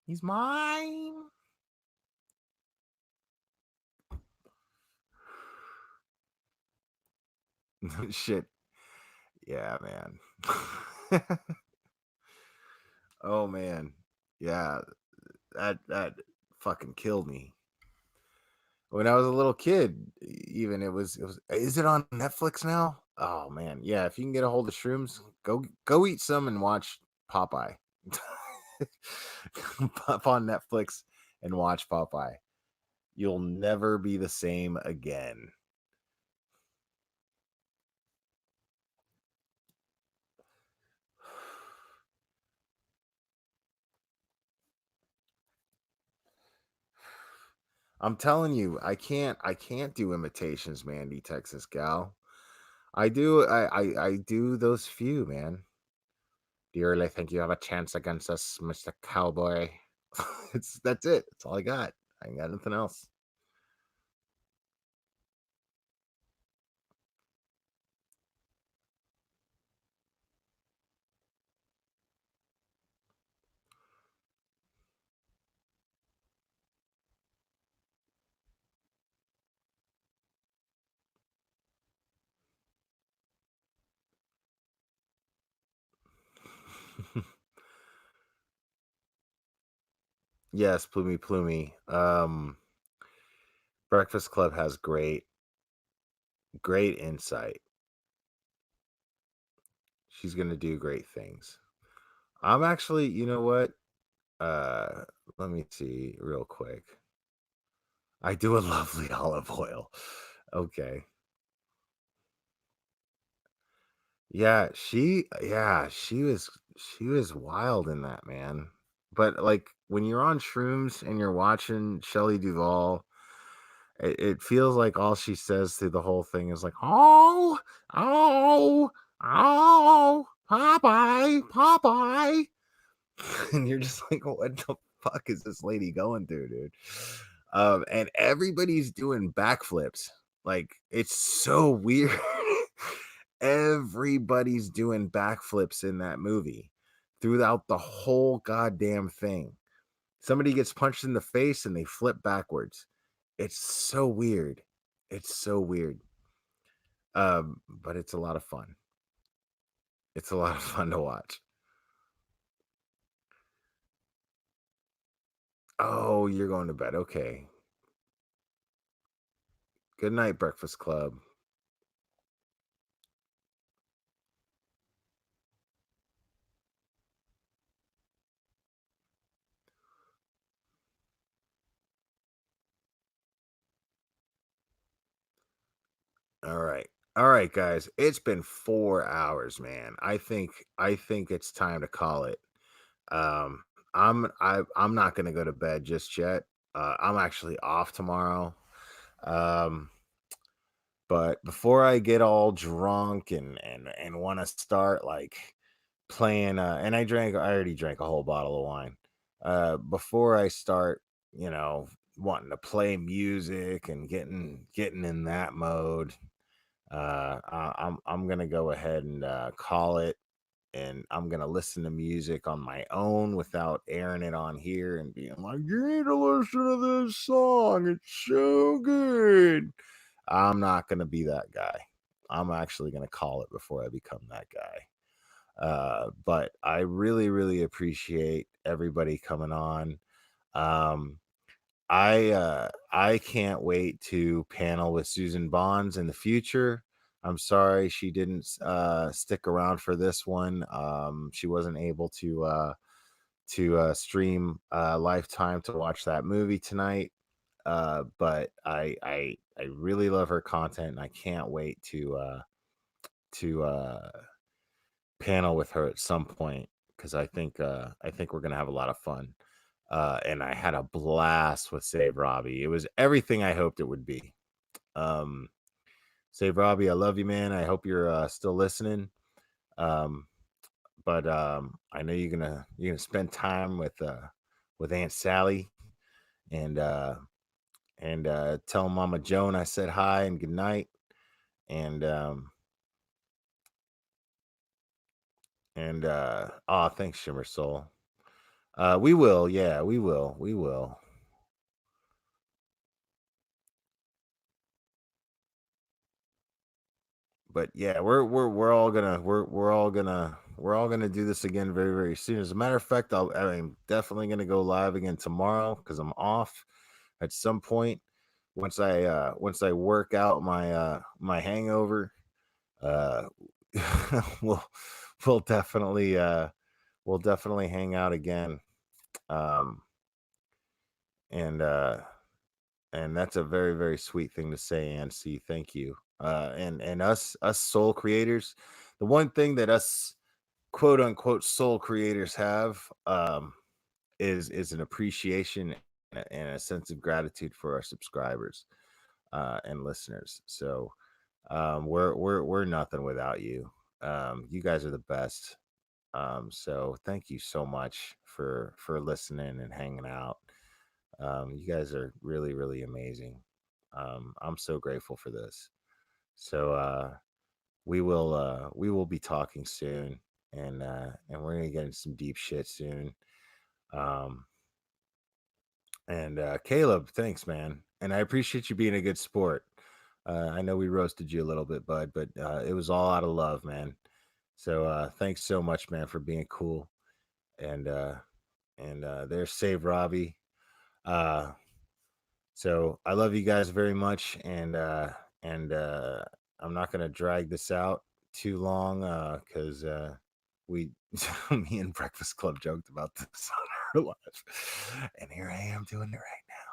He's mine. Shit. Yeah, man. Oh man. Yeah, that fucking killed me. When I was a little kid, even it was is it on Netflix now? Oh man. Yeah, if you can get a hold of shrooms, go eat some and watch Popeye. Pop on Netflix and watch Popeye. You'll never be the same again. I'm telling you, I can't do imitations, Mandy, Texas gal. I do those few, man. Do you really think you have a chance against us, Mr. Cowboy? That's it. That's all I got. I ain't got nothing else. Yes, Plumey Plumey. Breakfast Club has great insight. She's gonna do great things. I'm actually, you know what? Let me see real quick. I do a lovely olive oil. Okay. She was wild in that, man. But like when you're on shrooms and you're watching Shelley Duvall, it feels like all she says through the whole thing is like, oh, oh, oh, Popeye, Popeye. And you're just like, what the fuck is this lady going through, dude? And everybody's doing backflips. Like, it's so weird. Everybody's doing backflips in that movie throughout the whole goddamn thing. Somebody gets punched in the face and they flip backwards. It's so weird. It's so weird. But it's a lot of fun. It's a lot of fun to watch. Oh, you're going to bed. Okay. Good night, Breakfast Club. All right. All right, guys. It's been 4 hours, man. I think it's time to call it. Um I'm not going to go to bed just yet. I'm actually off tomorrow. Um but before I get all drunk and want to start like playing and I already drank a whole bottle of wine. Before I start, you know, wanting to play music and getting in that mode, I'm gonna go ahead and call it, and I'm gonna listen to music on my own without airing it on here and being like, you need to listen to this song, it's so good. I'm not gonna be that guy. I'm actually gonna call it before I become that guy. But I really, really appreciate everybody coming on. Um, I can't wait to panel with Susan Bahns in the future. I'm sorry she didn't stick around for this one. She wasn't able to stream Lifetime to watch that movie tonight. But I really love her content, and I can't wait to panel with her at some point because I think we're gonna have a lot of fun. And I had a blast with Save Robbie. It was everything I hoped it would be. Um, Save Robbie, I love you, man. I hope you're still listening. Um, but I know you're gonna spend time with Aunt Sally and tell Mama Joan I said hi and good night. And oh, thanks, Shimmer Soul. We will, yeah, we will. But yeah, we're all gonna do this again very, very soon. As a matter of fact, I'm definitely gonna go live again tomorrow because I'm off at some point. Once I work out my hangover, uh we'll we'll definitely we'll definitely hang out again. Um and that's a very, very sweet thing to say, Ansi. Thank you. And us soul creators, the one thing that us quote unquote soul creators have is an appreciation and a sense of gratitude for our subscribers and listeners. So we're nothing without you. You guys are the best. So thank you so much for listening and hanging out. You guys are really, really amazing. I'm so grateful for this. So we will be talking soon, and we're gonna get into some deep shit soon. And Caleb, thanks, man, and I appreciate you being a good sport. I know we roasted you a little bit, bud, but it was all out of love, man. So thanks so much, man, for being cool. And there's Save Robbie. So I love you guys very much, and I'm not gonna drag this out too long because we me and Breakfast Club joked about this on our live, and here I am doing it right now.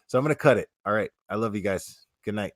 So I'm gonna cut it. All right, I love you guys. Good night.